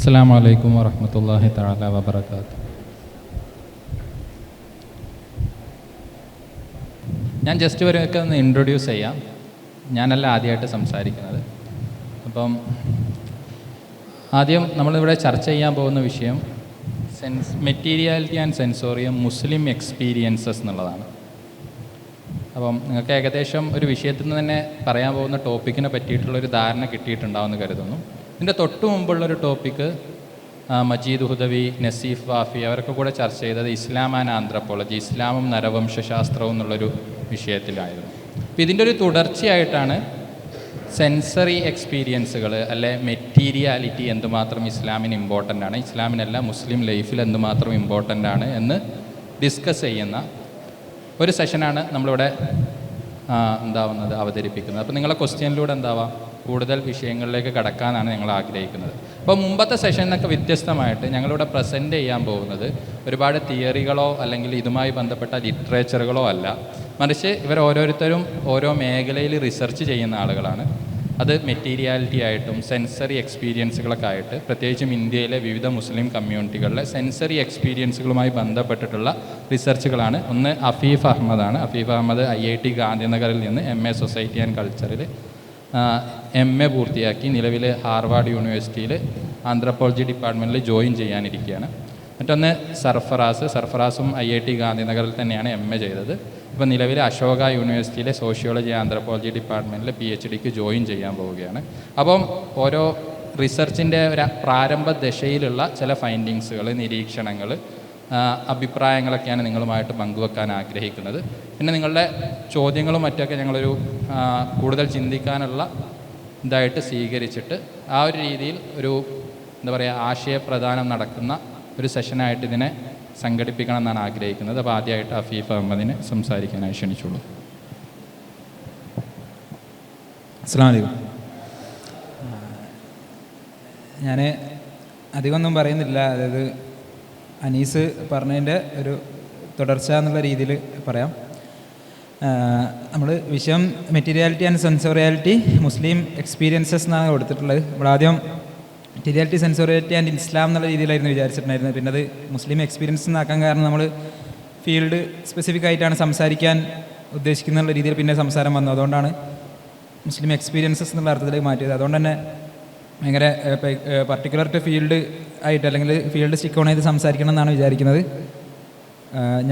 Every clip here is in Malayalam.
അസ്സലാമു അലൈക്കും വറഹ്മത്തുള്ളാഹി തആല വബറകാതുഹു. ഞാൻ ജസ്റ്റ് ഇവരൊക്കെ ഒന്ന് ഇൻട്രൊഡ്യൂസ് ചെയ്യാം. ഞാനല്ല ആദ്യമായിട്ട് സംസാരിക്കുന്നത്. അപ്പം ആദ്യം നമ്മളിവിടെ ചർച്ച ചെയ്യാൻ പോകുന്ന വിഷയം materiality and sensorium Muslim experiences എന്നുള്ളതാണ്. അപ്പം നിങ്ങൾക്ക് ഏകദേശം ഒരു വിഷയത്തിൽ നിന്ന് തന്നെ പറയാൻ പോകുന്ന ടോപ്പിക്കിനെ പറ്റിയിട്ടുള്ളൊരു ധാരണ കിട്ടിയിട്ടുണ്ടാവുമെന്ന് കരുതുന്നു. ഇതിൻ്റെ തൊട്ട് മുമ്പുള്ളൊരു ടോപ്പിക്ക് മജീദ് ഹുദവി, നസീഫ് വാഫി അവരൊക്കെ കൂടെ ചർച്ച ചെയ്തത് ഇസ്ലാം ആൻഡ് ആന്ത്രപ്പോളജി, ഇസ്ലാമും നരവംശാസ്ത്രവും എന്നുള്ളൊരു വിഷയത്തിലായിരുന്നു. അപ്പോൾ ഇതിൻ്റെ ഒരു തുടർച്ചയായിട്ടാണ് സെൻസറി എക്സ്പീരിയൻസുകൾ അല്ലെ മെറ്റീരിയാലിറ്റി എന്തുമാത്രം ഇസ്ലാമിന് ഇമ്പോർട്ടൻ്റ് ആണ്, ഇസ്ലാമിനല്ല മുസ്ലിം ലൈഫിൽ എന്തുമാത്രം ഇമ്പോർട്ടൻ്റ് ആണ് എന്ന് ഡിസ്കസ് ചെയ്യുന്ന ഒരു സെഷനാണ് നമ്മളിവിടെ അവതരിപ്പിക്കുന്നത്. അപ്പോൾ നിങ്ങളെ ക്വസ്റ്റ്യനിലൂടെ കൂടുതൽ വിഷയങ്ങളിലേക്ക് കടക്കാനാണ് ഞങ്ങൾ ആഗ്രഹിക്കുന്നത്. അപ്പോൾ മുമ്പത്തെ സെഷനൊക്കെ വ്യത്യസ്തമായിട്ട് ഞങ്ങളിവിടെ പ്രസൻറ്റ് ചെയ്യാൻ പോകുന്നത് ഒരുപാട് തിയറികളോ അല്ലെങ്കിൽ ഇതുമായി ബന്ധപ്പെട്ട ലിറ്ററേച്ചറുകളോ അല്ല, മറിച്ച് ഇവർ ഓരോരുത്തരും ഓരോ മേഖലയിൽ റിസർച്ച് ചെയ്യുന്ന ആളുകളാണ്. അത് മെറ്റീരിയാലിറ്റി ആയിട്ടും സെൻസറി എക്സ്പീരിയൻസുകളൊക്കെ ആയിട്ട്, പ്രത്യേകിച്ചും ഇന്ത്യയിലെ വിവിധ മുസ്ലിം കമ്മ്യൂണിറ്റികളിലെ സെൻസറി എക്സ്പീരിയൻസുകളുമായി ബന്ധപ്പെട്ടിട്ടുള്ള റിസർച്ചുകളാണ്. ഒന്ന് അഫീഫ് അഹമ്മദാണ്. അഫീഫ് അഹമ്മദ് IIT ഗാന്ധിനഗറിൽ നിന്ന് MA സൊസൈറ്റി ആൻഡ് കൾച്ചറിൽ MA പൂർത്തിയാക്കി നിലവിൽ ഹാർവാർഡ് യൂണിവേഴ്സിറ്റിയിൽ ആന്ത്രപ്പോളജി ഡിപ്പാർട്ട്മെൻറ്റിൽ ജോയിൻ ചെയ്യാനിരിക്കുകയാണ്. മറ്റൊന്ന് സർഫറാസും IIT ഗാന്ധിനഗറിൽ തന്നെയാണ് MA ചെയ്തത്. ഇപ്പോൾ നിലവിൽ അശോക യൂണിവേഴ്സിറ്റിയിലെ സോഷ്യോളജി ആന്ത്രപ്പോളജി ഡിപ്പാർട്ട്മെൻറ്റിൽ PhDക്ക് ജോയിൻ ചെയ്യാൻ പോവുകയാണ്. അപ്പം ഓരോ റിസർച്ചിൻ്റെ ഒരു പ്രാരംഭ ദശയിലുള്ള ചില ഫൈൻഡിങ്സുകൾ, നിരീക്ഷണങ്ങൾ, അഭിപ്രായങ്ങളൊക്കെയാണ് നിങ്ങളുമായിട്ട് പങ്കുവെക്കാൻ ആഗ്രഹിക്കുന്നത്. പിന്നെ നിങ്ങളുടെ ചോദ്യങ്ങളും മറ്റൊക്കെ ഞങ്ങളൊരു കൂടുതൽ ചിന്തിക്കാനുള്ള ഇതായിട്ട് സ്വീകരിച്ചിട്ട് ആ ഒരു രീതിയിൽ ഒരു ആശയപ്രദാനം നടക്കുന്ന ഒരു സെഷനായിട്ട് ഇതിനെ സംഘടിപ്പിക്കണം എന്നാണ് ആഗ്രഹിക്കുന്നത്. അപ്പോൾ ആദ്യമായിട്ട് അഫീഫ് അഹമ്മദിനെ സംസാരിക്കാനായി ക്ഷണിച്ചുള്ളൂ. അസ്സലാമു അലൈക്കും. ഞാൻ അധികമൊന്നും പറയുന്നില്ല. അതായത് അനീസ് പറഞ്ഞതിൻ്റെ ഒരു തുടർച്ച എന്നുള്ള രീതിയിൽ പറയാം. നമ്മൾ വിഷയം മെറ്റീരിയാലിറ്റി ആൻഡ് സെൻസോറിയാലിറ്റി മുസ്ലിം എക്സ്പീരിയൻസസ് എന്നാണ് കൊടുത്തിട്ടുള്ളത്. നമ്മളാദ്യം മെറ്റീരിയാലിറ്റി, സെൻസോറിയാലിറ്റി ആൻഡ് ഇസ്ലാം എന്നുള്ള രീതിയിലായിരുന്നു വിചാരിച്ചിട്ടുണ്ടായിരുന്നത്. പിന്നെ അത് മുസ്ലിം എക്സ്പീരിയൻസ് എന്നാക്കാൻ കാരണം നമ്മൾ ഫീൽഡ് സ്പെസിഫിക് ആയിട്ടാണ് സംസാരിക്കാൻ ഉദ്ദേശിക്കുന്ന രീതിയിൽ പിന്നെ സംസാരം വന്നു. അതുകൊണ്ടാണ് മുസ്ലിം എക്സ്പീരിയൻസസ് എന്നുള്ള അർത്ഥത്തിലേക്ക് മാറ്റിയത്. അതുകൊണ്ട് തന്നെ ഭയങ്കര പർട്ടിക്കുലർ ടു ഫീൽഡ് ആയിട്ട് അല്ലെങ്കിൽ ഫീൽഡ് സ്റ്റിക്ക് ഓൺ ചെയ്ത് സംസാരിക്കണം എന്നാണ് വിചാരിക്കുന്നത്.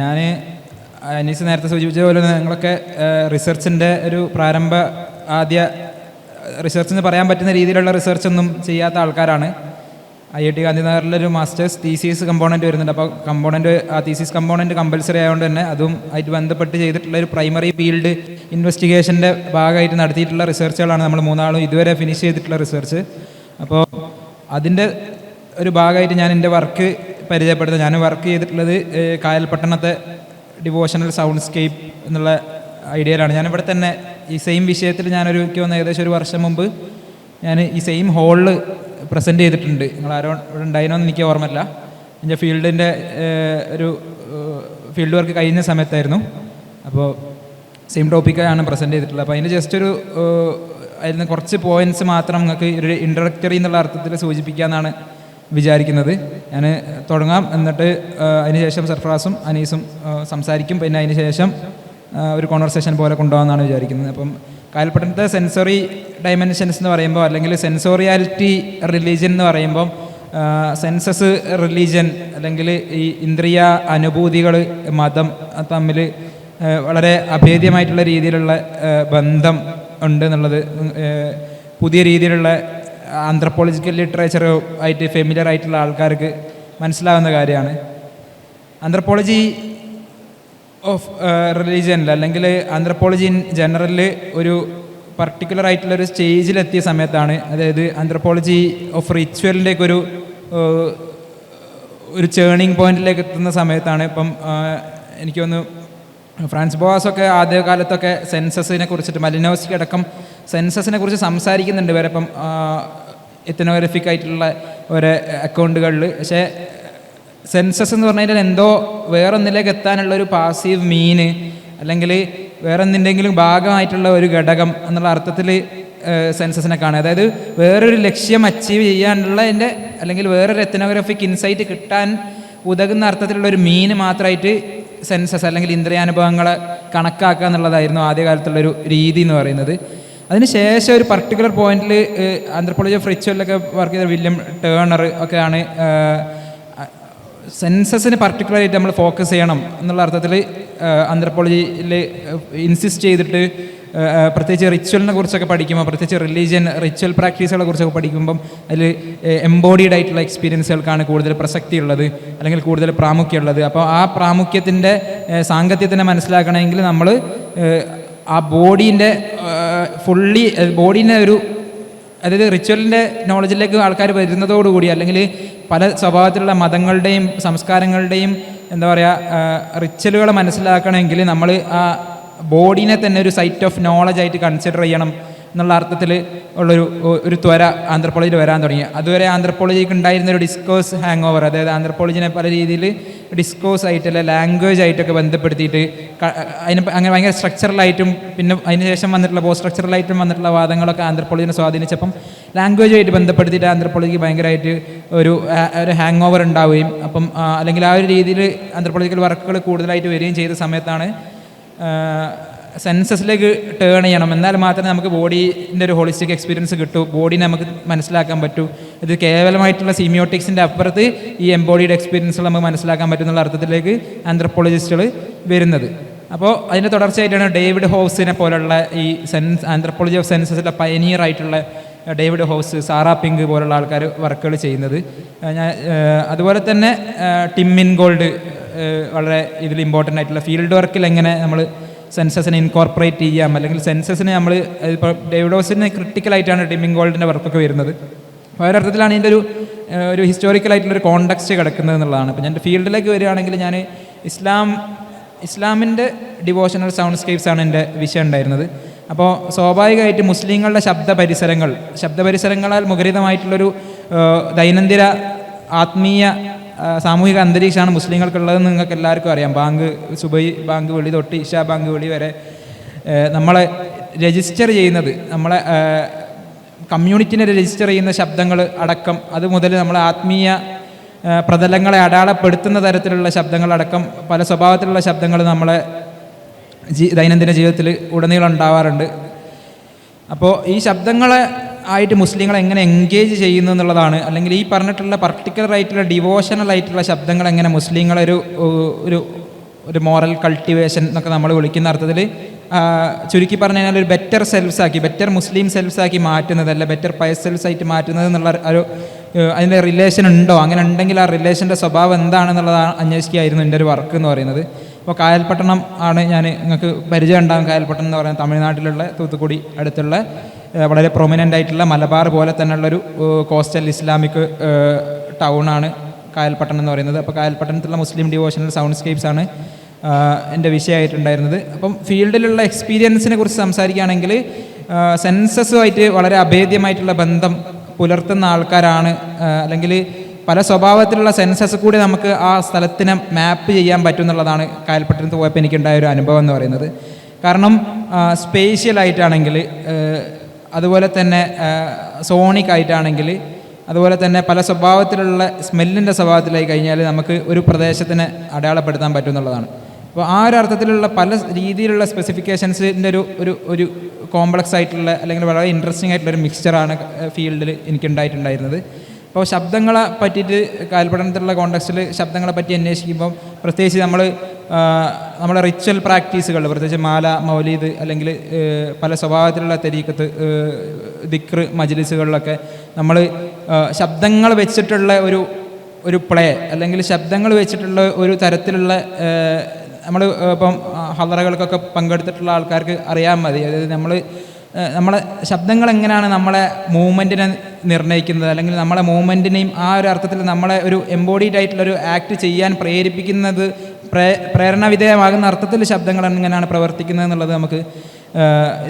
ഞാൻ അനീസ് നേരത്തെ സൂചിപ്പിച്ച പോലെ ഞങ്ങളൊക്കെ റിസർച്ചിൻ്റെ ഒരു ആദ്യ റിസർച്ച് എന്ന് പറയാൻ പറ്റുന്ന രീതിയിലുള്ള റിസർച്ചൊന്നും ചെയ്യാത്ത ആൾക്കാരാണ്. IIT ഗാന്ധിനഗറിലൊരു മാസ്റ്റേഴ്സ് തീസീസ് കമ്പോണൻറ്റ് വരുന്നുണ്ട്. അപ്പോൾ ആ തീസീസ് കമ്പോണൻറ്റ് കമ്പൽസറി ആയതുകൊണ്ട് തന്നെ അതും ആയിട്ട് ബന്ധപ്പെട്ട് ചെയ്തിട്ടുള്ള ഒരു പ്രൈമറി ഫീൽഡ് ഇൻവെസ്റ്റിഗേഷൻ്റെ ഭാഗമായിട്ട് നടത്തിയിട്ടുള്ള റിസർച്ചുകളാണ് നമ്മൾ മൂന്നാളും ഇതുവരെ ഫിനിഷ് ചെയ്തിട്ടുള്ള റിസർച്ച്. അപ്പോൾ അതിൻ്റെ ഒരു ഭാഗമായിട്ട് ഞാൻ എൻ്റെ വർക്ക് പരിചയപ്പെടുത്തുന്നത്. ഞാൻ വർക്ക് ചെയ്തിട്ടുള്ളത് കായൽപട്ടണത്തെ ഡിവോഷണൽ സൗണ്ട്സ്കേപ്പ് എന്നുള്ള ഐഡിയയിലാണ്. ഞാനിവിടെ തന്നെ ഈ സെയിം വിഷയത്തിൽ എനിക്ക് വന്ന ഏകദേശം ഒരു വർഷം മുമ്പ് ഞാൻ ഈ സെയിം ഹോളിൽ പ്രസൻറ്റ് ചെയ്തിട്ടുണ്ട്. നിങ്ങളാരോ ഇവിടെ ഉണ്ടായിരുന്നോ എനിക്ക് ഓർമ്മയില്ല. എൻ്റെ ഫീൽഡിൻ്റെ ഒരു ഫീൽഡ് വർക്ക് കഴിഞ്ഞ സമയത്തായിരുന്നു. അപ്പോൾ സെയിം ടോപ്പിക്കാണ് പ്രസൻറ്റ് ചെയ്തിട്ടുള്ളത്. അപ്പോൾ അതിന് ജസ്റ്റ് അതിൽ നിന്ന് കുറച്ച് പോയിൻറ്റ്സ് മാത്രം നിങ്ങൾക്ക് ഒരു ഇൻട്രൊഡക്ടറി എന്നുള്ള അർത്ഥത്തിൽ സൂചിപ്പിക്കാമെന്നാണ് വിചാരിക്കുന്നത്. ഞാൻ തുടങ്ങാം. എന്നിട്ട് അതിനുശേഷം സർഫറാസും അനീസും സംസാരിക്കും. പിന്നെ അതിന് ശേഷം ഒരു കോൺവെർസേഷൻ പോലെ കൊണ്ടുപോകാമെന്നാണ് വിചാരിക്കുന്നത്. അപ്പം കായൽപട്ടണത്തെ സെൻസറി ഡയമെൻഷൻസ് എന്ന് പറയുമ്പോൾ, അല്ലെങ്കിൽ സെൻസോറിയാലിറ്റി റിലീജിയൻ എന്ന് പറയുമ്പം, സെൻസസ് റിലീജിയൻ അല്ലെങ്കിൽ ഈ ഇന്ദ്രിയ അനുഭൂതികൾ മതം തമ്മിൽ വളരെ അഭേദ്യമായിട്ടുള്ള രീതിയിലുള്ള ബന്ധം ഉണ്ട് എന്നുള്ളത് പുതിയ രീതിയിലുള്ള ആന്ത്രപ്പോളജിക്കൽ ലിറ്ററേച്ചർ ആയിട്ട് ഫെമിലിയർ ആയിട്ടുള്ള ആൾക്കാർക്ക് മനസ്സിലാവുന്ന കാര്യമാണ്. ആന്ത്രപ്പോളജി ഓഫ് റിലീജിയനിൽ അല്ലെങ്കിൽ ആന്ത്രപ്പോളജി ഇൻ ജനറലിൽ ഒരു പർട്ടിക്കുലർ ആയിട്ടുള്ളൊരു സ്റ്റേജിലെത്തിയ സമയത്താണ്, അതായത് ആന്ത്രപ്പോളജി ഓഫ് റിച്വലിൻ്റെയൊക്കെ ഒരു ചേണിങ് പോയിന്റിലേക്ക് എത്തുന്ന സമയത്താണ്. ഇപ്പം എനിക്ക് തോന്നുന്നു ഫ്രാൻസ് ബോവാസൊക്കെ ആദ്യകാലത്തൊക്കെ സെൻസസിനെ കുറിച്ചിട്ട്, മലിനോസ്കി അടക്കം സെൻസസിനെ കുറിച്ച് സംസാരിക്കുന്നുണ്ട് വരെ ഇപ്പം എത്തനോഗ്രഫിക് ആയിട്ടുള്ള ഒരു അക്കൗണ്ടുകളിൽ. പക്ഷേ സെൻസസ് എന്ന് പറഞ്ഞാൽ എന്തോ വേറൊന്നിലേക്ക് എത്താനുള്ളൊരു പാസീവ് മീന് അല്ലെങ്കിൽ വേറെ എന്തിൻ്റെങ്കിലും ഭാഗമായിട്ടുള്ള ഒരു ഘടകം എന്നുള്ള അർത്ഥത്തിൽ സെൻസസിനെ കാണുക. അതായത് വേറൊരു ലക്ഷ്യം അച്ചീവ് ചെയ്യാനുള്ളതിൻ്റെ അല്ലെങ്കിൽ വേറൊരു എത്നോഗ്രാഫിക് ഇൻസൈറ്റ് കിട്ടാൻ ഉതകുന്ന അർത്ഥത്തിലുള്ള ഒരു മീൻ മാത്രമായിട്ട് സെൻസസ് അല്ലെങ്കിൽ ഇന്ദ്രിയാനുഭവങ്ങളെ കണക്കാക്കുക എന്നുള്ളതായിരുന്നു ആദ്യകാലത്തുള്ളൊരു രീതി എന്ന് പറയുന്നത്. അതിനുശേഷം ഒരു പർട്ടിക്കുലർ പോയിന്റിൽ ആന്ത്രപ്പോളജി ഓഫ് റിച്വലിലൊക്കെ വർക്ക് ചെയ്ത വില്യം ടേണർ ഒക്കെയാണ് സെൻസസിന് പർട്ടിക്കുലറായിട്ട് നമ്മൾ ഫോക്കസ് ചെയ്യണം എന്നുള്ള അർത്ഥത്തിൽ ആന്ത്രപ്പോളജിയിൽ ഇൻസിസ്റ്റ് ചെയ്തിട്ട് പ്രത്യേകിച്ച് റിച്വലിനെ കുറിച്ചൊക്കെ പഠിക്കുമ്പോൾ, പ്രത്യേകിച്ച് റിലീജിയൻ റിച്വൽ പ്രാക്ടീസുകളെ കുറിച്ചൊക്കെ പഠിക്കുമ്പം അതിൽ എംബോഡീഡ് ആയിട്ടുള്ള എക്സ്പീരിയൻസുകൾക്കാണ് കൂടുതൽ പ്രസക്തി ഉള്ളത് അല്ലെങ്കിൽ കൂടുതൽ പ്രാമുഖ്യമുള്ളത്. അപ്പോൾ ആ പ്രാമുഖ്യത്തിൻ്റെ സാങ്കത്യത്തിനെ മനസ്സിലാക്കണമെങ്കിൽ നമ്മൾ ആ ബോഡീൻ്റെ ഫുള്ളി ബോഡീനെ ഒരു അതായത് റിച്വലിൻ്റെ നോളജിലേക്ക് ആൾക്കാർ വരുന്നതോടുകൂടി അല്ലെങ്കിൽ പല സ്വഭാവത്തിലുള്ള മതങ്ങളുടെയും സംസ്കാരങ്ങളുടെയും എന്താ പറയുക റിച്വലുകൾ മനസ്സിലാക്കണമെങ്കിൽ നമ്മൾ ആ ബോഡീനെ തന്നെ ഒരു സൈറ്റ് ഓഫ് നോളജ് ആയിട്ട് കൺസിഡർ ചെയ്യണം എന്നുള്ള അർത്ഥത്തിൽ ഒരു ത്വര ആന്ത്രപ്പോളജിയിൽ വരാൻ തുടങ്ങി. അതുവരെ ആന്ത്രപ്പോളജിക്ക് ഉണ്ടായിരുന്ന ഒരു ഡിസ്കോഴ്സ് ഹാങ് ഓവർ, അതായത് ആന്ത്രപ്പോളജിനെ പല രീതിയിൽ ഡിസ്കോഴ്സ് ആയിട്ട് അല്ലെ ലാംഗ്വേജ് ആയിട്ടൊക്കെ ബന്ധപ്പെടുത്തിയിട്ട് അതിന് അങ്ങനെ ഭയങ്കര സ്ട്രക്ചറലായിട്ടും പിന്നെ അതിനുശേഷം വന്നിട്ടുള്ള പോസ്റ്റ് സ്ട്രക്ചറലായിട്ടും വന്നിട്ടുള്ള വാദങ്ങളൊക്കെ ആന്ത്രപ്പോളജിനെ സ്വാധീനിച്ചപ്പം ലാംഗ്വേജുമായിട്ട് ബന്ധപ്പെടുത്തിയിട്ട് ആന്ത്രപ്പോളജിക്ക് ഭയങ്കരമായിട്ട് ഒരു ഹാങ് ഓവർ ഉണ്ടാവുകയും അപ്പം അല്ലെങ്കിൽ ആ ഒരു രീതിയിൽ ആന്ത്രപ്പോളജിക്കൽ വർക്കുകൾ കൂടുതലായിട്ട് വരികയും ചെയ്ത സമയത്താണ് സെൻസസിലേക്ക് ടേൺ ചെയ്യണം. എന്നാൽ മാത്രമേ നമുക്ക് ബോഡീൻ്റെ ഒരു ഹോളിസ്റ്റിക് എക്സ്പീരിയൻസ് കിട്ടൂ, ബോഡീനെ നമുക്ക് മനസ്സിലാക്കാൻ പറ്റൂ. ഇത് കേവലമായിട്ടുള്ള സീമിയോട്ടിക്സിൻ്റെ അപ്പുറത്ത് ഈ എംബോഡീഡ് എക്സ്പീരിയൻസുകൾ നമുക്ക് മനസ്സിലാക്കാൻ പറ്റുന്നുള്ള അർത്ഥത്തിലേക്ക് ആന്ത്രപ്പോളജിസ്റ്റുകൾ വരുന്നത്. അപ്പോൾ അതിൻ്റെ തുടർച്ചയായിട്ടാണ് ഡേവിഡ് ഹോവ്സിനെ പോലുള്ള ഈ ആന്ത്രപ്പോളജി ഓഫ് സെൻസസിലെ പയനിയർ ആയിട്ടുള്ള ഡേവിഡ് ഹോവ്സ്, സാറാ പിങ്ക് പോലുള്ള ആൾക്കാർ വർക്കുകൾ ചെയ്യുന്നത്. അതുപോലെ തന്നെ ടിം ഇൻഗോൾഡ് വളരെ ഇതിൽ ഇമ്പോർട്ടൻ്റ് ആയിട്ടുള്ള ഫീൽഡ് വർക്കിൽ എങ്ങനെ നമ്മൾ സെൻസസിനെ ഇൻകോർപ്പറേറ്റ് ചെയ്യാം അല്ലെങ്കിൽ സെൻസസിനെ നമ്മൾ ഇപ്പോൾ ഡേവിഡ് ഹോവ്സിന് ക്രിട്ടിക്കലായിട്ടാണ് ടിം ഇൻഗോൾഡിൻ്റെ വർക്കൊക്കെ വരുന്നത്. ഒരർത്ഥത്തിലാണ് ഇതിൻ്റെ ഒരു ഹിസ്റ്റോറിക്കലായിട്ടുള്ളൊരു കോണ്ടക്സ്റ്റ് കിടക്കുന്നത് എന്നുള്ളതാണ്. ഇപ്പോൾ ഞാൻ എൻ്റെ ഫീൽഡിലേക്ക് വരികയാണെങ്കിൽ ഞാൻ ഇസ്ലാമിൻ്റെ ഡിവോഷണൽ സൗണ്ട് സ്കേപ്സാണ് എൻ്റെ വിഷയം ഉണ്ടായിരുന്നത്. അപ്പോൾ സ്വാഭാവികമായിട്ട് മുസ്ലിങ്ങളുടെ ശബ്ദപരിസരങ്ങളാൽ മുഖരിതമായിട്ടുള്ളൊരു ദൈനംദിന ആത്മീയ സാമൂഹിക അന്തരീക്ഷമാണ് മുസ്ലിങ്ങൾക്കുള്ളതെന്ന് നിങ്ങൾക്ക് എല്ലാവർക്കും അറിയാം. സുബൈ ബാങ്ക് വിളി തൊട്ട് ഇഷാ ബാങ്ക് വിളി വരെ നമ്മളെ രജിസ്റ്റർ ചെയ്യുന്നത്, നമ്മളെ കമ്മ്യൂണിറ്റിനെ രജിസ്റ്റർ ചെയ്യുന്ന ശബ്ദങ്ങൾ അടക്കം അത് മുതൽ നമ്മളെ ആത്മീയ പ്രതലങ്ങളെ അടയാളപ്പെടുത്തുന്ന തരത്തിലുള്ള ശബ്ദങ്ങളടക്കം പല സ്വഭാവത്തിലുള്ള ശബ്ദങ്ങൾ നമ്മളെ ദൈനംദിന ജീവിതത്തിൽ ഉടനീളം ഉണ്ടാവാറുണ്ട്. അപ്പോൾ ഈ ശബ്ദങ്ങളെ ആയിട്ട് മുസ്ലിങ്ങൾ എങ്ങനെ എൻഗേജ് ചെയ്യുന്നു എന്നുള്ളതാണ്, അല്ലെങ്കിൽ ഈ പറഞ്ഞിട്ടുള്ള പർട്ടിക്കുലർ ആയിട്ടുള്ള ഡിവോഷണൽ ആയിട്ടുള്ള ശബ്ദങ്ങൾ എങ്ങനെ മുസ്ലിങ്ങളെ ഒരു മോറൽ കൾട്ടിവേഷൻ എന്നൊക്കെ നമ്മൾ വിളിക്കുന്ന അർത്ഥത്തിൽ ചുരുക്കി പറഞ്ഞു കഴിഞ്ഞാൽ ഒരു ബെറ്റർ മുസ്ലിം സെൽഫ്സാക്കി മാറ്റുന്നത്, അല്ല ബെറ്റർ പയസ് സെൽസ് ആയിട്ട് മാറ്റുന്നത് എന്നുള്ള അതിൻ്റെ റിലേഷൻ ഉണ്ടോ, അങ്ങനെ ഉണ്ടെങ്കിൽ ആ റിലേഷൻ്റെ സ്വഭാവം എന്താണെന്നുള്ളതാണ് അന്വേഷിക്കുകയായിരുന്നു എൻ്റെ ഒരു വർക്ക് എന്ന് പറയുന്നത്. അപ്പോൾ കായൽപട്ടണം ആണ് നിങ്ങൾക്ക് പരിചയം ഉണ്ടാകും. കായൽപട്ടണം എന്ന് പറയുന്നത് തമിഴ്നാട്ടിലുള്ള തൂത്തുക്കുടി അടുത്തുള്ള വളരെ പ്രൊമിനൻ്റ് ആയിട്ടുള്ള മലബാർ പോലെ തന്നെയുള്ളൊരു കോസ്റ്റൽ ഇസ്ലാമിക് ടൗണാണ് കായൽപട്ടണം എന്ന് പറയുന്നത്. അപ്പോൾ കായൽപട്ടണത്തിലുള്ള മുസ്ലിം ഡിവോഷണൽ സൗണ്ട് സ്കേപ്സാണ് എൻ്റെ വിഷയമായിട്ടുണ്ടായിരുന്നത്. അപ്പം ഫീൽഡിലുള്ള എക്സ്പീരിയൻസിനെ കുറിച്ച് സംസാരിക്കുകയാണെങ്കിൽ സെൻസസുമായിട്ട് വളരെ അഭേദ്യമായിട്ടുള്ള ബന്ധം പുലർത്തുന്ന ആൾക്കാരാണ്, അല്ലെങ്കിൽ പല സ്വഭാവത്തിലുള്ള സെൻസസ് കൂടി നമുക്ക് ആ സ്ഥലത്തിനെ മാപ്പ് ചെയ്യാൻ പറ്റും എന്നുള്ളതാണ് കായൽപട്ടണത്ത് പോയപ്പോൾ എനിക്കുണ്ടായ ഒരു അനുഭവം എന്ന് പറയുന്നത്. കാരണം സ്പേഷ്യലായിട്ടാണെങ്കിൽ, അതുപോലെ തന്നെ സോണിക് ആയിട്ടാണെങ്കിൽ, അതുപോലെ തന്നെ പല സ്വഭാവത്തിലുള്ള സ്മെല്ലിൻ്റെ സ്വഭാവത്തിലായി കഴിഞ്ഞാൽ നമുക്ക് ഒരു പ്രദേശത്തിനെ അടയാളപ്പെടുത്താൻ പറ്റും എന്നുള്ളതാണ്. അപ്പോൾ ആ ഒരു അർത്ഥത്തിലുള്ള പല രീതിയിലുള്ള സ്പെസിഫിക്കേഷൻസിൻ്റെ ഒരു കോംപ്ലക്സ് ആയിട്ടുള്ള അല്ലെങ്കിൽ വളരെ ഇൻട്രസ്റ്റിംഗ് ആയിട്ടുള്ളൊരു മിക്സ്ചറാണ് ഫീൽഡിൽ എനിക്കുണ്ടായിട്ടുണ്ടായിരുന്നത്. അപ്പോൾ ശബ്ദങ്ങളെ പറ്റിയിട്ട് കായൽപട്ടണത്തിലുള്ള കോണ്ടക്സ്റ്റിൽ ശബ്ദങ്ങളെ പറ്റി അന്വേഷിക്കുമ്പം പ്രത്യേകിച്ച് നമ്മുടെ റിച്വൽ പ്രാക്ടീസുകൾ, പ്രത്യേകിച്ച് മാല, മൗലീദ് അല്ലെങ്കിൽ പല സ്വഭാവത്തിലുള്ള തെരീക്കത്ത്, ദിക്ർ, മജ്ലിസുകളിലൊക്കെ നമ്മൾ ശബ്ദങ്ങൾ വെച്ചിട്ടുള്ള ഒരു പ്ലേ അല്ലെങ്കിൽ ശബ്ദങ്ങൾ വെച്ചിട്ടുള്ള ഒരു തരത്തിലുള്ള നമ്മൾ ഇപ്പം ഹളറകൾക്കൊക്കെ പങ്കെടുത്തിട്ടുള്ള ആൾക്കാർക്ക് അറിയാൻ മതി. അതായത് നമ്മളെ ശബ്ദങ്ങൾ എങ്ങനെയാണ് നമ്മളെ മൂവ്മെൻറ്റിനെ നിർണ്ണയിക്കുന്നത്, അല്ലെങ്കിൽ നമ്മളെ മൂവ്മെൻറ്റിനെയും ആ ഒരു അർത്ഥത്തിൽ നമ്മളെ ഒരു എംബോഡീഡ് ആയിട്ടുള്ളൊരു ആക്ട് ചെയ്യാൻ പ്രേരിപ്പിക്കുന്നത്, പ്രേരണാവിധേയമാകുന്ന അർത്ഥത്തിൽ ശബ്ദങ്ങൾ എങ്ങനെയാണ് പ്രവർത്തിക്കുന്നത് എന്നുള്ളത് നമുക്ക്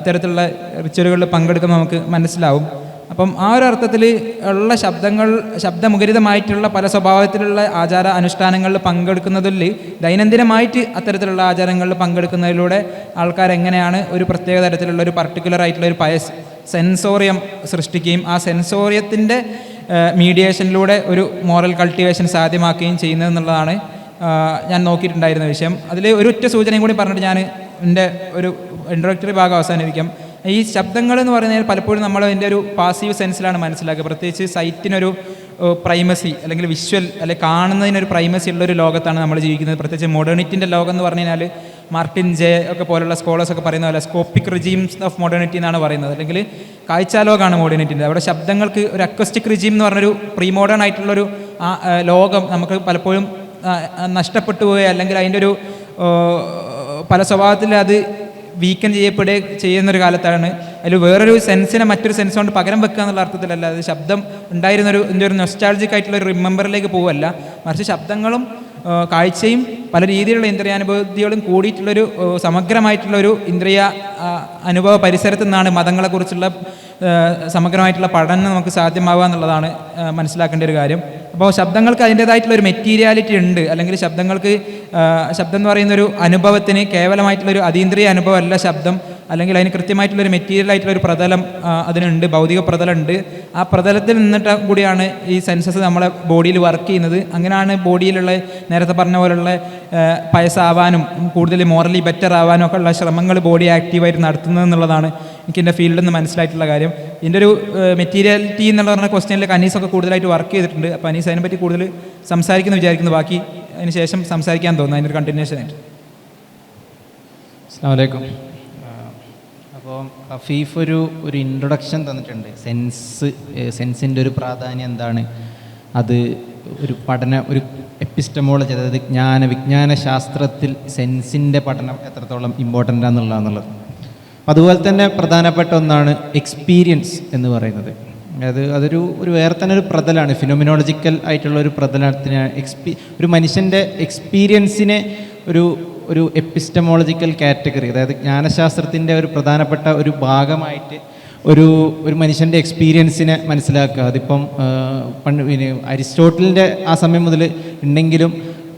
ഇത്തരത്തിലുള്ള റിച്വലുകളിൽ പങ്കെടുക്കുമ്പോൾ നമുക്ക് മനസ്സിലാവും. അപ്പം ആ ഒരു അർത്ഥത്തിൽ ഉള്ള ശബ്ദമുഖരിതമായിട്ടുള്ള പല സ്വഭാവത്തിലുള്ള ആചാര അനുഷ്ഠാനങ്ങളിൽ പങ്കെടുക്കുന്നതിൽ ദൈനംദിനമായിട്ട് അത്തരത്തിലുള്ള ആചാരങ്ങളിൽ പങ്കെടുക്കുന്നതിലൂടെ ആൾക്കാരെങ്ങനെയാണ് ഒരു പ്രത്യേക തരത്തിലുള്ള ഒരു പർട്ടിക്കുലർ ആയിട്ടുള്ള ഒരു പയസ് സെൻസോറിയം സൃഷ്ടിക്കുകയും ആ സെൻസോറിയത്തിൻ്റെ മീഡിയേഷനിലൂടെ ഒരു മോറൽ കൾട്ടിവേഷൻ സാധ്യമാക്കുകയും ചെയ്യുന്നതെന്നുള്ളതാണ് ഞാൻ നോക്കിയിട്ടുണ്ടായിരുന്ന വിഷയം. അതിൽ ഒരു ഒറ്റ സൂചനയും കൂടി പറഞ്ഞിട്ട് ഞാൻ എൻ്റെ ഒരു ഇൻട്രോഡക്ടറി ഭാഗം അവസാനിപ്പിക്കാം. ഈ ശബ്ദങ്ങൾ എന്ന് പറയുന്നത് പലപ്പോഴും നമ്മൾ അതിൻ്റെ ഒരു പാസീവ് സെൻസിലാണ് മനസ്സിലാക്കുക. പ്രത്യേകിച്ച് സൈറ്റിനൊരു പ്രൈമസി അല്ലെങ്കിൽ വിഷ്വൽ അല്ലെങ്കിൽ കാണുന്നതിനൊരു പ്രൈമസി ഉള്ളൊരു ലോകത്താണ് നമ്മൾ ജീവിക്കുന്നത്. പ്രത്യേകിച്ച് മോഡേണിറ്റിൻ്റെ ലോകം എന്ന് പറഞ്ഞു കഴിഞ്ഞാൽ മാർട്ടിൻ ജെ ഒക്കെ പോലുള്ള സ്കോളേഴ്സൊക്കെ പറയുന്ന പോലെ സ്കോപ്പിക് റിജീംസ് ഓഫ് മോഡേണിറ്റി എന്നാണ് പറയുന്നത്. അല്ലെങ്കിൽ കാഴ്ചാലോകമാണ് മോഡേണിറ്റിൻ്റെ. അവിടെ ശബ്ദങ്ങൾക്ക് ഒരു അക്വസ്റ്റിക് റിജീം എന്ന് പറഞ്ഞൊരു പ്രീ മോഡേൺ ആയിട്ടുള്ളൊരു ലോകം നമുക്ക് പലപ്പോഴും നഷ്ടപ്പെട്ടു പോവുക അല്ലെങ്കിൽ അതിൻ്റെ ഒരു പല സ്വഭാവത്തിൽ അത് വീക്കൻ ചെയ്യുന്നൊരു കാലത്താണ്. അതിൽ വേറൊരു സെൻസിനെ മറ്റൊരു സെൻസ് കൊണ്ട് പകരം വെക്കുക എന്നുള്ള അർത്ഥത്തിലല്ല. അത് ശബ്ദം ഉണ്ടായിരുന്നൊരു ഒരു നൊസ്റ്റാൾജിക് ആയിട്ടുള്ള ഒരു റിമെമ്പറിലേക്ക് പോവല്ല, മറിച്ച് ശബ്ദങ്ങളും കാഴ്ചയും പല രീതിയിലുള്ള ഇന്ദ്രിയാനുഭൂതികളും കൂടിയിട്ടുള്ളൊരു സമഗ്രമായിട്ടുള്ളൊരു ഇന്ദ്രിയ അനുഭവ പരിസരത്തു നിന്നാണ് മതങ്ങളെക്കുറിച്ചുള്ള സമഗ്രമായിട്ടുള്ള പഠനം നമുക്ക് സാധ്യമാവുക എന്നുള്ളതാണ് മനസ്സിലാക്കേണ്ട ഒരു കാര്യം. അപ്പോൾ ശബ്ദങ്ങൾക്ക് അതിൻ്റേതായിട്ടുള്ളൊരു മെറ്റീരിയാലിറ്റി ഉണ്ട്. അല്ലെങ്കിൽ ശബ്ദം എന്ന് പറയുന്നൊരു അനുഭവത്തിന് കേവലമായിട്ടുള്ളൊരു അതീന്ദ്രിയ അനുഭവമല്ല ശബ്ദം. അല്ലെങ്കിൽ അതിന് കൃത്യമായിട്ടുള്ളൊരു മെറ്റീരിയൽ ആയിട്ടുള്ളൊരു പ്രതലം അതിനുണ്ട്, ഭൗതിക പ്രതലമുണ്ട്. ആ പ്രതലത്തിൽ നിന്നിട്ട് കൂടിയാണ് ഈ സെൻസസ് നമ്മളെ ബോഡിയിൽ വർക്ക് ചെയ്യുന്നത്. അങ്ങനെയാണ് ബോഡിയിലുള്ള നേരത്തെ പറഞ്ഞ പോലുള്ള പയസാവാനും കൂടുതൽ മോറലി ബെറ്റർ ആവാനും ഒക്കെ ഉള്ള ശ്രമങ്ങൾ ബോഡി ആക്റ്റീവായിട്ട് നടത്തുന്നത് എന്നുള്ളതാണ് എനിക്ക് എൻ്റെ ഫീൽഡിൽ നിന്ന് മനസ്സിലായിട്ടുള്ള കാര്യം. ഇതിൻ്റെ ഒരു മെറ്റീരിയാലിറ്റി എന്നുള്ള പറഞ്ഞ ക്വസ്റ്റ്യനിൽ അനീസൊക്കെ കൂടുതലായിട്ട് വർക്ക് ചെയ്തിട്ടുണ്ട്. അപ്പോൾ അനീസ് അതിനെപ്പറ്റി കൂടുതൽ സംസാരിക്കുന്നു വിചാരിക്കുന്നു. ബാക്കി അതിന് ശേഷം സംസാരിക്കാൻ തോന്നുന്നു അതിൻ്റെ ഒരു കണ്ടിന്യൂഷൻ ആയിട്ട്. അസ്സലാമു അലൈക്കും. അപ്പോൾ ഹഫീഫ് ഒരു ഇൻട്രൊഡക്ഷൻ തന്നിട്ടുണ്ട്. സെൻസിൻ്റെ ഒരു പ്രാധാന്യം എന്താണ്, അത് ഒരു എപ്പിസ്റ്റമോളജി, അതായത് വിജ്ഞാന ശാസ്ത്രത്തിൽ സെൻസിൻ്റെ പഠനം എത്രത്തോളം ഇമ്പോർട്ടൻ്റ് ആണെന്നുള്ളത്. അതുപോലെ തന്നെ പ്രധാനപ്പെട്ട ഒന്നാണ് എക്സ്പീരിയൻസ് എന്ന് പറയുന്നത്. അതൊരു വേറെ തന്നെ ഒരു പ്രതലാണ്, ഫിനോമിനോളജിക്കൽ ആയിട്ടുള്ള ഒരു പ്രതലത്തിന് ഒരു മനുഷ്യൻ്റെ എക്സ്പീരിയൻസിനെ ഒരു എപ്പിസ്റ്റമോളജിക്കൽ കാറ്റഗറി, അതായത് ജ്ഞാനശാസ്ത്രത്തിൻ്റെ ഒരു പ്രധാനപ്പെട്ട ഒരു ഭാഗമായിട്ട് ഒരു മനുഷ്യൻ്റെ എക്സ്പീരിയൻസിനെ മനസ്സിലാക്കുക. അതിപ്പം അരിസ്റ്റോട്ടലിൻ്റെ ആ സമയം മുതൽ ഉണ്ടെങ്കിലും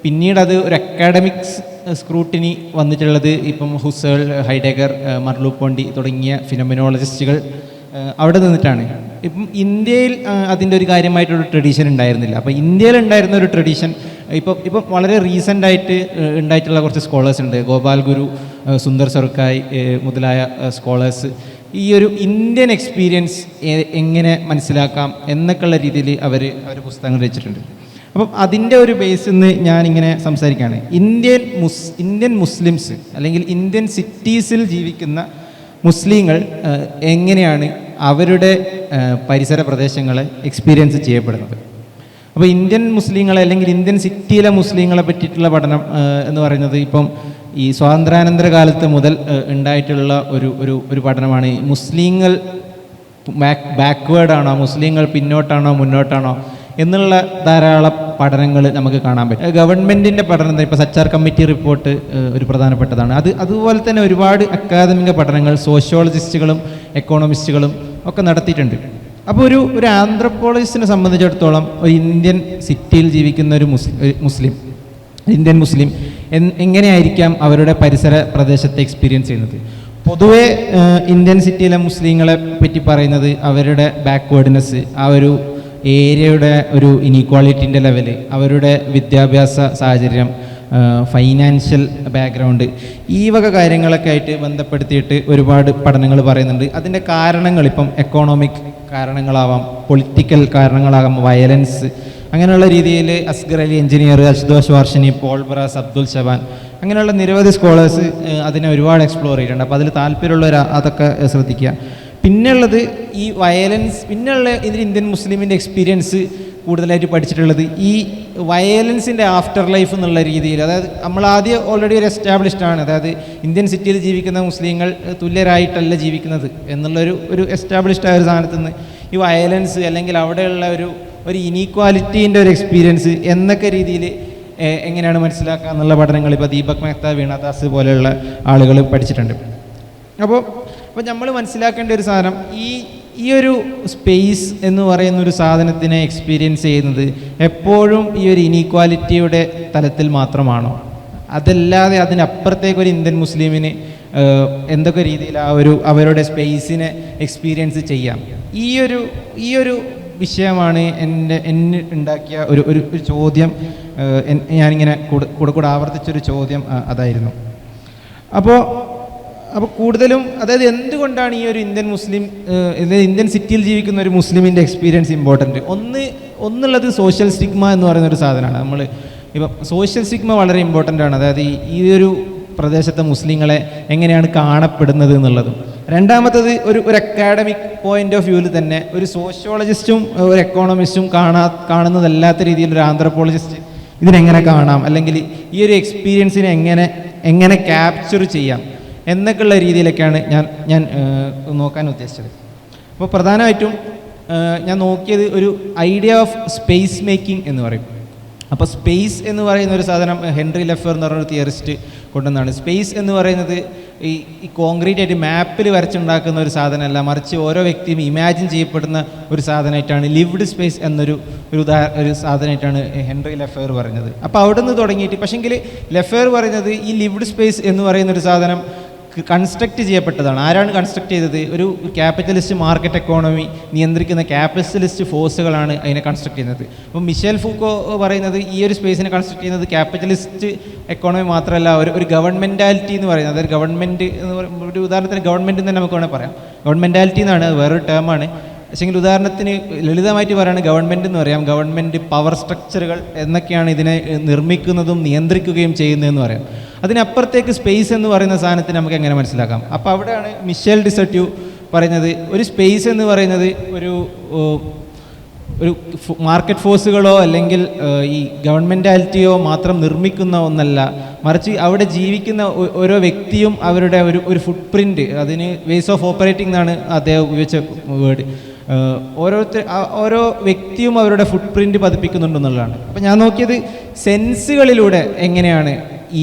പിന്നീട് അത് ഒരു അക്കാഡമിക്സ് സ്ക്രൂട്ടിനി വന്നിട്ടുള്ളത് ഇപ്പം ഹുസേൾ, ഹൈഡെഗർ, മർലൂ-പോണ്ടി തുടങ്ങിയ ഫിനോമിനോളജിസ്റ്റുകൾ അവിടെ നിന്നിട്ടാണ്. ഇപ്പം ഇന്ത്യയിൽ അതിൻ്റെ ഒരു കാര്യമായിട്ടൊരു ട്രഡീഷൻ ഉണ്ടായിരുന്നില്ല. അപ്പോൾ ഇന്ത്യയിൽ ഉണ്ടായിരുന്ന ഒരു ട്രഡീഷൻ ഇപ്പം വളരെ റീസെൻ്റായിട്ട് ഉണ്ടായിട്ടുള്ള കുറച്ച് സ്കോളേഴ്സ് ഉണ്ട്. ഗോപാൽ ഗുരു, സുന്ദർ സർക്കായ് മുതലായ സ്കോളേഴ്സ് ഈ ഒരു ഇന്ത്യൻ എക്സ്പീരിയൻസ് എങ്ങനെ മനസ്സിലാക്കാം എന്നൊക്കെയുള്ള രീതിയിൽ അവർ പുസ്തകങ്ങൾ രചിച്ചിട്ടുണ്ട്. അപ്പം അതിൻ്റെ ഒരു ബേസിൽ നിന്ന് ഞാനിങ്ങനെ സംസാരിക്കുകയാണ്. ഇന്ത്യൻ മുസ്ലിംസ് അല്ലെങ്കിൽ ഇന്ത്യൻ സിറ്റീസിൽ ജീവിക്കുന്ന മുസ്ലിങ്ങൾ എങ്ങനെയാണ് അവരുടെ പരിസര പ്രദേശങ്ങളെ എക്സ്പീരിയൻസ് ചെയ്യപ്പെടുന്നത്. അപ്പോൾ ഇന്ത്യൻ മുസ്ലിങ്ങളെ അല്ലെങ്കിൽ ഇന്ത്യൻ സിറ്റിയിലെ മുസ്ലിങ്ങളെ പറ്റിയിട്ടുള്ള പഠനം എന്ന് പറയുന്നത് ഇപ്പം ഈ സ്വാതന്ത്ര്യാനന്തര കാലത്ത് മുതൽ ഉണ്ടായിട്ടുള്ള ഒരു പഠനമാണ്. മുസ്ലിങ്ങൾ ബാക്ക്വേർഡാണോ, മുസ്ലിങ്ങൾ പിന്നോട്ടാണോ മുന്നോട്ടാണോ എന്നുള്ള ധാരാളം പഠനങ്ങൾ നമുക്ക് കാണാൻ പറ്റും. ഗവൺമെൻറ്റിൻ്റെ പഠനം, ഇപ്പോൾ സച്ചാർ കമ്മിറ്റി റിപ്പോർട്ട് ഒരു പ്രധാനപ്പെട്ടതാണ്. അതുപോലെ തന്നെ ഒരുപാട് അക്കാദമിക പഠനങ്ങൾ സോഷ്യോളജിസ്റ്റുകളും എക്കോണമിസ്റ്റുകളും ഒക്കെ നടത്തിയിട്ടുണ്ട്. അപ്പോൾ ഒരു ആന്ത്രപ്പോളജിസ്റ്റിനെ സംബന്ധിച്ചിടത്തോളം ഒരു ഇന്ത്യൻ സിറ്റിയിൽ ജീവിക്കുന്ന ഒരു ഇന്ത്യൻ മുസ്ലിം എങ്ങനെയായിരിക്കാം അവരുടെ പരിസര പ്രദേശത്തെ എക്സ്പീരിയൻസ് ചെയ്യുന്നത്. പൊതുവേ ഇന്ത്യൻ സിറ്റിയിലെ മുസ്ലിങ്ങളെ പറ്റി പറയുന്നത് അവരുടെ ബാക്ക്വേർഡ്നെസ്, ആ ഒരു ഏരിയയുടെ ഒരു ഇനീക്വാളിറ്റീൻ്റെ ലെവല്, അവരുടെ വിദ്യാഭ്യാസ സാഹചര്യം, ഫൈനാൻഷ്യൽ ബാക്ക്ഗ്രൗണ്ട്, ഈ വക കാര്യങ്ങളൊക്കെ ആയിട്ട് ബന്ധപ്പെടുത്തിയിട്ട് ഒരുപാട് പഠനങ്ങൾ പറയുന്നുണ്ട്. അതിൻ്റെ കാരണങ്ങൾ ഇപ്പം എക്കോണോമിക് കാരണങ്ങളാവാം, പൊളിറ്റിക്കൽ കാരണങ്ങളാകാം, വയലൻസ്, അങ്ങനെയുള്ള രീതിയിൽ Asghar Ali engineer, Ashutosh Varshney, Paul Brass, Abdul Shaban, അങ്ങനെയുള്ള നിരവധി സ്കോളേഴ്സ് അതിനെ ഒരുപാട് എക്സ്പ്ലോർ ചെയ്തിട്ടുണ്ട്. അപ്പോൾ അതിൽ താല്പര്യമുള്ളവർ അതൊക്കെ ശ്രദ്ധിക്കുക. പിന്നെയുള്ളത് ഈ വയലൻസ്, പിന്നെയുള്ള ഇതിൽ ഇന്ത്യൻ മുസ്ലിമിൻ്റെ എക്സ്പീരിയൻസ് കൂടുതലായിട്ട് പഠിച്ചിട്ടുള്ളത് ഈ വയലൻസിൻ്റെ ആഫ്റ്റർ ലൈഫ് എന്നുള്ള രീതിയിൽ. അതായത് നമ്മൾ ആദ്യം ഓൾറെഡി ഒരു എസ്റ്റാബ്ലിഷ്ഡ് ആണ്, അതായത് ഇന്ത്യൻ സിറ്റിയിൽ ജീവിക്കുന്ന മുസ്ലിങ്ങൾ തുല്യരായിട്ടല്ല ജീവിക്കുന്നത് എന്നുള്ളൊരു എസ്റ്റാബ്ലിഷ്ഡ് ആയ ഒരു സാധനത്തു നിന്ന് ഈ വയലൻസ് അല്ലെങ്കിൽ അവിടെയുള്ള ഒരു ഇനീക്വാലിറ്റീൻ്റെ ഒരു എക്സ്പീരിയൻസ് എന്നൊക്കെ രീതിയിൽ എങ്ങനെയാണ് മനസ്സിലാക്കുക എന്നുള്ള പഠനങ്ങൾ ഇപ്പോൾ ദീപക് മെഹ്ത, വീണാദാസ് പോലെയുള്ള ആളുകൾ പഠിച്ചിട്ടുണ്ട്. അപ്പോൾ നമ്മൾ മനസ്സിലാക്കേണ്ട ഒരു സാധനം, ഈ ഒരു സ്പേസ് എന്ന് പറയുന്ന ഒരു സാധനത്തിനെ എക്സ്പീരിയൻസ് ചെയ്യുന്നത് എപ്പോഴും ഈ ഒരു ഇനീക്വാലിറ്റിയുടെ തലത്തിൽ മാത്രമാണോ, അതല്ലാതെ അതിനപ്പുറത്തേക്കൊരു ഇന്ത്യൻ മുസ്ലിമിന് എന്തൊക്കെ രീതിയിൽ അവരുടെ സ്പേസിനെ എക്സ്പീരിയൻസ് ചെയ്യാം. ഈ ഒരു വിഷയമാണ് എന്നെ ഉണ്ടാക്കിയ ഒരു ചോദ്യം. ഞാനിങ്ങനെ കൂടെ ആവർത്തിച്ചൊരു ചോദ്യം അതായിരുന്നു. അപ്പോൾ കൂടുതലും അതായത് എന്തുകൊണ്ടാണ് ഈ ഒരു ഇന്ത്യൻ സിറ്റിയിൽ ജീവിക്കുന്ന ഒരു മുസ്ലിമിൻ്റെ എക്സ്പീരിയൻസ് ഇമ്പോർട്ടൻറ്റ്? ഒന്നുള്ളത് സോഷ്യൽ സ്റ്റിഗ്മ എന്ന് പറയുന്ന ഒരു സാധനമാണ്. ഇപ്പം സോഷ്യൽ സ്റ്റിഗ്മ വളരെ ഇമ്പോർട്ടൻ്റ് ആണ്. അതായത് ഈ ഒരു പ്രദേശത്തെ മുസ്ലിങ്ങളെ എങ്ങനെയാണ് കാണപ്പെടുന്നത് എന്നുള്ളതും. രണ്ടാമത്തത് ഒരു അക്കാഡമിക് പോയിന്റ് ഓഫ് വ്യൂവിൽ തന്നെ ഒരു സോഷ്യോളജിസ്റ്റും ഒരു എക്കോണമിസ്റ്റും കാണുന്നതല്ലാത്ത രീതിയിൽ ഒരു ആന്ത്രോപോളജിസ്റ്റ് ഇതിനെങ്ങനെ കാണാം, അല്ലെങ്കിൽ ഈ ഒരു എക്സ്പീരിയൻസിനെ എങ്ങനെ ക്യാപ്ചർ ചെയ്യാം എന്നൊക്കെയുള്ള രീതിയിലൊക്കെയാണ് ഞാൻ നോക്കാൻ ഉദ്ദേശിച്ചത്. അപ്പോൾ പ്രധാനമായിട്ടും ഞാൻ നോക്കിയത് ഒരു ഐഡിയ ഓഫ് സ്പേസ് മേക്കിംഗ് എന്ന് പറയും. അപ്പോൾ സ്പേസ് എന്ന് പറയുന്ന ഒരു സാധനം ഹെൻറി ലെഫർ എന്ന് പറഞ്ഞൊരു തിയറിസ്റ്റ് കൊണ്ടുവന്നാണ്. സ്പേസ് എന്ന് പറയുന്നത് ഈ കോൺക്രീറ്റ് ആയിട്ട് മാപ്പിൽ വരച്ചുണ്ടാക്കുന്ന ഒരു സാധനമല്ല, മറിച്ച് ഓരോ വ്യക്തിയും ഇമാജിൻ ചെയ്യപ്പെടുന്ന ഒരു സാധനമായിട്ടാണ് ലിവ്ഡ് സ്പേസ് എന്നൊരു സാധനമായിട്ടാണ് ഹെൻറി ലെഫർ പറഞ്ഞത്. അപ്പോൾ അവിടെ നിന്ന് തുടങ്ങിയിട്ട് പക്ഷേങ്കിൽ ലെഫർ പറയുന്നത് ഈ ലിവ്ഡ് സ്പേസ് എന്ന് പറയുന്നൊരു സാധനം കൺസ്ട്രക്റ്റ് ചെയ്യപ്പെട്ടതാണ്. ആരാണ് കൺസ്ട്രക്ട് ചെയ്തത്? ഒരു ക്യാപിറ്റലിസ്റ്റ് മാർക്കറ്റ് എക്കോണമി നിയന്ത്രിക്കുന്ന ക്യാപിറ്റലിസ്റ്റ് ഫോഴ്സുകളാണ് അതിനെ കൺസ്ട്രക്ട് ചെയ്യുന്നത്. അപ്പോൾ മിഷേൽ ഫൂക്കോ പറയുന്നത് ഈ ഒരു സ്പേസിനെ കൺസ്ട്രക്ട് ചെയ്യുന്നത് ക്യാപിറ്റലിസ്റ്റ് എക്കോണമി മാത്രമല്ല, ഒരു ഗവൺമെൻറ്റാലിറ്റി എന്ന് പറയുന്നത്. അതായത് ഗവൺമെൻറ് എന്ന് പറയുമ്പോൾ ഒരു ഉദാഹരണത്തിന് ഗവൺമെൻറ് തന്നെ നമുക്ക് വേണമെങ്കിൽ പറയാം. ഗവൺമെൻറ്റാലിറ്റി എന്നാണ് വേറൊരു ടേമാണ്. പക്ഷേങ്കിൽ ഉദാഹരണത്തിന് ലളിതമായിട്ട് പറയുകയാണ് ഗവൺമെൻറ് എന്ന് പറയാം. ഗവൺമെൻറ് പവർ സ്ട്രക്ചറുകൾ എന്നൊക്കെയാണ് ഇതിനെ നിർമ്മിക്കുന്നതും നിയന്ത്രിക്കുകയും ചെയ്യുന്നതെന്ന് പറയാം. അതിനപ്പുറത്തേക്ക് സ്പേസ് എന്ന് പറയുന്ന സാധനത്തിന് നമുക്ക് എങ്ങനെ മനസ്സിലാക്കാം? അപ്പോൾ അവിടെയാണ് മിഷേൽ ഡിസർട്യൂ പറയുന്നത് ഒരു സ്പേസ് എന്ന് പറയുന്നത് ഒരു മാർക്കറ്റ് ഫോഴ്സുകളോ അല്ലെങ്കിൽ ഈ ഗവൺമെൻറ്റാലിറ്റിയോ മാത്രം നിർമ്മിക്കുന്ന ഒന്നല്ല, മറിച്ച് അവിടെ ജീവിക്കുന്ന ഓരോ വ്യക്തിയും അവരുടെ ഒരു ഫുട് പ്രിൻറ്റ്, അതിന് വേസ് ഓഫ് ഓപ്പറേറ്റിംഗ് എന്നാണ് അദ്ദേഹം ഉപയോഗിച്ച വേർഡ്. ഓരോ വ്യക്തിയും അവരുടെ ഫുട് പ്രിൻറ്റ് പതിപ്പിക്കുന്നുണ്ടെന്നുള്ളതാണ്. അപ്പോൾ ഞാൻ നോക്കിയത് സെൻസുകളിലൂടെ എങ്ങനെയാണ്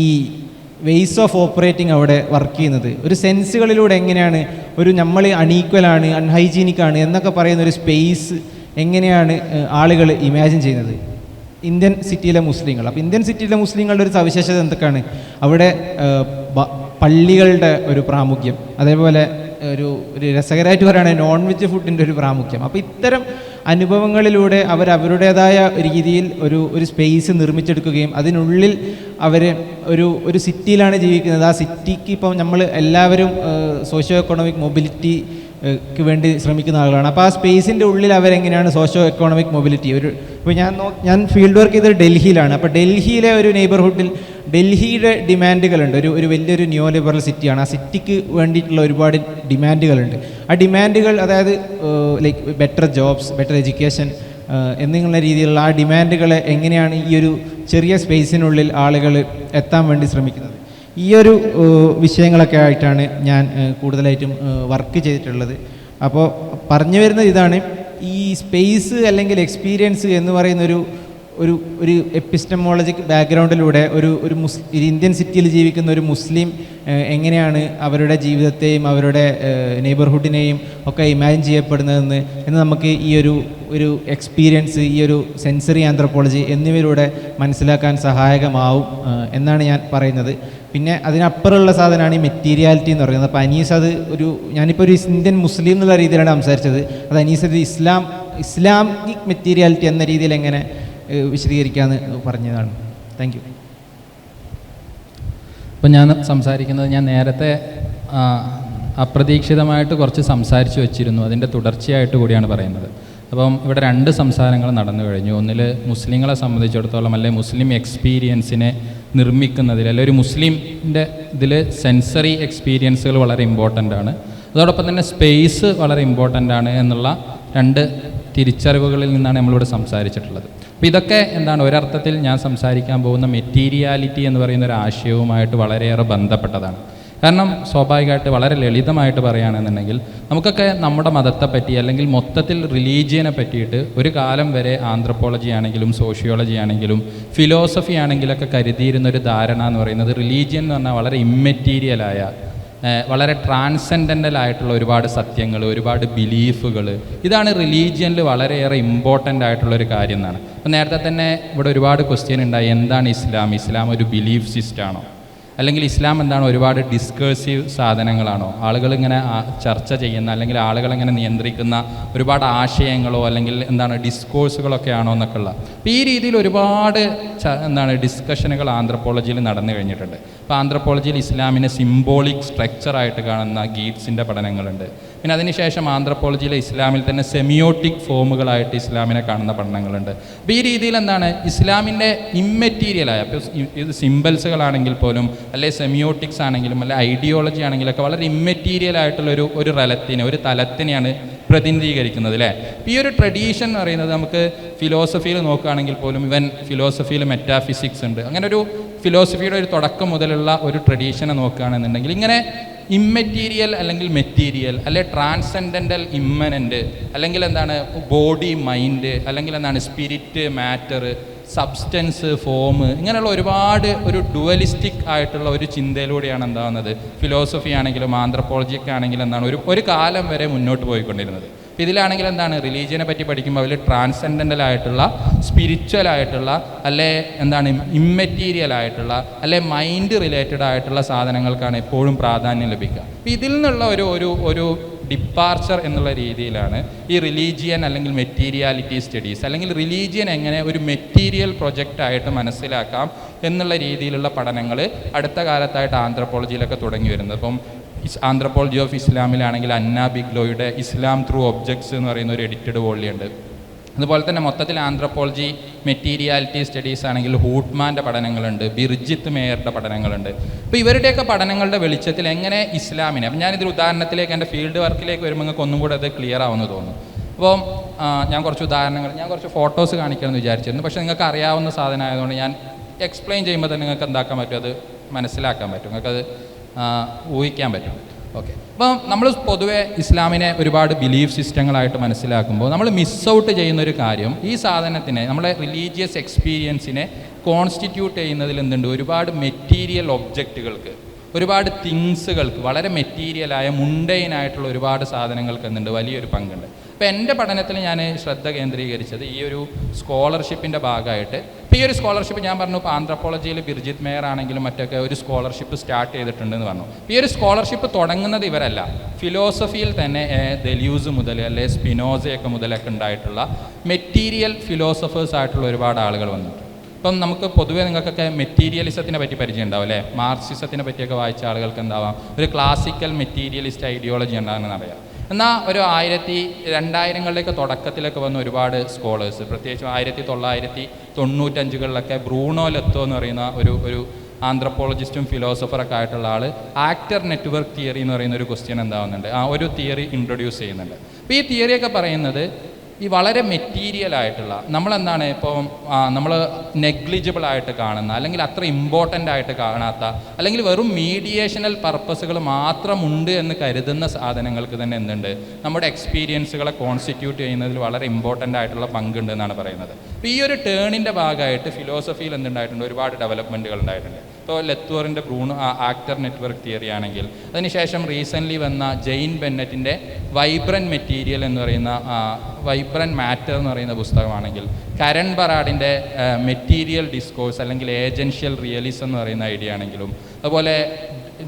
ഈ വേസ് ഓഫ് ഓപ്പറേറ്റിംഗ് അവിടെ വർക്ക് ചെയ്യുന്നത്. ഒരു സെൻസുകളിലൂടെ എങ്ങനെയാണ് നമ്മൾ അൺഈക്വലാണ്, അൺഹൈജീനിക്കാണ് എന്നൊക്കെ പറയുന്ന ഒരു സ്പേസ് എങ്ങനെയാണ് ആളുകൾ ഇമാജിൻ ചെയ്യുന്നത് ഇന്ത്യൻ സിറ്റിയിലെ മുസ്ലിങ്ങൾ. അപ്പോൾ ഇന്ത്യൻ സിറ്റിയിലെ മുസ്ലിങ്ങളുടെ ഒരു സവിശേഷത എന്തൊക്കെയാണ്? അവിടെ പള്ളികളുടെ ഒരു പ്രാമുഖ്യം, അതേപോലെ ഒരു രസകരമായിട്ട് പറയുകയാണെങ്കിൽ നോൺ വെജ് ഫുഡിൻ്റെ ഒരു പ്രാമുഖ്യം. അപ്പോൾ ഇത്തരം അനുഭവങ്ങളിലൂടെ അവരുടേതായ രീതിയിൽ ഒരു സ്പേസ് നിർമ്മിച്ചെടുക്കുകയും അതിനുള്ളിൽ അവർ ഒരു സിറ്റിയിലാണ് ജീവിക്കുന്നത്. ആ സിറ്റിക്ക് ഇപ്പം നമ്മൾ എല്ലാവരും സോഷ്യോ എക്കണോമിക് മൊബിലിറ്റിക്ക് വേണ്ടി ശ്രമിക്കുന്ന ആളുകളാണ്. അപ്പോൾ ആ സ്പേസിൻ്റെ ഉള്ളിൽ അവരെങ്ങനെയാണ് സോഷ്യോ എക്കണോമിക് മൊബിലിറ്റി ഇപ്പോൾ ഞാൻ ഫീൽഡ് വർക്ക് ചെയ്തത് ഡൽഹിയിലാണ്. അപ്പോൾ ഡൽഹിയിലെ ഒരു നെയ്ബർഹുഡിൽ ഡൽഹിയുടെ ഡിമാൻഡുകളുണ്ട്. ഒരു വലിയൊരു ന്യൂ ലിബറൽ സിറ്റിയാണ്. ആ സിറ്റിക്ക് വേണ്ടിയിട്ടുള്ള ഒരുപാട് ഡിമാൻഡുകളുണ്ട്. ആ ഡിമാൻഡുകൾ അതായത് like better jobs, better education എന്നിങ്ങനെയുള്ള രീതിയിലുള്ള ആ ഡിമാൻഡുകളെ എങ്ങനെയാണ് ഈ ഒരു ചെറിയ സ്പേസിനുള്ളിൽ ആളുകൾ എത്താൻ വേണ്ടി ശ്രമിക്കുന്നത്. ഈ ഒരു വിഷയങ്ങളൊക്കെ ആയിട്ടാണ് ഞാൻ കൂടുതലായിട്ടും വർക്ക് ചെയ്തിട്ടുള്ളത്. അപ്പോൾ പറഞ്ഞു വരുന്നത് ഇതാണ്, ഈ സ്പേസ് അല്ലെങ്കിൽ എക്സ്പീരിയൻസ് എന്ന് പറയുന്ന ഒരു എപ്പിസ്റ്റമോളജിക് ബാക്ക്ഗ്രൗണ്ടിലൂടെ ഒരു ഇന്ത്യൻ സിറ്റിയിൽ ജീവിക്കുന്ന ഒരു മുസ്ലിം എങ്ങനെയാണ് അവരുടെ ജീവിതത്തെയും അവരുടെ നെയ്ബർഹുഡിനെയും ഒക്കെ ഇമാജിൻ ചെയ്യപ്പെടുന്നതെന്ന് നമുക്ക് ഈ ഒരു എക്സ്പീരിയൻസ്, ഈ ഒരു സെൻസറി ആന്ത്രോപോളജി എന്നിവയിലൂടെ മനസ്സിലാക്കാൻ സഹായകമാവും എന്നാണ് ഞാൻ പറയുന്നത്. പിന്നെ അതിനപ്പുറമുള്ള സാധനമാണ് ഈ മെറ്റീരിയാലിറ്റി എന്ന് പറയുന്നത്. അപ്പോൾ അനീസ് അത് ഞാനിപ്പോൾ ഒരു ഇന്ത്യൻ മുസ്ലിം എന്നുള്ള രീതിയിലാണ് സംസാരിച്ചത്. അത് അനീസ് ഒരു ഇസ്ലാമിക് മെറ്റീരിയാലിറ്റി എന്ന രീതിയിൽ എങ്ങനെ വിശദീകരിക്കാമെന്ന് പറഞ്ഞതാണ്. Thank you. അപ്പോൾ ഞാൻ സംസാരിക്കുന്നത്, ഞാൻ നേരത്തെ അപ്രതീക്ഷിതമായിട്ട് കുറച്ച് സംസാരിച്ചു വെച്ചിരുന്നു, അതിൻ്റെ തുടർച്ചയായിട്ട് കൂടിയാണ് പറയുന്നത്. അപ്പം ഇവിടെ 2 സംസാരങ്ങൾ നടന്നു കഴിഞ്ഞു. ഒന്നിൽ മുസ്ലിങ്ങളെ സംബന്ധിച്ചിടത്തോളം അല്ലെങ്കിൽ മുസ്ലിം എക്സ്പീരിയൻസിനെ നിർമ്മിക്കുന്നതിൽ അല്ലെങ്കിൽ ഒരു മുസ്ലിമിൻ്റെ ഇതിൽ സെൻസറി എക്സ്പീരിയൻസുകൾ വളരെ ഇമ്പോർട്ടൻ്റ് ആണ്, അതോടൊപ്പം തന്നെ സ്പേസ് വളരെ ഇമ്പോർട്ടൻ്റ് ആണ് എന്നുള്ള 2 തിരിച്ചറിവുകളിൽ നിന്നാണ് നമ്മളിവിടെ സംസാരിച്ചിട്ടുള്ളത്. അപ്പോൾ ഇതൊക്കെ എന്താണ്, ഒരർത്ഥത്തിൽ ഞാൻ സംസാരിക്കാൻ പോകുന്ന മെറ്റീരിയാലിറ്റി എന്ന് പറയുന്ന ഒരു ആശയവുമായിട്ട് വളരെയേറെ ബന്ധപ്പെട്ടതാണ്. കാരണം സ്വാഭാവികമായിട്ട് വളരെ ലളിതമായിട്ട് പറയുകയാണെന്നുണ്ടെങ്കിൽ നമുക്കൊക്കെ നമ്മുടെ മതത്തെ പറ്റി അല്ലെങ്കിൽ മൊത്തത്തിൽ റിലീജിയനെ പറ്റിയിട്ട് ഒരു കാലം വരെ ആന്ത്രോപോളജി ആണെങ്കിലും സോഷ്യോളജി ആണെങ്കിലും ഫിലോസഫി ആണെങ്കിലൊക്കെ കരുതിയിരുന്നൊരു ധാരണ എന്ന് പറയുന്നത് റിലീജിയൻ എന്ന് പറഞ്ഞാൽ വളരെ ഇമ്മെറ്റീരിയലായ, വളരെ ട്രാൻസെൻഡൻ്റൽ ആയിട്ടുള്ള ഒരുപാട് സത്യങ്ങൾ, ഒരുപാട് ബിലീഫുകൾ, ഇതാണ് റിലീജിയനിൽ വളരെയേറെ ഇമ്പോർട്ടൻ്റ് ആയിട്ടുള്ളൊരു കാര്യം എന്നാണ്. അപ്പോൾ നേരത്തെ തന്നെ ഇവിടെ ഒരുപാട് ക്വസ്റ്റ്യൻ ഉണ്ടായി, എന്താണ് ഇസ്ലാം? ഇസ്ലാം ഒരു ബിലീഫ് സിസ്റ്റമാണോ? അല്ലെങ്കിൽ ഇസ്ലാം എന്താണ് ഒരുപാട് ഡിസ്കേഴ്സീവ് സാധനങ്ങളാണോ, ആളുകൾ ഇങ്ങനെ ചർച്ച ചെയ്യുന്ന അല്ലെങ്കിൽ ആളുകൾ ഇങ്ങനെ നിയന്ത്രിക്കുന്ന ഒരുപാട് ആശയങ്ങളോ അല്ലെങ്കിൽ എന്താണ് ഡിസ്കോഴ്സുകളൊക്കെ ആണോ എന്നൊക്കെ ഉള്ള. അപ്പോൾ ഈ രീതിയിൽ ഒരുപാട് ഡിസ്കഷനുകൾ ആന്ത്രപ്പോളജിയിൽ നടന്നു കഴിഞ്ഞിട്ടുണ്ട്. അപ്പോൾ ആന്ത്രപ്പോളജിയിൽ ഇസ്ലാമിനെ സിംബോളിക് സ്ട്രക്ചറായിട്ട് കാണുന്ന ഗീറ്റ്സിൻ്റെ പഠനങ്ങളുണ്ട്. പിന്നെ അതിനുശേഷം ആന്ത്രപ്പോളജിയിലെ ഇസ്ലാമിൽ തന്നെ സെമിയോട്ടിക് ഫോമുകളായിട്ട് ഇസ്ലാമിനെ കാണുന്ന പഠനങ്ങളുണ്ട്. അപ്പോൾ ഈ രീതിയിൽ എന്താണ് ഇസ്ലാമിൻ്റെ ഇമ്മെറ്റീരിയലായ, അപ്പോൾ ഇത് സിംബൽസുകളാണെങ്കിൽ പോലും അല്ലെ സെമിയോട്ടിക്സ് ആണെങ്കിലും അല്ലെ ഐഡിയോളജി ആണെങ്കിലൊക്കെ വളരെ ഇമ്മെറ്റീരിയൽ ആയിട്ടുള്ള ഒരു തലത്തിനെയാണ് പ്രതിനിധീകരിക്കുന്നത് അല്ലേ. ഈ ഒരു ട്രഡീഷൻ എന്ന് പറയുന്നത് നമുക്ക് ഫിലോസഫിയിൽ നോക്കുകയാണെങ്കിൽ പോലും ഫിലോസഫിയിൽ മെറ്റാഫിസിക്സ് ഉണ്ട്. അങ്ങനെ ഒരു ഫിലോസഫിയുടെ ഒരു തുടക്കം മുതലുള്ള ഒരു ട്രഡീഷനെ നോക്കുകയാണെന്നുണ്ടെങ്കിൽ ഇങ്ങനെ ഇമ്മെറ്റീരിയൽ അല്ലെങ്കിൽ മെറ്റീരിയൽ അല്ലെ ട്രാൻസെൻഡൻ്റൽ ഇമ്മനൻ്റ് അല്ലെങ്കിൽ ബോഡി മൈൻഡ് അല്ലെങ്കിൽ സ്പിരിറ്റ് മാറ്റർ സബ്സ്റ്റൻസ് ഫോം ഇങ്ങനെയുള്ള ഒരുപാട് ഒരു ഡുവലിസ്റ്റിക് ആയിട്ടുള്ള ഒരു ചിന്തയിലൂടെയാണ് എന്താകുന്നത് ഫിലോസഫി ആണെങ്കിലും ആന്ത്രപ്പോളജിയൊക്കെ ആണെങ്കിലും ഒരു കാലം വരെ മുന്നോട്ട് പോയിക്കൊണ്ടിരുന്നത്. അപ്പോൾ ഇതിലാണെങ്കിൽ റിലീജിയനെ പറ്റി പഠിക്കുമ്പോൾ അതിൽ ട്രാൻസെൻഡൻ്റൽ ആയിട്ടുള്ള സ്പിരിച്വൽ ആയിട്ടുള്ള അല്ലെ ഇമ്മെറ്റീരിയൽ ആയിട്ടുള്ള അല്ലെ മൈൻഡ് റിലേറ്റഡ് ആയിട്ടുള്ള സാധനങ്ങൾക്കാണ് എപ്പോഴും പ്രാധാന്യം ലഭിക്കുക. അപ്പോൾ ഇതിൽ നിന്നുള്ള ഒരു ഡിപ്പാർച്ചർ എന്നുള്ള രീതിയിലാണ് ഈ റിലീജിയൻ അല്ലെങ്കിൽ മെറ്റീരിയാലിറ്റി സ്റ്റഡീസ് അല്ലെങ്കിൽ റിലീജിയൻ എങ്ങനെ ഒരു മെറ്റീരിയൽ പ്രൊജക്റ്റായിട്ട് മനസ്സിലാക്കാം എന്നുള്ള രീതിയിലുള്ള പഠനങ്ങൾ അടുത്ത കാലത്തായിട്ട് ആന്ത്രപ്പോളജിയിലൊക്കെ തുടങ്ങി വരുന്നത്. അപ്പം ആന്ത്രപ്പോളജി ഓഫ് ഇസ്ലാമിലാണെങ്കിൽ അന്ന ബിഗ്ലോയുടെ ഇസ്ലാം ത്രൂ ഒബ്ജക്ട്സ് എന്ന് പറയുന്ന ഒരു എഡിറ്റഡ് വോളിയുണ്ട്. അതുപോലെ തന്നെ മൊത്തത്തിൽ ആന്ത്രപ്പോളജി മെറ്റീരിയാലിറ്റി സ്റ്റഡീസ് ആണെങ്കിൽ ഹൂട്ട്മാൻ്റെ പഠനങ്ങളുണ്ട്, ബിർജിത്ത് മേയറുടെ പഠനങ്ങളുണ്ട്. അപ്പോൾ ഇവരുടെയൊക്കെ പഠനങ്ങളുടെ വെളിച്ചത്തിൽ എങ്ങനെ ഇസ്ലാമിനെ, അപ്പം ഞാനിതൊരു ഉദാഹരണത്തിലേക്ക് എൻ്റെ ഫീൽഡ് വർക്കിലേക്ക് വരുമ്പോൾ നിങ്ങൾക്ക് ഒന്നും കൂടെ അത് ക്ലിയർ ആവുമെന്ന് തോന്നുന്നു. അപ്പോൾ ഞാൻ കുറച്ച് ഫോട്ടോസ് കാണിക്കണമെന്ന് വിചാരിച്ചിരുന്നു. പക്ഷേ നിങ്ങൾക്ക് അറിയാവുന്ന സാധനം ആയതുകൊണ്ട് ഞാൻ എക്സ്പ്ലെയിൻ ചെയ്യുമ്പോൾ തന്നെ നിങ്ങൾക്ക് എന്താക്കാൻ പറ്റും, അത് മനസ്സിലാക്കാൻ പറ്റും, നിങ്ങൾക്കത് ഊഹിക്കാൻ പറ്റും. ഓക്കെ. അപ്പോൾ നമ്മൾ പൊതുവെ ഇസ്ലാമിനെ ഒരുപാട് ബിലീഫ് സിസ്റ്റങ്ങളായിട്ട് മനസ്സിലാക്കുമ്പോൾ നമ്മൾ മിസ് ഔട്ട് ചെയ്യുന്നൊരു കാര്യം, ഈ സാധനത്തിനെ നമ്മളെ റിലീജിയസ് എക്സ്പീരിയൻസിനെ കോൺസ്റ്റിറ്റ്യൂട്ട് ചെയ്യുന്നതിൽ എന്തുണ്ട്, ഒരുപാട് മെറ്റീരിയൽ ഒബ്ജക്റ്റുകൾക്ക്, ഒരുപാട് തിങ്സുകൾക്ക്, വളരെ മെറ്റീരിയലായ മുണ്ടൈനായിട്ടുള്ള ഒരുപാട് സാധനങ്ങൾക്ക് എന്തുണ്ട് വലിയൊരു പങ്കുണ്ട്. അപ്പോൾ എൻ്റെ പഠനത്തിൽ ഞാൻ ശ്രദ്ധ കേന്ദ്രീകരിച്ചത് ഈ ഒരു സ്കോളർഷിപ്പിൻ്റെ ഭാഗമായിട്ട്. ഇപ്പോൾ ഈ ഒരു സ്കോളർഷിപ്പ് ഞാൻ പറഞ്ഞു, ഇപ്പോൾ ആന്ത്രപ്പോളജിയിൽ ബിർജിത്ത് മേയർ ആണെങ്കിലും മറ്റൊക്കെ ഒരു സ്കോളർഷിപ്പ് സ്റ്റാർട്ട് ചെയ്തിട്ടുണ്ടെന്ന് പറഞ്ഞു. ഈ ഒരു സ്കോളർഷിപ്പ് തുടങ്ങുന്നത് ഇവരല്ല, ഫിലോസഫിയിൽ തന്നെ ദെലൂസ് മുതൽ അല്ലെ സ്പിനോസയൊക്കെ മുതലൊക്കെ ഉണ്ടായിട്ടുള്ള മെറ്റീരിയൽ ഫിലോസഫേഴ്സ് ആയിട്ടുള്ള ഒരുപാട് ആളുകൾ വന്നിട്ടുണ്ട്. ഇപ്പം നമുക്ക് പൊതുവേ നിങ്ങൾക്കൊക്കെ മെറ്റീരിയലിസത്തിനെ പറ്റി പരിചയം ഉണ്ടാവും അല്ലേ, മാർക്സിസത്തിനെ പറ്റിയൊക്കെ വായിച്ച ആളുകൾക്ക് എന്താവാം ഒരു ക്ലാസിക്കൽ മെറ്റീരിയലിസ്റ്റ് ഐഡിയോളജി ഉണ്ടാകുമെന്ന് അറിയാം. എന്നാൽ ഒരു 2000-കളിലേക്ക് തുടക്കത്തിലൊക്കെ വന്ന ഒരുപാട് സ്കോളേഴ്സ്, പ്രത്യേകിച്ചും 1995-കളിലൊക്കെ ബ്രൂണോ ലെത്തോ എന്ന് പറയുന്ന ഒരു ആന്ത്രപ്പോളജിസ്റ്റും ഫിലോസഫറൊക്കെ ആയിട്ടുള്ള ആൾ ആക്ടർ നെറ്റ്വർക്ക് തിയറി എന്ന് പറയുന്ന ഒരു ക്വസ്റ്റ്യൻ എന്താവുന്നുണ്ട്, ഒരു തിയറി ഇൻട്രൊഡ്യൂസ് ചെയ്യുന്നുണ്ട്. അപ്പോൾ ഈ തിയറിയൊക്കെ പറയുന്നത് ഈ വളരെ മെറ്റീരിയലായിട്ടുള്ള ഇപ്പോൾ നമ്മൾ നെഗ്ലിജിബിൾ ആയിട്ട് കാണുന്ന അല്ലെങ്കിൽ അത്ര ഇമ്പോർട്ടൻ്റ് ആയിട്ട് കാണാത്ത അല്ലെങ്കിൽ വെറും മീഡിയേഷണൽ പർപ്പസുകൾ മാത്രമുണ്ട് എന്ന് കരുതുന്ന സാധനങ്ങൾക്ക് തന്നെ എന്തുണ്ട് നമ്മുടെ എക്സ്പീരിയൻസുകളെ കോൺസ്റ്റിറ്റ്യൂട്ട് ചെയ്യുന്നതിൽ വളരെ ഇമ്പോർട്ടൻ്റ് ആയിട്ടുള്ള പങ്കുണ്ട് എന്നാണ് പറയുന്നത്. അപ്പോൾ ഈ ഒരു ടേണിൻ്റെ ഭാഗമായിട്ട് ഫിലോസഫിയിൽ എന്തുണ്ടായിട്ടുണ്ട്, ഒരുപാട് ഡെവലപ്മെൻറ്റുകൾ ഉണ്ടായിട്ടുണ്ട്. ഇപ്പോൾ ലെത്വറിൻ്റെ ബ്രൂണോ ആക്ടർ നെറ്റ്വർക്ക് തിയറി ആണെങ്കിൽ, അതിനുശേഷം റീസെൻ്റ്ലി വന്ന ജെയിൻ ബെന്നറ്റിൻ്റെ വൈബ്രൻറ്റ് മെറ്റീരിയൽ എന്ന് പറയുന്ന വൈബ്രൻറ്റ് മാറ്റർ എന്ന് പറയുന്ന പുസ്തകമാണെങ്കിൽ, കരൺ ബറാഡിൻ്റെ മെറ്റീരിയൽ ഡിസ്കോഴ്സ് അല്ലെങ്കിൽ ഏജൻഷ്യൽ റിയലിസം എന്ന് പറയുന്ന ഐഡിയ ആണെങ്കിലും, അതുപോലെ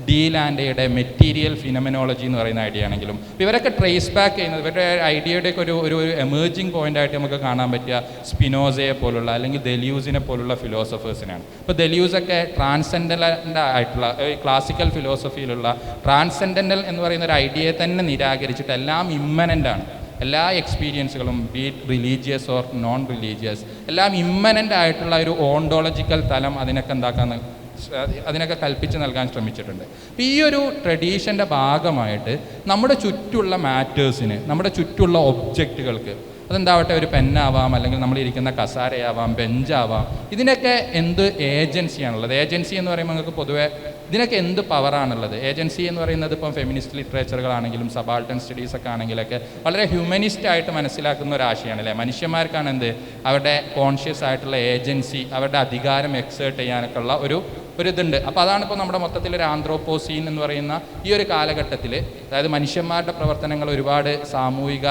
ഡി ലാൻഡയുടെ മെറ്റീരിയൽ ഫിനോമിനോളജി എന്ന് പറയുന്ന ഐഡിയ ആണെങ്കിലും, ഇവരൊക്കെ ട്രേസ് ബാക്ക് ചെയ്യുന്നത് ഇവരുടെ ഐഡിയയുടെയൊക്കെ ഒരു എമേർജിങ് പോയിൻ്റായിട്ട് നമുക്ക് കാണാൻ പറ്റുക സ്പിനോസയെ പോലുള്ള അല്ലെങ്കിൽ ദെലൂസിനെ പോലുള്ള ഫിലോസഫേഴ്സിനാണ്. ഇപ്പോൾ ദെലൂസൊക്കെ ട്രാൻസെൻഡൻ്റൽ ആയിട്ടുള്ള ക്ലാസിക്കൽ ഫിലോസഫിയിലുള്ള ട്രാൻസെൻഡൻ്റൽ എന്ന് പറയുന്ന ഒരു ഐഡിയയെ തന്നെ നിരാകരിച്ചിട്ട് എല്ലാം ഇമ്മനൻ്റാണ്, എല്ലാ എക്സ്പീരിയൻസുകളും be it religious or non religious എല്ലാം ഇമ്മനൻ്റ് ആയിട്ടുള്ള ഒരു ഓണ്ടോളജിക്കൽ തലം അതിനൊക്കെ കൽപ്പിച്ച് നൽകാൻ ശ്രമിച്ചിട്ടുണ്ട്. അപ്പോൾ ഈ ഒരു ട്രഡീഷൻ്റെ ഭാഗമായിട്ട് നമ്മുടെ ചുറ്റുള്ള മാറ്റേഴ്സിന്, നമ്മുടെ ചുറ്റുള്ള ഒബ്ജക്റ്റുകൾക്ക്, അതെന്താവട്ടെ ഒരു പെന്നാവാം അല്ലെങ്കിൽ നമ്മളിരിക്കുന്ന കസാരയാവാം ബെഞ്ചാവാം, ഇതിനൊക്കെ എന്ത് ഏജൻസിയാണുള്ളത്? ഏജൻസി എന്ന് പറയുമ്പോൾ നിങ്ങൾക്ക് പൊതുവെ ഇതിനൊക്കെ എന്ത് പവറാണുള്ളത്? ഏജൻസി എന്ന് പറയുന്നത് ഇപ്പം ഫെമിനിസ്റ്റ് ലിറ്ററേച്ചറുകളാണെങ്കിലും സബാൾട്ടൻ സ്റ്റഡീസൊക്കെ ആണെങ്കിലൊക്കെ വളരെ ഹ്യൂമനിസ്റ്റായിട്ട് മനസ്സിലാക്കുന്ന ഒരു ആശയമാണ് അല്ലേ. മനുഷ്യന്മാർക്കാണ് അവരുടെ കോൺഷ്യസ് ആയിട്ടുള്ള ഏജൻസി, അവരുടെ അധികാരം എക്സേർട്ട് ചെയ്യാനൊക്കെ ഉള്ള ഒരു ഇതുണ്ട്. അപ്പോൾ അതാണ് ഇപ്പോൾ നമ്മുടെ മൊത്തത്തിലൊരു ആന്ത്രോപോസീൻ എന്ന് പറയുന്ന ഈ ഒരു കാലഘട്ടത്തിൽ, അതായത് മനുഷ്യന്മാരുടെ പ്രവർത്തനങ്ങൾ ഒരുപാട് സാമൂഹിക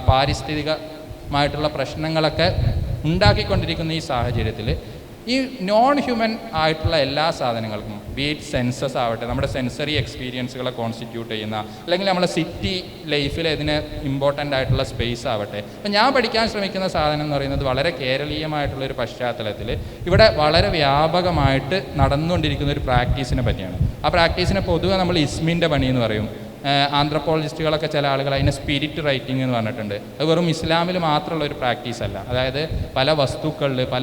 പാരിസ്ഥിതികമായിട്ടുള്ള പ്രശ്നങ്ങളൊക്കെ ഉണ്ടാക്കിക്കൊണ്ടിരിക്കുന്ന ഈ സാഹചര്യത്തിൽ ഈ നോൺ ഹ്യൂമൻ ആയിട്ടുള്ള എല്ലാ സാധനങ്ങൾക്കും ബീറ്റ് സെൻസസ് ആവട്ടെ, നമ്മുടെ സെൻസറി എക്സ്പീരിയൻസുകളെ കോൺസ്റ്റിറ്റ്യൂട്ട് ചെയ്യുന്ന, അല്ലെങ്കിൽ നമ്മുടെ സിറ്റി ലൈഫിൽ ഇതിന് ഇമ്പോർട്ടൻ്റ് ആയിട്ടുള്ള സ്പേസ് ആവട്ടെ. അപ്പം ഞാൻ പഠിക്കാൻ ശ്രമിക്കുന്ന സാധനം എന്ന് പറയുന്നത് വളരെ കേരളീയമായിട്ടുള്ളൊരു പശ്ചാത്തലത്തിൽ ഇവിടെ വളരെ വ്യാപകമായിട്ട് നടന്നുകൊണ്ടിരിക്കുന്ന ഒരു പ്രാക്ടീസിനെ പറ്റിയാണ്. ആ പ്രാക്ടീസിനെ പൊതുവെ നമ്മൾ ഇസ്മിൻ്റെ പണി എന്ന് പറയും. ആന്ത്രപ്പോളജിസ്റ്റുകളൊക്കെ ചില ആളുകൾ അതിനെ സ്പിരിറ്റ് റൈറ്റിംഗ് എന്ന് പറഞ്ഞിട്ടുണ്ട്. അത് വെറും ഇസ്ലാമിൽ മാത്രമുള്ള ഒരു പ്രാക്ടീസ് അല്ല. അതായത് പല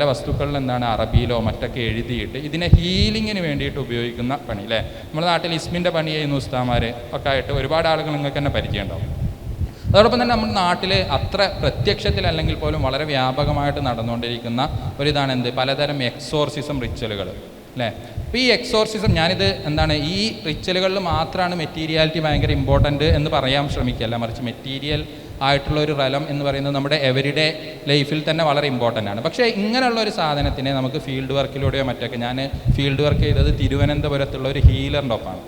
വസ്തുക്കളിൽ എന്താണ് അറബിയിലോ മറ്റൊക്കെ എഴുതിയിട്ട് ഇതിനെ ഹീലിങ്ങിന് വേണ്ടിയിട്ട് ഉപയോഗിക്കുന്ന പണി അല്ലേ. നമ്മുടെ നാട്ടിൽ ഇസ്മിൻ്റെ പണി ചെയ്യുന്ന ഉസ്താമാർ ഒക്കെ ആയിട്ട് ഒരുപാട് ആളുകൾ നിങ്ങൾക്ക് തന്നെ പരിചയമുണ്ടാവും. അതോടൊപ്പം തന്നെ നമ്മുടെ നാട്ടിൽ അത്ര പ്രത്യക്ഷത്തിൽ അല്ലെങ്കിൽ പോലും വളരെ വ്യാപകമായിട്ട് നടന്നുകൊണ്ടിരിക്കുന്ന ഒരിതാണ് എന്ത്, പലതരം എക്സോർസിസം റിച്വലുകൾ അല്ലേ. അപ്പോൾ ഈ എക്സോർസിസം, ഞാനിത് എന്താണ് ഈ റിച്വലുകളിൽ മാത്രമാണ് മെറ്റീരിയാലിറ്റി ഭയങ്കര ഇമ്പോർട്ടൻറ്റ് എന്ന് പറയാൻ ശ്രമിക്കുകയല്ല, മറിച്ച് മെറ്റീരിയൽ ആയിട്ടുള്ള ഒരു റലം എന്ന് പറയുന്നത് നമ്മുടെ എവരിഡേ ലൈഫിൽ തന്നെ വളരെ ഇമ്പോർട്ടൻ്റ് ആണ്. പക്ഷേ ഇങ്ങനെയുള്ള ഒരു സാധനത്തിനെ നമുക്ക് ഫീൽഡ് വർക്കിലൂടെയോ മറ്റൊക്കെ, ഞാൻ ഫീൽഡ് വർക്ക് ചെയ്തത് തിരുവനന്തപുരത്തുള്ള ഒരു ഹീലറിൻ്റെ ഒപ്പമാണ്.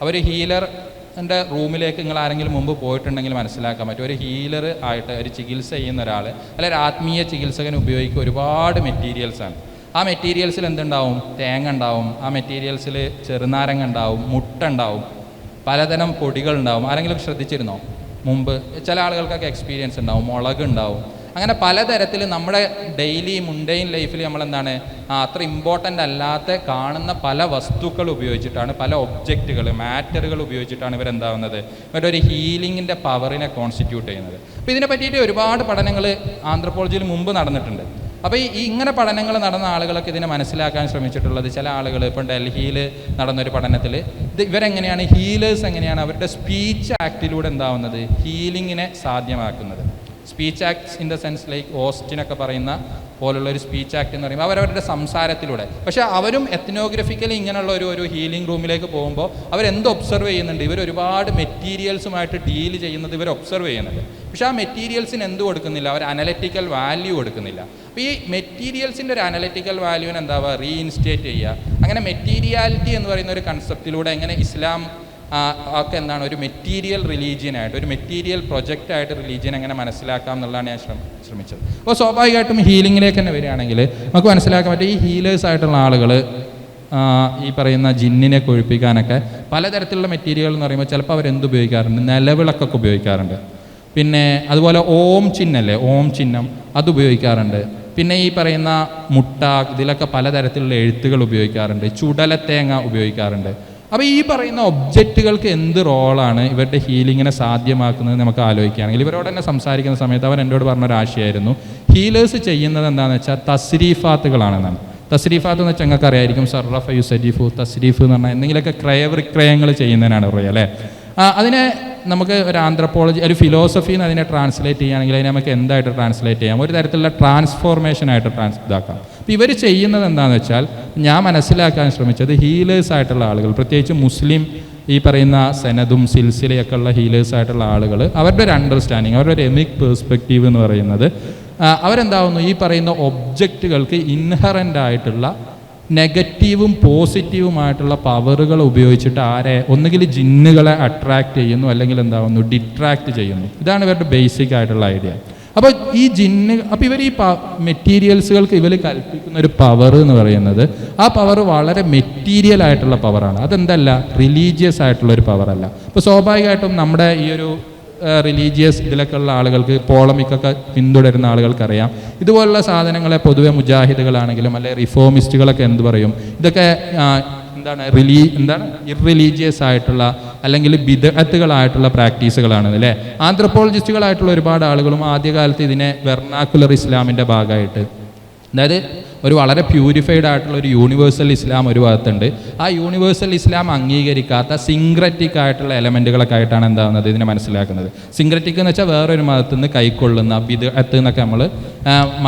അവർ ഹീലറിൻ്റെ റൂമിലേക്ക് നിങ്ങൾ ആരെങ്കിലും മുമ്പ് പോയിട്ടുണ്ടെങ്കിൽ മനസ്സിലാക്കാൻ പറ്റും. ഒരു ഹീലർ ആയിട്ട് ഒരു ചികിത്സ ചെയ്യുന്ന ഒരാൾ അല്ലെങ്കിൽ ഒരു ആത്മീയ ചികിത്സകൻ ഉപയോഗിക്കുക ഒരുപാട് മെറ്റീരിയൽസാണ്. ആ മെറ്റീരിയൽസിൽ എന്തുണ്ടാവും? തേങ്ങ ഉണ്ടാവും, ആ മെറ്റീരിയൽസിൽ ചെറുനാരങ്ങ ഉണ്ടാവും, മുട്ട ഉണ്ടാവും, പലതരം പൊടികളുണ്ടാവും. ആരെങ്കിലും ശ്രദ്ധിച്ചിരുന്നോ മുമ്പ്? ചില ആളുകൾക്കൊക്കെ എക്സ്പീരിയൻസ് ഉണ്ടാവും, മുളക് ഉണ്ടാവും. അങ്ങനെ പലതരത്തിൽ നമ്മുടെ ഡെയിലി മുണ്ടൈൻ ലൈഫിൽ നമ്മളെന്താണ് അത്ര ഇമ്പോർട്ടൻ്റ് അല്ലാത്ത കാണുന്ന പല വസ്തുക്കൾ ഉപയോഗിച്ചിട്ടാണ്, പല ഒബ്ജക്റ്റുകൾ മാറ്ററുകൾ ഉപയോഗിച്ചിട്ടാണ് ഇവരെന്താവുന്നത്, ഇവരൊരു ഹീലിങ്ങിൻ്റെ പവറിനെ കോൺസ്റ്റിറ്റ്യൂട്ട് ചെയ്യുന്നത്. അപ്പോൾ ഇതിനെ പറ്റിയിട്ട് ഒരുപാട് പഠനങ്ങൾ ആന്ത്രപ്പോളജിയിൽ മുമ്പ് നടന്നിട്ടുണ്ട്. അപ്പോൾ ഈ ഇങ്ങനെ പഠനങ്ങൾ നടന്ന ആളുകളൊക്കെ ഇതിനെ മനസ്സിലാക്കാൻ ശ്രമിച്ചിട്ടുള്ളത്, ചില ആളുകൾ ഇപ്പം ഡൽഹിയിൽ നടന്നൊരു പഠനത്തിൽ ഇവരെങ്ങനെയാണ് ഹീലേഴ്സ് എങ്ങനെയാണ് അവരുടെ സ്പീച്ച് ആക്ടിലൂടെ എന്താവുന്നത് ഹീലിങ്ങിനെ സാധ്യമാക്കുന്നത്. Speech acts in the sense like ഓസ്റ്റിനൊക്കെ പറയുന്ന പോലുള്ളൊരു സ്പീച്ച് ആക്ട് എന്ന് പറയുമ്പോൾ അവരവരുടെ സംസാരത്തിലൂടെ. പക്ഷേ അവരും എത്നോഗ്രഫിക്കലി ഇങ്ങനെയുള്ള ഒരു ഹീലിംഗ് റൂമിലേക്ക് പോകുമ്പോൾ അവരെന്ത് ഒബ്സർവ് ചെയ്യുന്നുണ്ട്, ഇവർ ഒരുപാട് മെറ്റീരിയൽസുമായിട്ട് ഡീൽ ചെയ്യുന്നത് ഇവർ ഒബ്സർവ് ചെയ്യുന്നുണ്ട്. പക്ഷേ ആ മെറ്റീരിയൽസിന് എന്ത് കൊടുക്കുന്നില്ല, അവർ അനലറ്റിക്കൽ വാല്യൂ കൊടുക്കുന്നില്ല. അപ്പോൾ ഈ മെറ്റീരിയൽസിൻ്റെ ഒരു അനലറ്റിക്കൽ വാല്യൂവിന് എന്താവുക, റീഇൻസ്റ്റേറ്റ് ചെയ്യുക. അങ്ങനെ മെറ്റീരിയാലിറ്റി എന്ന് പറയുന്ന ഒരു കൺസെപ്റ്റിലൂടെ എങ്ങനെ ഇസ്ലാം ഒക്കെ എന്താണ് ഒരു മെറ്റീരിയൽ റിലീജിയനായിട്ട്, ഒരു മെറ്റീരിയൽ പ്രൊജക്റ്റായിട്ട് റിലീജിയൻ എങ്ങനെ മനസ്സിലാക്കാം എന്നുള്ളതാണ് ഞാൻ ശ്രമിച്ചത്. അപ്പോൾ സ്വാഭാവികമായിട്ടും ഹീലിങ്ങിലേക്ക് തന്നെ വരികയാണെങ്കിൽ നമുക്ക് മനസ്സിലാക്കാൻ പറ്റും, ഈ ഹീലേഴ്സ് ആയിട്ടുള്ള ആളുകൾ ഈ പറയുന്ന ജിന്നിനെ കൊഴിപ്പിക്കാനൊക്കെ പലതരത്തിലുള്ള മെറ്റീരിയൽ എന്ന് പറയുമ്പോൾ ചിലപ്പോൾ അവരെന്ത് ഉപയോഗിക്കാറുണ്ട്, നിലവിളക്കൊക്കെ ഉപയോഗിക്കാറുണ്ട്. പിന്നെ അതുപോലെ ഓം ചിഹ്നല്ലേ, ഓം ചിഹ്നം അത് ഉപയോഗിക്കാറുണ്ട്. പിന്നെ ഈ പറയുന്ന മുട്ട, ഇതിലൊക്കെ പലതരത്തിലുള്ള എഴുത്തുകൾ ഉപയോഗിക്കാറുണ്ട്. ചുടലത്തേങ്ങ ഉപയോഗിക്കാറുണ്ട്. അപ്പോൾ ഈ പറയുന്ന ഒബ്ജക്റ്റുകൾക്ക് എന്ത് റോളാണ് ഇവരുടെ ഹീലിങ്ങിനെ സാധ്യമാക്കുന്നത് നമുക്ക് ആലോചിക്കുകയാണെങ്കിൽ, ഇവരോട് തന്നെ സംസാരിക്കുന്ന സമയത്ത് അവർ എന്നോട് പറഞ്ഞൊരാശയമായിരുന്നു, ഹീലേഴ്സ് ചെയ്യുന്നത് എന്താണെന്ന് വെച്ചാൽ തസ്രീഫാത്തുകളാണെന്നാണ്. തസ്രീഫാത്ത് എന്ന് വെച്ചാൽ നിങ്ങൾക്ക് അറിയായിരിക്കും, സർറഫ യുസരീഫു, തസ്രീഫ് എന്ന് പറഞ്ഞാൽ എന്തെങ്കിലുമൊക്കെ ക്രയവിക്രയങ്ങൾ ചെയ്യുന്നതിനാണ് പറയുക അല്ലേ. അതിനെ നമുക്ക് ഒരു ആന്ത്രപ്പോളജി, ഒരു ഫിലോസഫി എന്ന് അതിനെ ട്രാൻസ്ലേറ്റ് ചെയ്യുകയാണെങ്കിൽ അതിനെ നമുക്ക് എന്തായിട്ട് ട്രാൻസ്ലേറ്റ് ചെയ്യാം, ഒരു തരത്തിലുള്ള ട്രാൻസ്ഫോർമേഷനായിട്ട് ഇതാക്കാം. അപ്പോൾ ഇവർ ചെയ്യുന്നത് എന്താണെന്ന് വെച്ചാൽ, ഞാൻ മനസ്സിലാക്കാൻ ശ്രമിച്ചത് ഹീലേഴ്സ് ആയിട്ടുള്ള ആളുകൾ, പ്രത്യേകിച്ച് മുസ്ലിം ഈ പറയുന്ന സെനദും സിൽസിലയൊക്കെ ഉള്ള ഹീലേഴ്സ് ആയിട്ടുള്ള ആളുകൾ, അവരുടെ ഒരു അണ്ടർസ്റ്റാൻഡിങ്, അവരുടെ ഒരു എമിക് പേഴ്സ്പെക്റ്റീവ് എന്ന് പറയുന്നത്, അവരെന്താവുന്നു ഈ പറയുന്ന ഒബ്ജക്റ്റുകൾക്ക് ഇൻഹറൻ്റ് ആയിട്ടുള്ള നെഗറ്റീവും പോസിറ്റീവുമായിട്ടുള്ള പവറുകൾ ഉപയോഗിച്ചിട്ട് ഒന്നുകിൽ ജിന്നുകളെ അട്രാക്റ്റ് ചെയ്യുന്നു, അല്ലെങ്കിൽ എന്താവുന്നു ഡിട്രാക്റ്റ് ചെയ്യുന്നു. ഇതാണ് ഇവരുടെ ബേസിക് ആയിട്ടുള്ള ഐഡിയ. അപ്പോൾ അപ്പോൾ ഇവർ ഈ മെറ്റീരിയൽസുകൾക്ക് ഇവർ കൽപ്പിക്കുന്ന ഒരു പവർ എന്ന് പറയുന്നത്, ആ പവർ വളരെ മെറ്റീരിയൽ ആയിട്ടുള്ള പവറാണ്. അതെന്തല്ല, റിലീജിയസ് ആയിട്ടുള്ള ഒരു പവറല്ല. അപ്പോൾ സ്വാഭാവികമായിട്ടും നമ്മുടെ ഈ ഒരു റിലീജിയസ് ഇതിലൊക്കെ ഉള്ള ആളുകൾക്ക്, പോളമിക്കൊക്കെ പിന്തുടരുന്ന ആളുകൾക്കറിയാം, ഇതുപോലുള്ള സാധനങ്ങളെ പൊതുവെ മുജാഹിദുകളാണെങ്കിലും അല്ലെ റിഫോമിസ്റ്റുകളൊക്കെ എന്ത് പറയും, ഇതൊക്കെ എന്താണ് ഇർറിലീജിയസ് ആയിട്ടുള്ള അല്ലെങ്കിൽ ബിദ്അത്തുകളായിട്ടുള്ള പ്രാക്ടീസുകളാണ് അല്ലേ. ആന്ത്രപ്പോളജിസ്റ്റുകളായിട്ടുള്ള ഒരുപാട് ആളുകളും ആദ്യകാലത്ത് ഇതിനെ വെർണാക്കുലർ ഇസ്ലാമിൻ്റെ ഭാഗമായിട്ട്, അതായത് ഒരു വളരെ പ്യൂരിഫൈഡ് ആയിട്ടുള്ള ഒരു യൂണിവേഴ്സൽ ഇസ്ലാം ഒരു ഭാഗത്തുണ്ട്, ആ യൂണിവേഴ്സൽ ഇസ്ലാം അംഗീകരിക്കാത്ത സിങ്ക്രറ്റിക് ആയിട്ടുള്ള എലമെൻറ്റുകളൊക്കെ ആയിട്ടാണ് എന്താകുന്നത് ഇതിനെ മനസ്സിലാക്കുന്നത്. സിങ്ക്രറ്റിക് എന്ന് വെച്ചാൽ വേറൊരു മതത്തിൽ നിന്ന് കൈക്കൊള്ളുന്ന ബിദ്അത്ത് എന്നൊക്കെ നമ്മൾ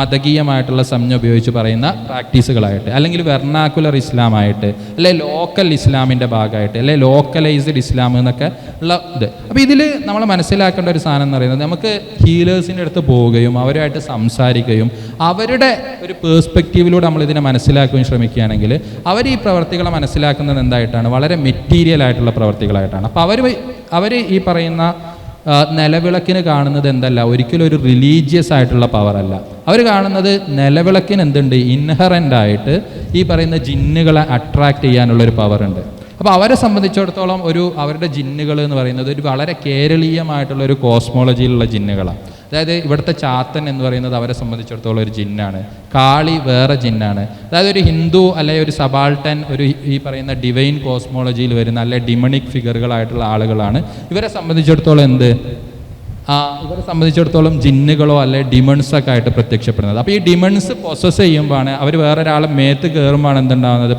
മതകീയമായിട്ടുള്ള സംജ്ഞ ഉപയോഗിച്ച് പറയുന്ന പ്രാക്ടീസുകളായിട്ട്, അല്ലെങ്കിൽ വെർണാക്കുലർ ഇസ്ലാമായിട്ട്, അല്ലെ ലോക്കൽ ഇസ്ലാമിൻ്റെ ഭാഗമായിട്ട്, അല്ലെ ലോക്കലൈസ്ഡ് ഇസ്ലാം എന്നൊക്കെ ഉള്ള ഇത്. അപ്പോൾ ഇതിൽ നമ്മൾ മനസ്സിലാക്കേണ്ട ഒരു സാധനം എന്ന് പറയുന്നത്, നമുക്ക് ഹീലേഴ്സിൻ്റെ അടുത്ത് പോവുകയും അവരുമായിട്ട് സംസാരിക്കുകയും അവരുടെ ഒരു പേഴ്സ്പെക്റ്റീവിലൂടെ നമ്മൾ ഇതിനെ മനസ്സിലാക്കുകയും ശ്രമിക്കുകയാണെങ്കിൽ, അവർ ഈ പ്രവർത്തികളെ മനസ്സിലാക്കുന്നത് എന്തായിട്ടാണ്, വളരെ മെറ്റീരിയൽ ആയിട്ടുള്ള പ്രവർത്തികളായിട്ടാണ്. അപ്പോൾ അവർ ഈ പറയുന്ന നിലവിളക്കിന് കാണുന്നത് എന്തല്ല, ഒരിക്കലും ഒരു റിലീജിയസ് ആയിട്ടുള്ള പവറല്ല, അവർ കാണുന്നത് നിലവിളക്കിന് എന്തുണ്ട്, ഇൻഹറൻ്റ് ആയിട്ട് ഈ പറയുന്ന ജിന്നുകളെ അട്രാക്റ്റ് ചെയ്യാനുള്ളൊരു പവറുണ്ട്. അപ്പോൾ അവരെ സംബന്ധിച്ചിടത്തോളം അവരുടെ ജിന്നുകൾ എന്ന് പറയുന്നത് ഒരു വളരെ കേരളീയമായിട്ടുള്ള ഒരു കോസ്മോളജിയിലുള്ള ജിന്നുകളാണ്. അതായത് ഇവിടുത്തെ ചാത്തൻ എന്ന് പറയുന്നത് അവരെ സംബന്ധിച്ചിടത്തോളം ഒരു ജിന്നാണ്, കാളി വേറെ ജിന്നാണ്. അതായത് ഒരു ഹിന്ദു അല്ലെങ്കിൽ ഒരു സബാൾട്ടൻ, ഈ പറയുന്ന ഡിവൈൻ കോസ്മോളജിയിൽ വരുന്ന അല്ലെ ഡിമണിക് ഫിഗറുകളായിട്ടുള്ള ആളുകളാണ് ഇവരെ സംബന്ധിച്ചിടത്തോളം ഇവരെ സംബന്ധിച്ചിടത്തോളം ജിന്നുകളോ അല്ലെ ഡിമൺസൊക്കെ ആയിട്ട് പ്രത്യക്ഷപ്പെടുന്നത്. അപ്പോൾ ഈ ഡിമൺസ് പൊസസ് ചെയ്യുമ്പോഴാണ് അവർ വേറൊരാളെ മേത്ത് കയറുമ്പോഴാണ് എന്തുണ്ടാകുന്നത്,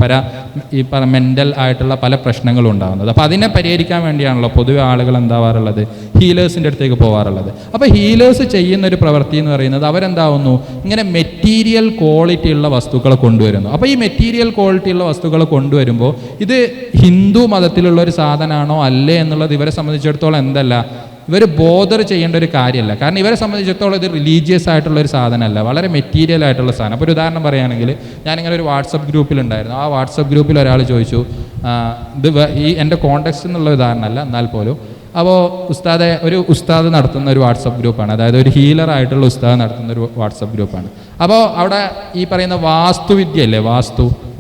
മെൻ്റൽ ആയിട്ടുള്ള പല പ്രശ്നങ്ങളും ഉണ്ടാകുന്നത്. അപ്പോൾ അതിനെ പരിഹരിക്കാൻ വേണ്ടിയാണല്ലോ പൊതുവെ ആളുകൾ എന്താവാറുള്ളത്, ഹീലേഴ്സിൻ്റെ അടുത്തേക്ക് പോകാറുള്ളത്. അപ്പോൾ ഹീലേഴ്സ് ചെയ്യുന്ന ഒരു പ്രവൃത്തി എന്ന് പറയുന്നത് അവരെന്താവുന്നു, ഇങ്ങനെ മെറ്റീരിയൽ ക്വാളിറ്റി ഉള്ള വസ്തുക്കളെ കൊണ്ടുവരുന്നു. അപ്പോൾ ഈ മെറ്റീരിയൽ ക്വാളിറ്റി ഉള്ള വസ്തുക്കളെ കൊണ്ടുവരുമ്പോൾ ഇത് ഹിന്ദു മതത്തിലുള്ള ഒരു സാധനമാണോ അല്ലേ എന്നുള്ളത് ഇവരെ സംബന്ധിച്ചിടത്തോളം എന്തല്ല, ഇവർ ബോധർ ചെയ്യേണ്ട ഒരു കാര്യമല്ല. കാരണം ഇവരെ സംബന്ധിച്ചിടത്തോളം ഇത് റിലീജിയസ് ആയിട്ടുള്ള ഒരു സാധനമല്ല, വളരെ മെറ്റീരിയൽ ആയിട്ടുള്ള സാധനം. അപ്പോൾ ഒരു ഉദാഹരണം പറയുകയാണെങ്കിൽ, ഞാനിങ്ങനെ ഒരു വാട്സപ്പ് ഗ്രൂപ്പിലുണ്ടായിരുന്നു. ആ വാട്സപ്പ് ഗ്രൂപ്പിൽ ഒരാൾ ചോദിച്ചു, എൻ്റെ കോണ്ടെക്സ്റ്റ് എന്നുള്ള ഉദാഹരണമല്ല എന്നാൽ പോലും, അപ്പോൾ ഒരു ഉസ്താദ് നടത്തുന്ന ഒരു വാട്സപ്പ് ഗ്രൂപ്പാണ്, അതായത് ഒരു ഹീലറായിട്ടുള്ള ഉസ്താദ് നടത്തുന്ന ഒരു വാട്സപ്പ് ഗ്രൂപ്പാണ്. അപ്പോൾ അവിടെ ഈ പറയുന്ന വാസ്തുവിദ്യയല്ലേ,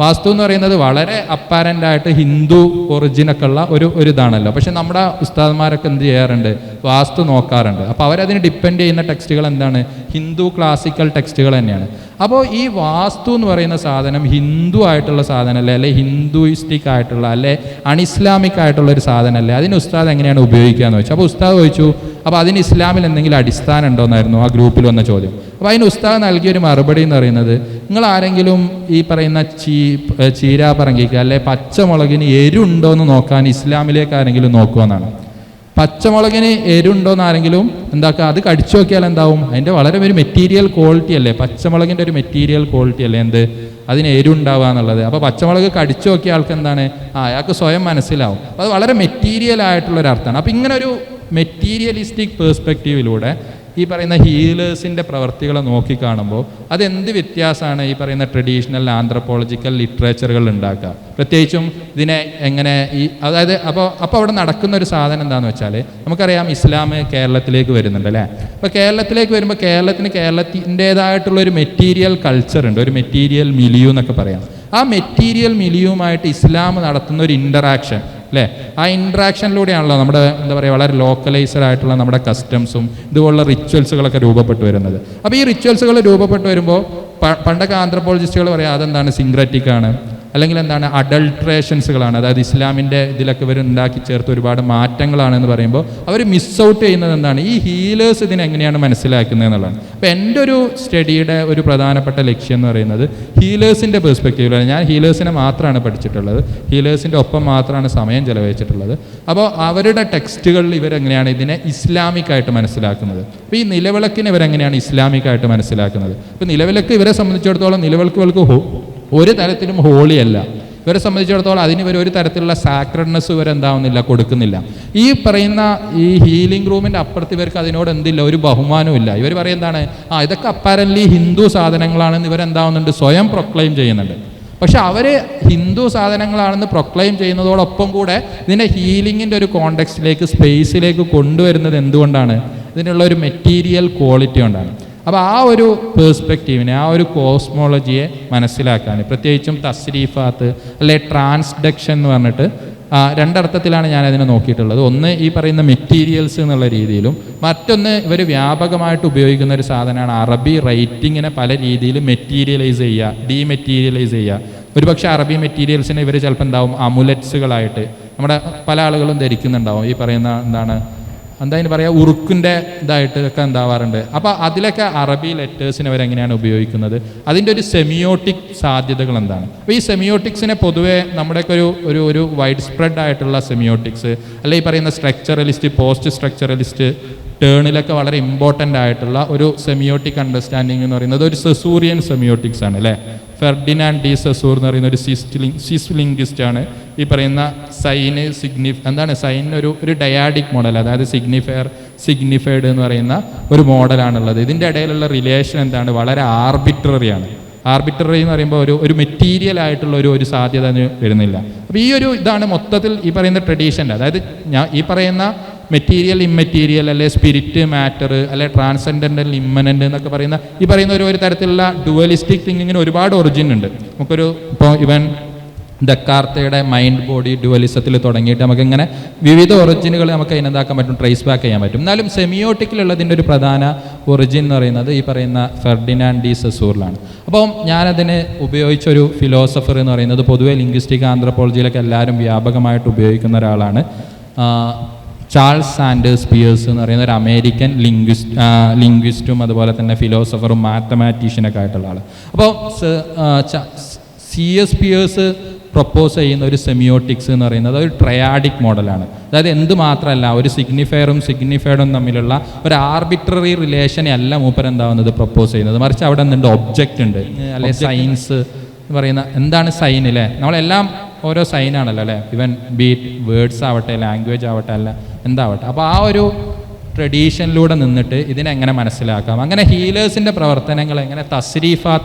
വാസ്തു എന്ന് പറയുന്നത് വളരെ അപ്പാരൻ്റ് ആയിട്ട് ഹിന്ദു ഒറിജിനൊക്കെ ഉള്ള ഒരു ഇതാണല്ലോ. പക്ഷെ നമ്മുടെ ഉസ്താദ്മാരൊക്കെ എന്ത് ചെയ്യാറുണ്ട്, വാസ്തു നോക്കാറുണ്ട്. അപ്പോൾ അവരതിന് ഡിപ്പെൻഡ് ചെയ്യുന്ന ടെക്സ്റ്റുകൾ എന്താണ്, ഹിന്ദു ക്ലാസിക്കൽ ടെക്സ്റ്റുകൾ തന്നെയാണ്. അപ്പോൾ ഈ വാസ്തു എന്ന് പറയുന്ന സാധനം ഹിന്ദു ആയിട്ടുള്ള സാധനമല്ലേ, അല്ലെ ഹിന്ദുയിസ്റ്റിക് ആയിട്ടുള്ള അല്ലെ അൺഇസ്ലാമിക് ആയിട്ടുള്ള ഒരു സാധനമല്ലേ, അതിന് ഉസ്താദ് എങ്ങനെയാണ് ഉപയോഗിക്കുക എന്ന് വെച്ചാൽ, അപ്പോൾ ഉസ്താദ് ചോദിച്ചു, അപ്പോൾ അതിന് ഇസ്ലാമിൽ എന്തെങ്കിലും അടിസ്ഥാനം ഉണ്ടോയെന്നായിരുന്നു ആ ഗ്രൂപ്പിൽ വന്ന ചോദ്യം. അപ്പോൾ അതിന് ഉസ്താദ് നൽകിയൊരു മറുപടി എന്ന് പറയുന്നത്, നിങ്ങൾ ആരെങ്കിലും ഈ പറയുന്ന ചീരാപ്പറങ്കിക്ക് അല്ലെ പച്ചമുളകിന് എരുണ്ടോ എന്ന് നോക്കാൻ ഇസ്ലാമിലേക്ക് ആരെങ്കിലും നോക്കുമെന്നാണ്. പച്ചമുളകിന് എരുണ്ടോയെന്ന് ആരെങ്കിലും എന്താക്കുക, അത് കടിച്ചു നോക്കിയാൽ എന്താവും, അതിൻ്റെ വളരെ ഒരു മെറ്റീരിയൽ ക്വാളിറ്റി അല്ലേ, പച്ചമുളകിൻ്റെ ഒരു മെറ്റീരിയൽ ക്വാളിറ്റി അല്ലേ അതിന് എരുണ്ടാവുക എന്നുള്ളത്. അപ്പോൾ പച്ചമുളക് കടിച്ചു നോക്കിയ ആൾക്ക് എന്താണ്, അയാൾക്ക് സ്വയം മനസ്സിലാവും. അപ്പോൾ അത് വളരെ മെറ്റീരിയൽ ആയിട്ടുള്ളൊരർത്ഥമാണ്. അപ്പോൾ ഇങ്ങനെ ഒരു മെറ്റീരിയലിസ്റ്റിക് പേഴ്സ്പെക്റ്റീവിലൂടെ ഈ പറയുന്ന ഹീലേഴ്സിൻ്റെ പ്രവർത്തികളെ നോക്കിക്കാണുമ്പോൾ അതെന്ത് വ്യത്യാസമാണ് ഈ പറയുന്ന ട്രഡീഷണൽ ആന്ത്രപ്പോളജിക്കൽ ലിറ്ററേച്ചറുകൾ ഉണ്ടാക്കുക. പ്രത്യേകിച്ചും ഇതിനെ എങ്ങനെ അതായത് അപ്പോൾ അവിടെ നടക്കുന്ന ഒരു സാധനം എന്താണെന്ന് വെച്ചാൽ, നമുക്കറിയാം ഇസ്ലാം കേരളത്തിലേക്ക് വരുന്നുണ്ട് അല്ലേ. അപ്പോൾ കേരളത്തിലേക്ക് വരുമ്പോൾ കേരളത്തിൻ്റേതായിട്ടുള്ളൊരു മെറ്റീരിയൽ കൾച്ചർ ഉണ്ട്, ഒരു മെറ്റീരിയൽ മിലിയു എന്നൊക്കെ പറയാം. ആ മെറ്റീരിയൽ മിലിയുമായിട്ട് ഇസ്ലാം നടത്തുന്ന ഒരു ഇൻ്ററാക്ഷൻ അല്ലേ, ആ ഇൻട്രാക്ഷനിലൂടെയാണല്ലോ നമ്മുടെ എന്താ പറയുക വളരെ ലോക്കലൈസ്ഡ് ആയിട്ടുള്ള നമ്മുടെ കസ്റ്റംസും ഇതുപോലുള്ള റിച്വൽസുകളൊക്കെ രൂപപ്പെട്ടു വരുന്നത്. അപ്പോൾ ഈ റിച്വൽസുകൾ രൂപപ്പെട്ടു വരുമ്പോൾ പണ്ടൊക്കെ ആന്ത്രപ്പോളജിസ്റ്റുകൾ പറയാം അതെന്താണ്, സിൻക്രറ്റിക് ആണ്, അല്ലെങ്കിൽ എന്താണ് അഡൾട്രേഷൻസുകളാണ്, അതായത് ഇസ്ലാമിൻ്റെ ഇതിലൊക്കെ ഇവർ ഉണ്ടാക്കി ചേർത്ത് ഒരുപാട് മാറ്റങ്ങളാണെന്ന് പറയുമ്പോൾ അവർ മിസ് ഔട്ട് ചെയ്യുന്നത് എന്താണ്, ഈ ഹീലേഴ്സ് ഇതിനെങ്ങനെയാണ് മനസ്സിലാക്കുന്നത് എന്നുള്ളതാണ്. അപ്പോൾ എൻ്റെ ഒരു സ്റ്റഡിയുടെ ഒരു പ്രധാനപ്പെട്ട ലക്ഷ്യം എന്ന് പറയുന്നത് ഹീലേഴ്സിൻ്റെ പെർസ്പെക്റ്റീവിലാണ്. ഞാൻ ഹീലേഴ്സിനെ മാത്രമാണ് പഠിച്ചിട്ടുള്ളത്, ഹീലേഴ്സിൻ്റെ ഒപ്പം മാത്രമാണ് സമയം ചെലവഴിച്ചിട്ടുള്ളത്. അപ്പോൾ അവരുടെ ടെക്സ്റ്റുകളിൽ ഇവരെങ്ങനെയാണ് ഇതിനെ ഇസ്ലാമിക്കായിട്ട് മനസ്സിലാക്കുന്നത്. അപ്പോൾ ഈ നിലവിളക്കിന് ഇവരെങ്ങനെയാണ് ഇസ്ലാമിക്കായിട്ട് മനസ്സിലാക്കുന്നത്. അപ്പോൾ നിലവിളക്ക് ഇവരെ സംബന്ധിച്ചിടത്തോളം നിലവിളക്കുകൾക്ക് ഒരു തരത്തിലും ഹോളിയല്ല. ഇവരെ സംബന്ധിച്ചിടത്തോളം അതിന് ഇവർ ഒരു തരത്തിലുള്ള സാക്രഡ്നെസ് ഇവരെന്താവുന്നില്ല, കൊടുക്കുന്നില്ല. ഈ പറയുന്ന ഈ ഹീലിംഗ് റൂമിൻ്റെ അപ്പുറത്ത് ഇവർക്ക് അതിനോട് എന്തില്ല, ഒരു ബഹുമാനവും ഇല്ല. ഇവർ പറയുന്നതാണ്, ഇതൊക്കെ അപ്പാരൻ്റ്ലി ഹിന്ദു സാധനങ്ങളാണെന്ന് ഇവരെന്താവുന്നുണ്ട്, സ്വയം പ്രൊക്ലെയിം ചെയ്യുന്നുണ്ട്. പക്ഷെ അവർ ഹിന്ദു സാധനങ്ങളാണെന്ന് പ്രൊക്ലെയിം ചെയ്യുന്നതോടൊപ്പം കൂടെ ഇതിനെ ഹീലിങ്ങിൻ്റെ ഒരു കോണ്ടെക്സ്റ്റിലേക്ക്, സ്പേസിലേക്ക് കൊണ്ടുവരുന്നത് എന്തുകൊണ്ടാണ്, ഇതിനുള്ള ഒരു മെറ്റീരിയൽ ക്വാളിറ്റി കൊണ്ടാണ്. അപ്പോൾ ആ ഒരു പേഴ്സ്പെക്റ്റീവിനെ, ആ ഒരു കോസ്മോളജിയെ മനസ്സിലാക്കാൻ, പ്രത്യേകിച്ചും തസ്രീഫാത്ത് അല്ലെ ട്രാൻസ്ഡക്ഷൻ എന്ന് പറഞ്ഞിട്ട് രണ്ടർത്ഥത്തിലാണ് ഞാനതിനെ നോക്കിയിട്ടുള്ളത്. ഒന്ന് ഈ പറയുന്ന മെറ്റീരിയൽസ് എന്നുള്ള രീതിയിലും, മറ്റൊന്ന് ഇവർ വ്യാപകമായിട്ട് ഉപയോഗിക്കുന്ന ഒരു സാധനമാണ് അറബി റൈറ്റിങ്ങിനെ പല രീതിയിൽ മെറ്റീരിയലൈസ് ചെയ്യുക, ഡീമെറ്റീരിയലൈസ് ചെയ്യുക. ഒരുപക്ഷെ അറബി മെറ്റീരിയൽസിനെ ഇവർ ചിലപ്പോൾ എന്താവും അമുലറ്റ്സുകളായിട്ട് നമ്മുടെ പല ആളുകളും ധരിക്കുന്നുണ്ടാവും. ഈ പറയുന്ന എന്താ പറയുക, ഉറുക്കിൻ്റെ ഇതായിട്ട് ഒക്കെ എന്താവാറുണ്ട്. അപ്പോൾ അതിലൊക്കെ അറബി ലെറ്റേഴ്സിനെ അവരെങ്ങനെയാണ് ഉപയോഗിക്കുന്നത്, അതിൻ്റെ ഒരു സെമിയോട്ടിക് സാധ്യതകൾ എന്താണ്. അപ്പോൾ ഈ സെമിയോട്ടിക്സിനെ പൊതുവേ നമ്മുടെയൊക്കെ ഒരു വൈഡ് സ്പ്രെഡ് ആയിട്ടുള്ള സെമിയോട്ടിക്സ്, അല്ലെ ഈ പറയുന്ന സ്ട്രക്ചറലിസ്റ്റ്, പോസ്റ്റ് സ്ട്രക്ചറലിസ്റ്റ് ടേണിലൊക്കെ വളരെ ഇമ്പോർട്ടൻ്റ് ആയിട്ടുള്ള ഒരു സെമിയോട്ടിക് അണ്ടർസ്റ്റാൻഡിങ് എന്ന് പറയുന്നത് ഒരു സെസൂറിയൻ സെമിയോട്ടിക്സ് ആണ് അല്ലേ. ഫെർഡിനാൻഡ് ഡി സെസൂർ എന്ന് പറയുന്ന ഒരു സിസ് ലിംഗ്വിസ്റ്റ് ആണ്. ഈ പറയുന്ന സൈന് സൈനിന് ഒരു ഡയാഡിക് മോഡൽ, അതായത് സിഗ്നിഫൈഡ് എന്ന് പറയുന്ന ഒരു മോഡലാണുള്ളത്. ഇതിൻ്റെ ഇടയിലുള്ള റിലേഷൻ എന്താണ്, വളരെ ആർബിട്രറിയാണ്. ആർബിട്രറി എന്ന് പറയുമ്പോൾ ഒരു മെറ്റീരിയൽ ആയിട്ടുള്ള ഒരു സാധ്യത വരുന്നില്ല. അപ്പോൾ ഈ ഇതാണ് മൊത്തത്തിൽ ഈ പറയുന്ന ട്രഡീഷൻ്റെ, അതായത് ഈ പറയുന്ന മെറ്റീരിയൽ ഇമ്മെറ്റീരിയൽ അല്ലെ സ്പിരിറ്റ് മാറ്റർ അല്ലെ ട്രാൻസെൻഡൻ്റൽ ഇമ്മനൻ്റ് എന്നൊക്കെ പറയുന്ന ഈ പറയുന്ന ഒരു തരത്തിലുള്ള ഡുവലിസ്റ്റിക് തിങ്കിങ്ങിന് ഒരുപാട് ഒറിജിൻ ഉണ്ട്. നമുക്കൊരു ഇപ്പോൾ ഇവൻ ഡക്കാർത്തയുടെ മൈൻഡ് ബോഡി ഡുവലിസത്തിൽ തുടങ്ങിയിട്ട് നമുക്കിങ്ങനെ വിവിധ ഒറിജിനുകൾ നമുക്ക് അതിനെന്താക്കാൻ പറ്റും, ട്രേസ് ബാക്ക് ചെയ്യാൻ പറ്റും. എന്നാലും സെമിയോട്ടിക്കിലുള്ളതിൻ്റെ ഒരു പ്രധാന ഒറിജിൻ എന്ന് പറയുന്നത് ഈ പറയുന്ന ഫെർഡിനാൻഡ് ഡി സസൂറിലാണ്. അപ്പം ഞാനതിന് ഉപയോഗിച്ചൊരു ഫിലോസഫർ എന്ന് പറയുന്നത് പൊതുവെ ലിംഗ്വിസ്റ്റിക് ആന്ത്രപ്പോളജിയിലൊക്കെ എല്ലാവരും വ്യാപകമായിട്ട് ഉപയോഗിക്കുന്ന ഒരാളാണ്. ചാൾസ് സാൻഡേഴ്സ് പിയേഴ്സ് എന്ന് പറയുന്ന ഒരു അമേരിക്കൻ ലിംഗ്വിസ്റ്റും അതുപോലെ തന്നെ ഫിലോസഫറും മാത്തമാറ്റീഷ്യനൊക്കെ ആയിട്ടുള്ള ആൾ. അപ്പോൾ CS പിയേഴ്സ് പ്രൊപ്പോസ് ചെയ്യുന്ന ഒരു സെമിയോട്ടിക്സ് എന്ന് പറയുന്നത് ഒരു ട്രയാഡിക് മോഡലാണ്. അതായത് എന്ത് മാത്രമല്ല, ഒരു സിഗ്നിഫയറും സിഗ്നിഫൈഡും തമ്മിലുള്ള ഒരു ആർബിട്രറി റിലേഷനെ അല്ല മൂപ്പർ എന്താവുന്നത് പ്രൊപ്പോസ് ചെയ്യുന്നത്, മറിച്ച് അവിടെ എന്തുണ്ട്, ഒബ്ജക്റ്റ് ഉണ്ട്. അല്ലെ സയൻസ് എന്ന് പറയുന്ന എന്താണ് സൈൻ അല്ലേ, നമ്മളെല്ലാം ഓരോ സൈനാണല്ലോ അല്ലേ, ഇവൻ ബീറ്റ് വേർഡ്സ് ആവട്ടെ ലാംഗ്വേജ് ആവട്ടെ അല്ല എന്താവട്ടെ. അപ്പോൾ ആ ഒരു ട്രഡീഷനിലൂടെ നിന്നിട്ട് ഇതിനെങ്ങനെ മനസ്സിലാക്കാം, അങ്ങനെ ഹീലേഴ്സിൻ്റെ പ്രവർത്തനങ്ങൾ എങ്ങനെ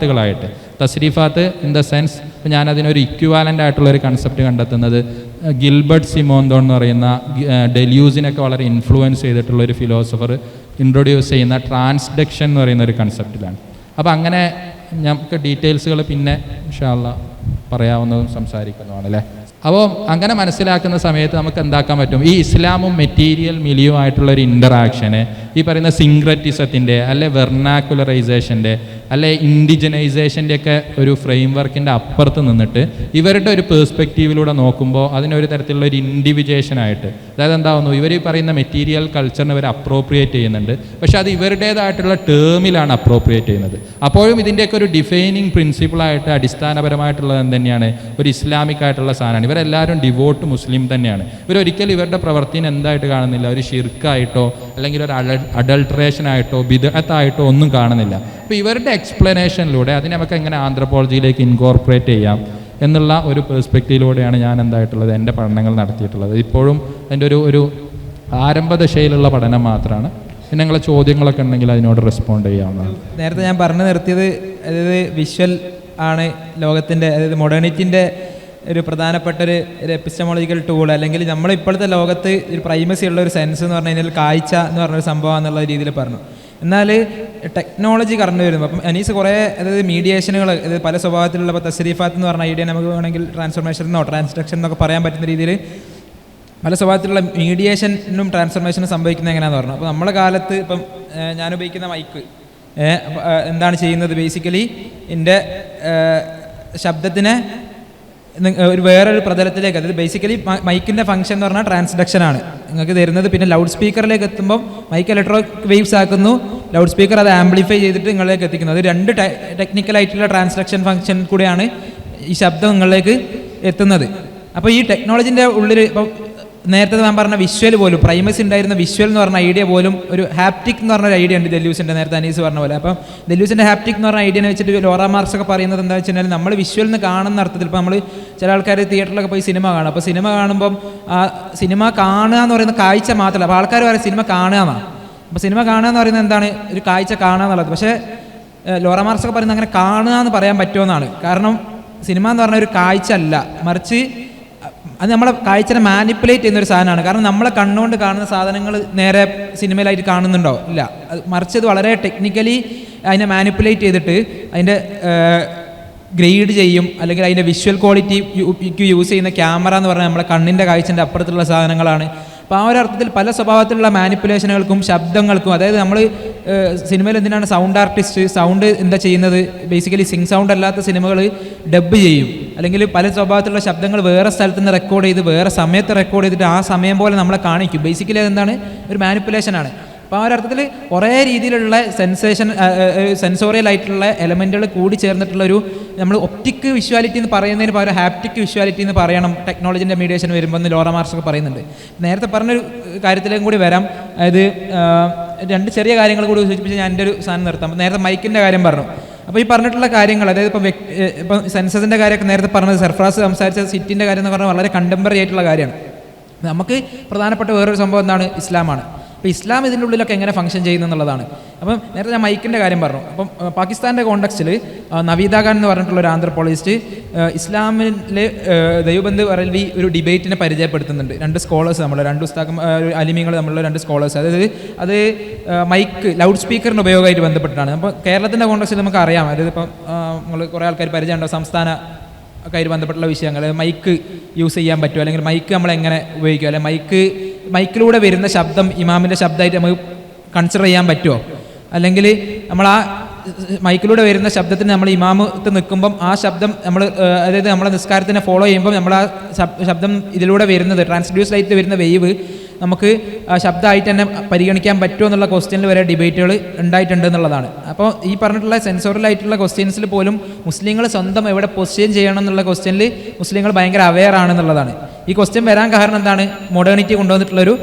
തസ്രീഫാത്ത് ഇൻ ദ സെൻസ്, ഇപ്പോൾ ഞാനതിനൊരു ഇക്വാലൻ്റ് ആയിട്ടുള്ളൊരു കൺസെപ്റ്റ് കണ്ടെത്തുന്നത് ഗിൽബർട്ട് സിമോന്തോൺ എന്ന് പറയുന്ന ഡെല്യൂസിനൊക്കെ വളരെ ഇൻഫ്ലുവൻസ് ചെയ്തിട്ടുള്ളൊരു ഫിലോസഫർ ഇൻട്രൊഡ്യൂസ് ചെയ്യുന്ന ട്രാൻസ്ഡക്ഷൻ എന്ന് പറയുന്ന ഒരു കൺസെപ്റ്റിലാണ്. അപ്പോൾ അങ്ങനെ നമുക്ക് ഡീറ്റെയിൽസുകൾ പിന്നെ ഇൻഷാ അല്ലാഹ് പറയാവുന്നതും സംസാരിക്കുന്നതാണ് അല്ലേ. അപ്പോൾ അങ്ങനെ മനസ്സിലാക്കുന്ന സമയത്ത് നമുക്ക് എന്താക്കാൻ പറ്റും, ഈ ഇസ്ലാമും മെറ്റീരിയൽ മിലിയുമായിട്ടുള്ള ഒരു ഇൻ്ററാക്ഷന് ഈ പറയുന്ന സിങ്ക്രറ്റിസത്തിൻ്റെ അല്ലെ വെർണാക്കുലറൈസേഷൻ്റെ അല്ലെ ഇൻഡിജനൈസേഷൻ്റെ ഒക്കെ ഒരു ഫ്രെയിം വർക്കിൻ്റെ അപ്പുറത്ത് നിന്നിട്ട് ഇവരുടെ ഒരു പേഴ്സ്പെക്റ്റീവിലൂടെ നോക്കുമ്പോൾ അതിനൊരു തരത്തിലുള്ള ഒരു ഇൻഡിവിജുവേഷനായിട്ട്, അതായത് എന്താവുന്നു, ഇവർ ഈ പറയുന്ന മെറ്റീരിയൽ കൾച്ചറിനെ ഇവർ അപ്രോപ്രിയേറ്റ് ചെയ്യുന്നുണ്ട്, പക്ഷെ അത് ഇവരുടേതായിട്ടുള്ള ടേമിലാണ് അപ്രോപ്രിയേറ്റ് ചെയ്യുന്നത്. അപ്പോഴും ഇതിൻ്റെയൊക്കെ ഒരു ഡിഫൈനിങ് പ്രിൻസിപ്പിളായിട്ട് അടിസ്ഥാനപരമായിട്ടുള്ളത് എന്തുതന്നെയാണ്, ഒരു ഇസ്ലാമിക് ആയിട്ടുള്ള സാധനമാണ്. ഇവരെല്ലാവരും ഡിവോട്ട് മുസ്ലിം തന്നെയാണ്. ഇവരൊരിക്കലും ഇവരുടെ പ്രവൃത്തിനെ എന്തായിട്ട് കാണുന്നില്ല, ഒരു ഷിർക്കായിട്ടോ അല്ലെങ്കിൽ ഒരു അഡൾട്രേഷനായിട്ടോ ബിദ്അത്തായിട്ടോ ഒന്നും കാണുന്നില്ല. അപ്പോൾ ഇവരുടെ എക്സ്പ്ലനേഷനിലൂടെ അതിനെ നമുക്ക് എങ്ങനെ ആന്ത്രപ്പോളജിയിലേക്ക് ഇൻകോർപ്പറേറ്റ് ചെയ്യാം എന്നുള്ള ഒരു പേഴ്സ്പെക്റ്റീവിലൂടെയാണ് ഞാൻ എന്തായിട്ടുള്ളത് എൻ്റെ പഠനങ്ങൾ നടത്തിയിട്ടുള്ളത്. ഇപ്പോഴും അതിൻ്റെ ഒരു ആരംഭദശയിലുള്ള പഠനം മാത്രമാണ്. പിന്നെ നിങ്ങളെ ചോദ്യങ്ങളൊക്കെ ഉണ്ടെങ്കിൽ അതിനോട് റെസ്പോണ്ട് ചെയ്യാവുന്നതാണ്. നേരത്തെ ഞാൻ പറഞ്ഞു നിർത്തിയത്, അതായത് വിഷ്വൽ ആണ് ലോകത്തിൻ്റെ, അതായത് മോഡേണിറ്റിൻ്റെ ഒരു പ്രധാനപ്പെട്ട ഒരു എപ്പിസ്റ്റമോളജിക്കൽ ടൂൾ, അല്ലെങ്കിൽ നമ്മൾ ഇപ്പോഴത്തെ ലോകത്ത് ഒരു പ്രൈമസി ഉള്ള ഒരു സെൻസ് എന്ന് പറഞ്ഞു കഴിഞ്ഞാൽ കാഴ്ച എന്ന് പറഞ്ഞൊരു സംഭവം എന്നുള്ള രീതിയിൽ പറഞ്ഞു. എന്നാൽ ടെക്നോളജി കടന്നു വരുമ്പോൾ അപ്പം അനീസ് കുറേ, അതായത് മീഡിയേഷനുകൾ, അതായത് പല സ്വഭാവത്തിലുള്ള, ഇപ്പോൾ തസ്രീഫാത്ത് എന്ന് പറഞ്ഞ ഐഡിയ നമുക്ക് വേണമെങ്കിൽ ട്രാൻസ്ഫോർമേഷനോ ട്രാൻസ്ഡക്ഷൻ എന്നൊക്കെ പറയാൻ പറ്റുന്ന രീതിയിൽ പല സ്വഭാവത്തിലുള്ള മീഡിയേഷനും ട്രാൻസ്ഫോർമേഷനും സംഭവിക്കുന്നത് എങ്ങനെയാണെന്ന് പറഞ്ഞു. അപ്പോൾ നമ്മുടെ കാലത്ത് ഇപ്പം ഞാൻ ഉപയോഗിക്കുന്ന മൈക്ക് എന്താണ് ചെയ്യുന്നത്, ബേസിക്കലി എൻ്റെ ശബ്ദത്തിനെ ഒരു വേറൊരു പ്രതലത്തിലേക്ക്, അതായത് ബേസിക്കലി മൈക്കിൻ്റെ ഫംഗ്ഷൻ എന്ന് പറഞ്ഞാൽ ട്രാൻസ്ഡക്ഷനാണ് നിങ്ങൾക്ക് തരുന്നത്. പിന്നെ ലൗഡ് സ്പീക്കറിലേക്ക് എത്തുമ്പോൾ മൈക്ക് ഇലക്ട്രോണിക് വേവ്സ് ആക്കുന്നു, ലൗഡ് സ്പീക്കർ അത് ആംപ്ലിഫൈ ചെയ്തിട്ട് നിങ്ങളിലേക്ക് എത്തിക്കുന്നത്. അത് രണ്ട് ടെക്നിക്കലായിട്ടുള്ള ട്രാൻസ്ഡക്ഷൻ ഫംഗ്ഷൻ കൂടെയാണ് ഈ ശബ്ദം നിങ്ങളിലേക്ക് എത്തുന്നത്. അപ്പോൾ ഈ ടെക്നോളജിൻ്റെ ഉള്ളിൽ ഇപ്പോൾ നേരത്തെ ഞാൻ പറഞ്ഞ വിഷ്വൽ പോലും, പ്രൈമസി ഉണ്ടായിരുന്ന വിഷ്വൽ എന്ന് പറഞ്ഞ ഐഡിയ പോലും ഒരു ഹാപ്റ്റിക് എന്ന് പറഞ്ഞൊരു ഐഡിയ ഉണ്ട് ഡെല്യൂസിൻ്റെ, നേരത്തെ അനീസ് പറഞ്ഞ പോലെ. അപ്പം ഡെല്യൂസിൻ്റെ ഹാപ്റ്റിക് എന്ന് പറഞ്ഞ ഐഡിയനെ വെച്ചിട്ട് ലോറ മാർക്സ് ഒക്കെ പറയുന്നത് എന്താ വെച്ച് കഴിഞ്ഞാൽ, നമ്മൾ വിഷ്വൽ എന്ന് കാണുന്ന അർത്ഥത്തിൽ, ഇപ്പോൾ നമ്മൾ ചില ആൾക്കാർ തിയേറ്ററിലൊക്കെ പോയി സിനിമ കാണും. അപ്പോൾ സിനിമ കാണുമ്പം ആ സിനിമ കാണുക എന്ന് പറയുന്ന കാഴ്ച മാത്രമല്ല, അപ്പോൾ ആൾക്കാർ പറയും സിനിമ കാണുക എന്നാണ്. അപ്പോൾ സിനിമ കാണുക എന്ന് പറയുന്നത് എന്താണ്, ഒരു കാഴ്ച കാണുക എന്നുള്ളത്. പക്ഷേ ലോറ മാർക്സ് ഒക്കെ പറയുന്നത് അങ്ങനെ കാണുക എന്ന് പറയാൻ പറ്റുമെന്നാണ്. കാരണം സിനിമ എന്ന് പറഞ്ഞ ഒരു കാഴ്ച അല്ല, മറിച്ച് അത് നമ്മളെ കാഴ്ചനെ മാനിപ്പുലേറ്റ് ചെയ്യുന്ന ഒരു സാധനമാണ്. കാരണം നമ്മളെ കണ്ണുകൊണ്ട് കാണുന്ന സാധനങ്ങൾ നേരെ സിനിമയിലായിട്ട് കാണുന്നുണ്ടോ ഇല്ല, മറിച്ച് അത് വളരെ ടെക്നിക്കലി അതിനെ മാനിപ്പുലേറ്റ് ചെയ്തിട്ട് അതിൻ്റെ ഗ്രേഡ് ചെയ്യും, അല്ലെങ്കിൽ അതിൻ്റെ വിഷ്വൽ ക്വാളിറ്റിക്ക് യൂസ് ചെയ്യുന്ന ക്യാമറ എന്ന് പറഞ്ഞാൽ നമ്മളെ കണ്ണിൻ്റെ കാഴ്ചൻ്റെ അപ്പുറത്തുള്ള സാധനങ്ങളാണ്. അപ്പോൾ ആ ഒരു അർത്ഥത്തിൽ പല സ്വഭാവത്തിലുള്ള മാനിപ്പുലേഷനുകൾക്കും ശബ്ദങ്ങൾക്കും, അതായത് നമ്മൾ സിനിമയിൽ എന്തിനാണ് സൗണ്ട് ആർട്ടിസ്റ്റ്, സൗണ്ട് എന്താ ചെയ്യുന്നത്, ബേസിക്കലി സിങ് സൗണ്ട് അല്ലാത്ത സിനിമകൾ ഡബ് ചെയ്യും, അല്ലെങ്കിൽ പല സ്വഭാവത്തിലുള്ള ശബ്ദങ്ങൾ വേറെ സ്ഥലത്ത് നിന്ന് റെക്കോർഡ് ചെയ്ത് വേറെ സമയത്ത് റെക്കോർഡ് ചെയ്തിട്ട് ആ സമയം പോലെ നമ്മളെ കാണിക്കും. ബേസിക്കലി അതെന്താണ്, ഒരു മാനിപ്പുലേഷനാണ്. അപ്പോൾ ആ ഒരു അർത്ഥത്തിൽ കുറേ രീതിയിലുള്ള സെൻസോറിയൽ ആയിട്ടുള്ള എലമെൻറ്റുകൾ കൂടി ചേർന്നിട്ടുള്ളൊരു, നമ്മൾ ഒപ്റ്റിക് വിഷ്വാലിറ്റി എന്ന് പറയുന്നതിന് പകരം ഹാപ്റ്റിക് വിഷ്വാലിറ്റി എന്ന് പറയണം ടെക്നോളജിൻ്റെ മീഡിയേഷൻ വരുമ്പോൾ എന്ന് ലോറ മാർക്സ് ഒക്കെ പറയുന്നുണ്ട്. നേരത്തെ പറഞ്ഞൊരു കാര്യത്തിലേക്കും കൂടി വരാം. അതായത് രണ്ട് ചെറിയ കാര്യങ്ങൾ കൂടി സൂചിപ്പിച്ച് ഞാൻ എൻ്റെ ഒരു സാധനം നിർത്താം. നേരത്തെ മൈക്കിൻ്റെ കാര്യം പറഞ്ഞു. അപ്പോൾ ഈ പറഞ്ഞിട്ടുള്ള കാര്യങ്ങൾ, അതായത് ഇപ്പം സെൻസസിൻ്റെ കാര്യമൊക്കെ നേരത്തെ പറഞ്ഞത്, സർഫ്രാസ് സംസാരിച്ച സിറ്റിൻ്റെ കാര്യം എന്ന് പറഞ്ഞാൽ വളരെ കണ്ടംപററി ആയിട്ടുള്ള കാര്യമാണ്. നമുക്ക് പ്രധാനപ്പെട്ട വേറൊരു സംഭവം എന്താണ്, ഇസ്ലാമാണ്. അപ്പോൾ ഇസ്ലാം ഇതിൻ്റെ ഉള്ളിലൊക്കെ എങ്ങനെ ഫംഗ്ഷൻ ചെയ്യുന്നു എന്നുള്ളതാണ്. അപ്പം നേരത്തെ ഞാൻ മൈക്കിൻ്റെ കാര്യം പറഞ്ഞു. അപ്പം പാകിസ്ഥാൻ്റെ കോണ്ടക്സ്റ്റിൽ നവീദ ഖാൻ എന്ന് പറഞ്ഞിട്ടുള്ള ഒരു ആന്ത്രപ്പോളജിസ്റ്റ് ഇസ്ലാമിലെ ദൈവബന്ദ് പറയലി ഒരു ഡിബേറ്റിനെ പരിചയപ്പെടുത്തുന്നുണ്ട്. 2 സ്കോളേഴ്സ് നമ്മൾ 2 ഉസ്താദ് അലിമീങ്ങൾ നമ്മളുള്ള 2 സ്കോളേഴ്സ്, അതായത് അത് മൈക്ക് ലൗഡ് സ്പീക്കറിന് ഉപയോഗമായിട്ട് ബന്ധപ്പെട്ടിട്ടാണ്. അപ്പോൾ കേരളത്തിൻ്റെ കോണ്ടക്സ്റ്റിൽ നമുക്ക് അറിയാം, അതായത് ഇപ്പം നമ്മൾ കുറേ ആൾക്കാർ പരിചയമുണ്ടോ സംസ്ഥാന ഒക്കെ ആയിട്ട് ബന്ധപ്പെട്ടുള്ള വിഷയങ്ങൾ, മൈക്ക് യൂസ് ചെയ്യാൻ പറ്റുമോ, അല്ലെങ്കിൽ മൈക്ക് നമ്മൾ എങ്ങനെ ഉപയോഗിക്കുക, അല്ലെങ്കിൽ മൈക്കിലൂടെ വരുന്ന ശബ്ദം ഇമാമിൻ്റെ ശബ്ദമായിട്ട് നമുക്ക് കൺസിഡർ ചെയ്യാൻ പറ്റുമോ, അല്ലെങ്കിൽ നമ്മൾ ആ മൈക്കിലൂടെ വരുന്ന ശബ്ദത്തിന് നമ്മൾ ഇമാമത്ത് നിൽക്കുമ്പം ആ ശബ്ദം നമ്മൾ അതായത് നമ്മളെ നിസ്കാരത്തിനെ ഫോളോ ചെയ്യുമ്പോൾ നമ്മൾ ആ ശബ്ദം ഇതിലൂടെ വരുന്നത് ട്രാൻസ്ഡ്യൂസ്ഡ് ആയിട്ട് വരുന്ന വേവ് നമുക്ക് ശബ്ദമായിട്ട് തന്നെ പരിഗണിക്കാൻ പറ്റുമോ എന്നുള്ള ക്വസ്റ്റ്യനിൽ വരെ ഡിബേറ്റുകൾ ഉണ്ടായിട്ടുണ്ട് എന്നുള്ളതാണ്. അപ്പോൾ ഈ പറഞ്ഞിട്ടുള്ള സെൻസോറിലായിട്ടുള്ള ക്വസ്റ്റ്യൻസിൽ പോലും മുസ്ലിങ്ങൾ സ്വന്തം എവിടെ പൊസിഷൻ ചെയ്യണം എന്നുള്ള ക്വസ്റ്റ്യനിൽ മുസ്ലിങ്ങൾ ഭയങ്കര അവെയർ ആണെന്നുള്ളതാണ്. ഈ ക്വസ്റ്റ്യൻ വരാൻ കാരണം എന്താണ്? മോഡേണിറ്റി കൊണ്ടുവന്നിട്ടുള്ളൊരു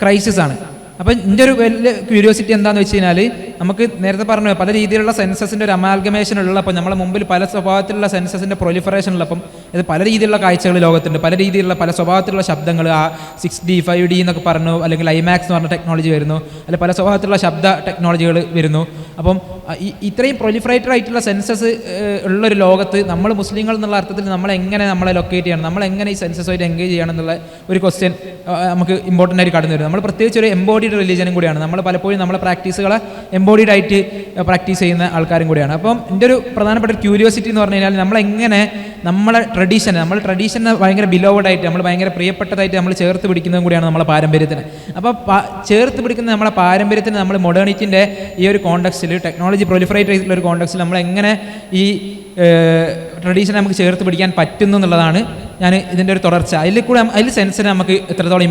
ക്രൈസിസ് ആണ്. അപ്പം എൻ്റെ ഒരു വലിയ ക്യൂരിയോസിറ്റി എന്താണെന്ന് വെച്ച് കഴിഞ്ഞാൽ, നമുക്ക് നേരത്തെ പറഞ്ഞു പല രീതിയിലുള്ള സെൻസസിൻ്റെ ഒരു അമാൽഗമേഷൻ ഉള്ളപ്പോൾ നമ്മളെ മുമ്പിൽ പല സ്വഭാവത്തിലുള്ള സെൻസസിൻ്റെ പ്രൊലിഫറേഷൻ ഉള്ളപ്പം ഇത് പല രീതിയിലുള്ള കാഴ്ചകൾ ലോകത്തുണ്ട്, പല രീതിയിലുള്ള പല സ്വഭാവത്തിലുള്ള ശബ്ദങ്ങൾ, ആ 6D 5D എന്നൊക്കെ പറഞ്ഞു, അല്ലെങ്കിൽ IMAX എന്ന് പറഞ്ഞ ടെക്നോളജി വരുന്നു, അല്ലെങ്കിൽ പല സ്വഭാവത്തിലുള്ള ശബ്ദ ടെക്നോളജികൾ വരുന്നു. അപ്പം ഇത്രയും പ്രൊലിഫറേറ്റഡ് ആയിട്ടുള്ള സെൻസസ് ഉള്ളൊരു ലോകത്ത് നമ്മൾ മുസ്ലിങ്ങൾ എന്നുള്ള അർത്ഥത്തിൽ നമ്മളെങ്ങനെ നമ്മളെ ലൊക്കേറ്റ് ചെയ്യണം, നമ്മളെങ്ങനെ ഈ സെൻസസുമായിട്ട് എൻഗേജ് ചെയ്യണം എന്നുള്ള ഒരു ക്വസ്റ്റ്യൻ നമുക്ക് ഇമ്പോർട്ടൻ്റ് ആയിട്ട് കടന്നു വരും. നമ്മൾ പ്രത്യേകിച്ച് ഒരു എംബോഡീഡ് റിലീജനും കൂടിയാണ്. നമ്മൾ പലപ്പോഴും നമ്മളെ പ്രാക്ടീസുകളെ എംബോഡീഡ് ആയിട്ട് പ്രാക്ടീസ് ചെയ്യുന്ന ആൾക്കാരും കൂടിയാണ്. അപ്പം എൻ്റെ ഒരു പ്രധാനപ്പെട്ട ഒരു ക്യൂരിയോസിറ്റി എന്ന് പറഞ്ഞു കഴിഞ്ഞാൽ, നമ്മളെങ്ങനെ നമ്മളെ ട്രഡീഷനെ ഭയങ്കര ബിലോവഡായിട്ട് നമ്മൾ ഭയങ്കര പ്രിയപ്പെട്ടതായിട്ട് നമ്മൾ ചേർത്ത് പിടിക്കുന്നതും കൂടിയാണ് നമ്മളെ പാരമ്പര്യത്തിന്. അപ്പോൾ ചേർത്ത് പിടിക്കുന്ന നമ്മളെ പാരമ്പര്യത്തിന് നമ്മൾ മോഡേണിറ്റിൻ്റെ ഈ ഒരു കോണ്ടക്സ്റ്റിൽ, ടെക്നോളജി പ്രൊലിഫറേറ്റ് ആയിട്ടുള്ള ഒരു കോണ്ടക്സ്റ്റിൽ നമ്മളെങ്ങനെ ഈ ട്രഡീഷനെ നമുക്ക് ചേർത്ത് പിടിക്കാൻ പറ്റുന്നു എന്നുള്ളതാണ് ഞാൻ ഇതിൻ്റെ ഒരു തുടർച്ച. അതിൽ സെൻസിന് നമുക്ക് എത്രത്തോളം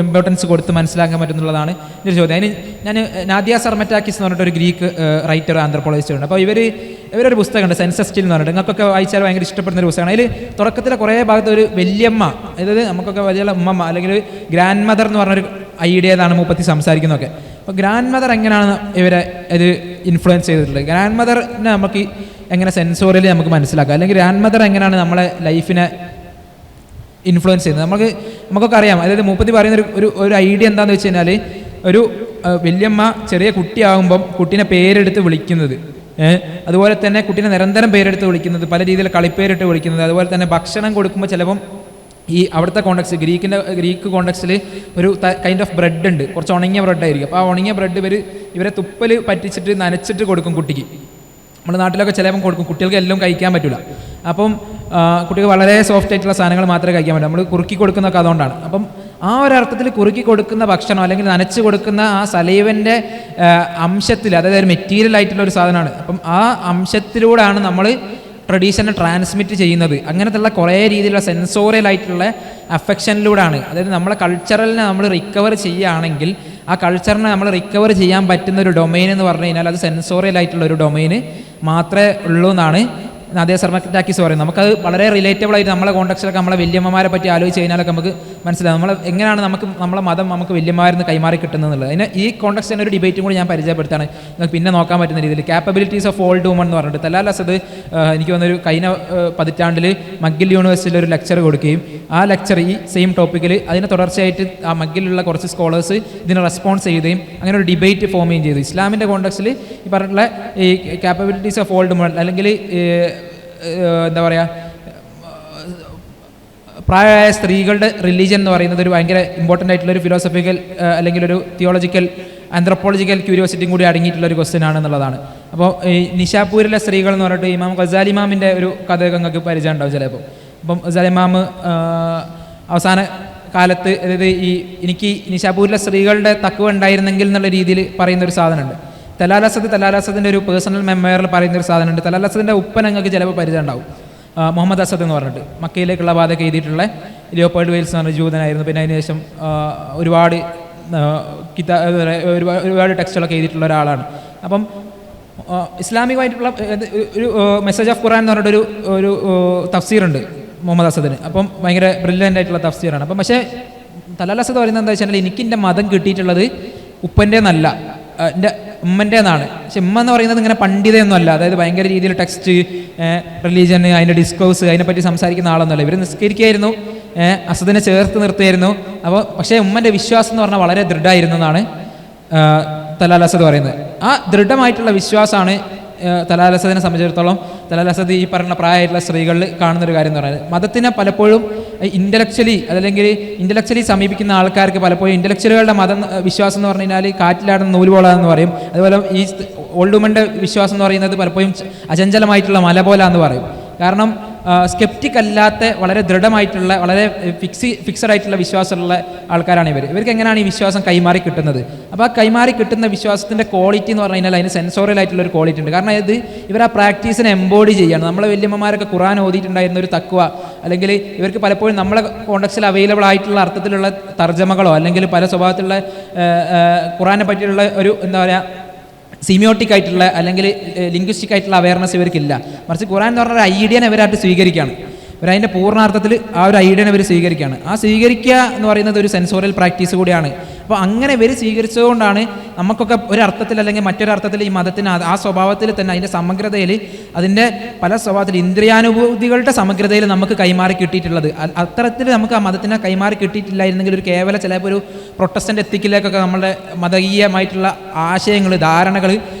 ഇമ്പോർട്ടൻസ് കൊടുത്ത് മനസ്സിലാക്കാൻ പറ്റുന്നുള്ളതാണ് എൻ്റെ ഒരു ചോദ്യം. അതിന് ഞാൻ നാദിയ സർമറ്റാക്കിസ് എന്ന് പറഞ്ഞിട്ട് ഒരു ഗ്രീക്ക് റൈറ്റർ ആന്ത്രപ്പോളജിസ്റ്റ് ഉണ്ട്. അപ്പോൾ ഇവരൊരു പുസ്തകമുണ്ട് സെൻസസ് സ്റ്റിൽ എന്ന് പറഞ്ഞിട്ട്, നിങ്ങൾക്കൊക്കെ വായിച്ചാൽ ഭയങ്കര ഇഷ്ടപ്പെടുന്ന ഒരു പുസ്തകമാണ്. അതിൽ തുടക്കത്തിലെ കുറേ ഭാഗത്ത് ഒരു വല്യമ്മ, അതായത് നമുക്കൊക്കെ വലിയ ഉമ്മമ്മ അല്ലെങ്കിൽ ഗ്രാൻഡ് മദർ എന്ന് പറഞ്ഞൊരു ഐഡിയതാണ് മൂപ്പത്തി സംസാരിക്കുന്നതൊക്കെ. അപ്പോൾ ഗ്രാൻഡ് മദർ എങ്ങനെയാണ് ഇവരെ ഇത് ഇൻഫ്ലുവൻസ് ചെയ്തിട്ടുള്ളത്, ഗ്രാൻഡ് മദറിനെ നമുക്ക് എങ്ങനെ സെൻസോറിയലി നമുക്ക് മനസ്സിലാക്കാം, അല്ലെങ്കിൽ ഗ്രാൻഡ് മദർ എങ്ങനെയാണ് നമ്മളെ ലൈഫിനെ ഇൻഫ്ലുവൻസ് ചെയ്യുന്നത് നമുക്കൊക്കെ അറിയാം. അതായത് മൂപ്പത്തി പറയുന്ന ഒരു ഐഡിയ എന്താണെന്ന് വെച്ച് കഴിഞ്ഞാൽ, ഒരു വല്യമ്മ ചെറിയ കുട്ടിയാകുമ്പം കുട്ടീനെ പേരെടുത്ത് വിളിക്കുന്നത്, അതുപോലെ തന്നെ കുട്ടീനെ നിരന്തരം പേരെടുത്ത് വിളിക്കുന്നത്, പല രീതിയിൽ കളിപ്പേരിട്ട് വിളിക്കുന്നത്, അതുപോലെ തന്നെ ഭക്ഷണം കൊടുക്കുമ്പോൾ ചിലപ്പം ഈ അവിടുത്തെ കോണ്ടക്സ്റ്റ് ഗ്രീക്ക് കോണ്ടക്സ്റ്റിൽ ഒരു കൈൻഡ് ഓഫ് ബ്രെഡ് ഉണ്ട്, കുറച്ച് ഉണങ്ങിയ ബ്രെഡായിരിക്കും. അപ്പോൾ ആ ഉണങ്ങിയ ബ്രെഡ് ഇവരെ തുപ്പൽ പറ്റിച്ചിട്ട് നനച്ചിട്ട് കൊടുക്കും കുട്ടിക്ക്. നമ്മുടെ നാട്ടിലൊക്കെ ചിലപ്പം കൊടുക്കും, കുട്ടികൾക്ക് എല്ലാം കഴിക്കാൻ പറ്റില്ല. അപ്പം കുട്ടികൾ വളരെ സോഫ്റ്റ് ആയിട്ടുള്ള സാധനങ്ങൾ മാത്രമേ കഴിക്കാൻ പറ്റൂ, നമ്മൾ കുറുക്കി കൊടുക്കുന്നതൊക്കെ അതുകൊണ്ടാണ്. അപ്പം ആ ഒരർത്ഥത്തിൽ കുറുക്കി കൊടുക്കുന്ന ഭക്ഷണം അല്ലെങ്കിൽ നനച്ച് കൊടുക്കുന്ന ആ സലൈവൻ്റെ അംശത്തിൽ, അതായത് ഒരു മെറ്റീരിയൽ ആയിട്ടുള്ള ഒരു സാധനമാണ്. അപ്പം ആ അംശത്തിലൂടെയാണ് നമ്മൾ ട്രഡീഷനെ ട്രാൻസ്മിറ്റ് ചെയ്യുന്നത്. അങ്ങനത്തുള്ള കുറേ രീതിയിലുള്ള സെൻസോറിയൽ ആയിട്ടുള്ള അഫെക്ഷനിലൂടെയാണ്, അതായത് നമ്മളെ കൾച്ചറലിനെ നമ്മൾ റിക്കവർ ചെയ്യുകയാണെങ്കിൽ ആ കൾച്ചറിനെ നമ്മൾ റിക്കവർ ചെയ്യാൻ പറ്റുന്ന ഒരു ഡൊമൈൻ എന്ന് പറഞ്ഞു കഴിഞ്ഞാൽ അത് സെൻസോറിയൽ ആയിട്ടുള്ള ഒരു ഡൊമൈന് മാത്രമേ ഉള്ളൂ എന്നാണ് നാദിയ സർമറ്റാക്കിസ് പറയുന്നത്. നമുക്കത് വളരെ റിലേറ്റബിൾ ആയിട്ട് നമ്മളെ കോണ്ടക്സ്റ്റിലൊക്കെ നമ്മളെ വല്യമ്മമാരെ പറ്റി ആലോചിച്ച് കഴിഞ്ഞാലൊക്കെ നമുക്ക് മനസ്സിലാവും നമ്മൾ എങ്ങനെയാണ് നമ്മളെ മതം നമുക്ക് വല്യമ്മമാരെന്ന് കൈമാറി കിട്ടുന്നത്. അതിന് ഈ കോണ്ടക്സ്റ്റിന് ഒരു ഡിബേറ്റും കൂടി ഞാൻ പരിചയപ്പെടുത്താണ്, നിങ്ങൾക്ക് പിന്നെ നോക്കാൻ പറ്റുന്ന രീതിയിൽ. ക്യാപ്പബിലിറ്റീസ് ഓഫ് ഓൾഡ് വുമൺ എന്ന് പറഞ്ഞിട്ട് തലാൽ അസദ് എനിക്ക് വന്നൊരു കഴിഞ്ഞ പതിറ്റാണ്ടിൽ മഗ്ഗിൽ യൂണിവേഴ്സിറ്റിയിൽ ഒരു ലെക്ചർ കൊടുക്കുകയും ആ ലെക്ചർ ഈ സെയിം ടോപ്പിക്കിൽ അതിനെ തുടർച്ചയായിട്ട് ആ മഗ്ഗിലുള്ള കുറച്ച് സ്കോളേഴ്സ് ഇതിനെ റെസ്പോൺസ് ചെയ്യുകയും അങ്ങനെ ഒരു ഡിബേറ്റ് ഫോം ചെയ്യുകയും ചെയ്തു. ഇസ്ലാമിൻ്റെ കോണ്ടക്സ്റ്റിൽ ഈ പറഞ്ഞിട്ടുള്ള ഈ ക്യാപ്പബിലിറ്റീസ് ഓഫ് ഓൾഡ് വുമൺ അല്ലെങ്കിൽ എന്താ പറയുക പ്രായമായ സ്ത്രീകളുടെ റിലീജിയൻ എന്ന് പറയുന്നത് ഒരു ഭയങ്കര ഇമ്പോർട്ടൻ്റ് ആയിട്ടുള്ളൊരു ഫിലോസഫിക്കൽ അല്ലെങ്കിൽ ഒരു തിയോളജിക്കൽ ആന്ത്രപ്പോളജിക്കൽ ക്യൂരിയോസിറ്റിയും കൂടി അടങ്ങിയിട്ടുള്ളൊരു ക്വസ്റ്റ്യൻ ആണെന്നുള്ളതാണ്. അപ്പോൾ ഈ നിശാപൂരിലെ സ്ത്രീകൾ എന്ന് പറഞ്ഞിട്ട് ഇമാം ഗസാലി ഇമാമിൻ്റെ ഒരു കഥയൊക്കെ നിങ്ങൾക്ക് പരിചയം ഉണ്ടാവും ചിലപ്പോൾ. അപ്പം ഗസാലി ഇമാം അവസാന കാലത്ത്, അതായത് എനിക്ക് നിശാപൂരിലെ സ്ത്രീകളുടെ തക്കവ ഉണ്ടായിരുന്നെങ്കിൽ എന്നുള്ള രീതിയിൽ പറയുന്നൊരു സാധനമുണ്ട്. തലാൽ-അസദിൻ്റെ ഒരു പേഴ്സണൽ മെമ്മോറിയൽ പറയുന്നൊരു സാധനമുണ്ട്. തലാൽ-അസദിൻ്റെ ഉപ്പ നിങ്ങൾക്ക് ചിലപ്പോൾ പരിചയം ഉണ്ടാവും, മുഹമ്മദ് അസദ് എന്ന് പറഞ്ഞിട്ട് മക്കയിലേക്കുള്ള ബാധയൊക്കെ എഴുതിയിട്ടുള്ള ലിയോപോൾഡ് വെയിൽസ് എന്ന് പറഞ്ഞ ജൂതനായിരുന്നു. പിന്നെ അതിന് ശേഷം ഒരുപാട് ടെക്സ്റ്റുകളൊക്കെ എഴുതിയിട്ടുള്ള ഒരാളാണ്. അപ്പം ഇസ്ലാമികമായിട്ടുള്ള ഒരു മെസ്സേജ് ഓഫ് ഖുറാൻ എന്ന് പറഞ്ഞിട്ടൊരു ഒരു തഫ്സീറുണ്ട് മുഹമ്മദ് അസദിന്. അപ്പം ഭയങ്കര ബ്രില്യൻ്റ് ആയിട്ടുള്ള തഫ്സീറാണ്. അപ്പം പക്ഷേ തലാൽ അസദ് പറയുന്നത് എന്താ വെച്ചാൽ, എനിക്ക് എൻ്റെ മതം കിട്ടിയിട്ടുള്ളത് ഉപ്പൻ്റെ എന്നല്ല, എൻ്റെ ഉമ്മൻ്റെന്നാണ്. പക്ഷെ ഉമ്മ എന്ന് പറയുന്നത് ഇങ്ങനെ പണ്ഡിതയൊന്നും അല്ല, അതായത് ഭയങ്കര രീതിയിൽ ടെക്സ്റ്റ് റിലീജിയൻ അതിൻ്റെ ഡിസ്കോഴ്സ് അതിനെപ്പറ്റി സംസാരിക്കുന്ന ആളൊന്നുമല്ല. ഇവർ നിസ്കരിക്കുകയായിരുന്നു, അസദിനെ ചേർത്ത് നിർത്തുമായിരുന്നു, അപ്പോൾ പക്ഷേ ഉമ്മൻ്റെ വിശ്വാസം എന്ന് പറഞ്ഞാൽ വളരെ ദൃഢമായിരുന്നു എന്നാണ് തലാൽ അസദ് പറയുന്നത്. ആ ദൃഢമായിട്ടുള്ള വിശ്വാസമാണ് തലാൽ അസദിനെ സംബന്ധിച്ചിടത്തോളം. തലാൽ അസദ് ഈ പറയുന്ന പ്രായമായിട്ടുള്ള സ്ത്രീകളിൽ കാണുന്നൊരു കാര്യം എന്ന് പറയുന്നത്, മതത്തിനെ പലപ്പോഴും ഇൻ്റലക്ച്വലി സമീപിക്കുന്ന ആൾക്കാർക്ക് പലപ്പോഴും ഇൻ്റലക്ച്വലുകളുടെ മതം വിശ്വാസം എന്ന് പറഞ്ഞു കഴിഞ്ഞാൽ കാറ്റിലാടുന്ന നൂലുപോല എന്ന് പറയും. അതുപോലെ ഈ ഓൾഡ് വുമൻ്റെ വിശ്വാസം എന്ന് പറയുന്നത് പലപ്പോഴും അചഞ്ചലമായിട്ടുള്ള മല പോലെ എന്ന് പറയും. കാരണം സ്കെപ്റ്റിക് അല്ലാത്ത വളരെ ദൃഢമായിട്ടുള്ള വളരെ ഫിക്സഡ് ആയിട്ടുള്ള വിശ്വാസമുള്ള ആൾക്കാരാണ് ഇവർക്ക് എങ്ങനെയാണ് ഈ വിശ്വാസം കൈമാറി കിട്ടുന്നത്? അപ്പോൾ ആ കൈമാറി കിട്ടുന്ന വിശ്വാസത്തിൻ്റെ ക്വാളിറ്റി എന്ന് പറഞ്ഞു കഴിഞ്ഞാൽ അതിന് സെൻസോറിയൽ ആയിട്ടുള്ള ഒരു ക്വാളിറ്റി ഉണ്ട്. കാരണം ഇത് ഇവർ ആ പ്രാക്ടീസിനെ എംബോഡി ചെയ്യാണ്. നമ്മളെ വല്യമ്മമാരൊക്കെ ഖുർആൻ ഓതിയിട്ടുണ്ടായിരുന്ന ഒരു തക്വ, അല്ലെങ്കിൽ ഇവർക്ക് പലപ്പോഴും നമ്മളെ കോണ്ടക്സ്റ്റിൽ അവൈലബിൾ ആയിട്ടുള്ള അർത്ഥത്തിലുള്ള തർജ്ജമകളോ അല്ലെങ്കിൽ പല സ്വഭാവത്തിലുള്ള ഖുർആനെ പറ്റിയുള്ള ഒരു എന്താ പറയുക സിമിയോട്ടിക് ആയിട്ടുള്ള അല്ലെങ്കിൽ ലിംഗ്വിസ്റ്റിക് ആയിട്ടുള്ള അവയർനെസ് ഇവർക്കില്ല. മറിച്ച് ഖുർആൻ എന്ന് പറഞ്ഞ ഒരു ഐഡിയനെ ഇവരായിട്ട് സ്വീകരിക്കുകയാണ്. ഇവരതിൻ്റെ പൂർണ്ണാർത്ഥത്തിൽ ആ ഒരു ഐഡിയനെ ഇവർ സ്വീകരിക്കുകയാണ്. ആ സ്വീകരിക്കുക എന്ന് പറയുന്നത് ഒരു സെൻസോറിയൽ പ്രാക്ടീസ് കൂടിയാണ്. അപ്പോൾ അങ്ങനെ ഇവർ സ്വീകരിച്ചതുകൊണ്ടാണ് നമുക്കൊക്കെ ഒരർത്ഥത്തിൽ അല്ലെങ്കിൽ മറ്റൊരർത്ഥത്തിൽ ഈ മതത്തിന് ആ സ്വഭാവത്തിൽ തന്നെ അതിൻ്റെ സമഗ്രതയിൽ അതിൻ്റെ പല സ്വഭാവത്തിൽ ഇന്ദ്രിയാനുഭൂതികളുടെ സമഗ്രതയിൽ നമുക്ക് കൈമാറി കിട്ടിയിട്ടുള്ളത്. അത്തരത്തിൽ നമുക്ക് ആ മതത്തിനെ കൈമാറി കിട്ടിയിട്ടില്ലായിരുന്നെങ്കിൽ ഒരു കേവല ചിലപ്പോൾ ഒരു പ്രൊട്ടസ്റ്റൻ്റ് എത്തിക്കിലേക്കൊക്കെ നമ്മളുടെ മതകീയമായിട്ടുള്ള ആശയങ്ങൾ ധാരണകൾ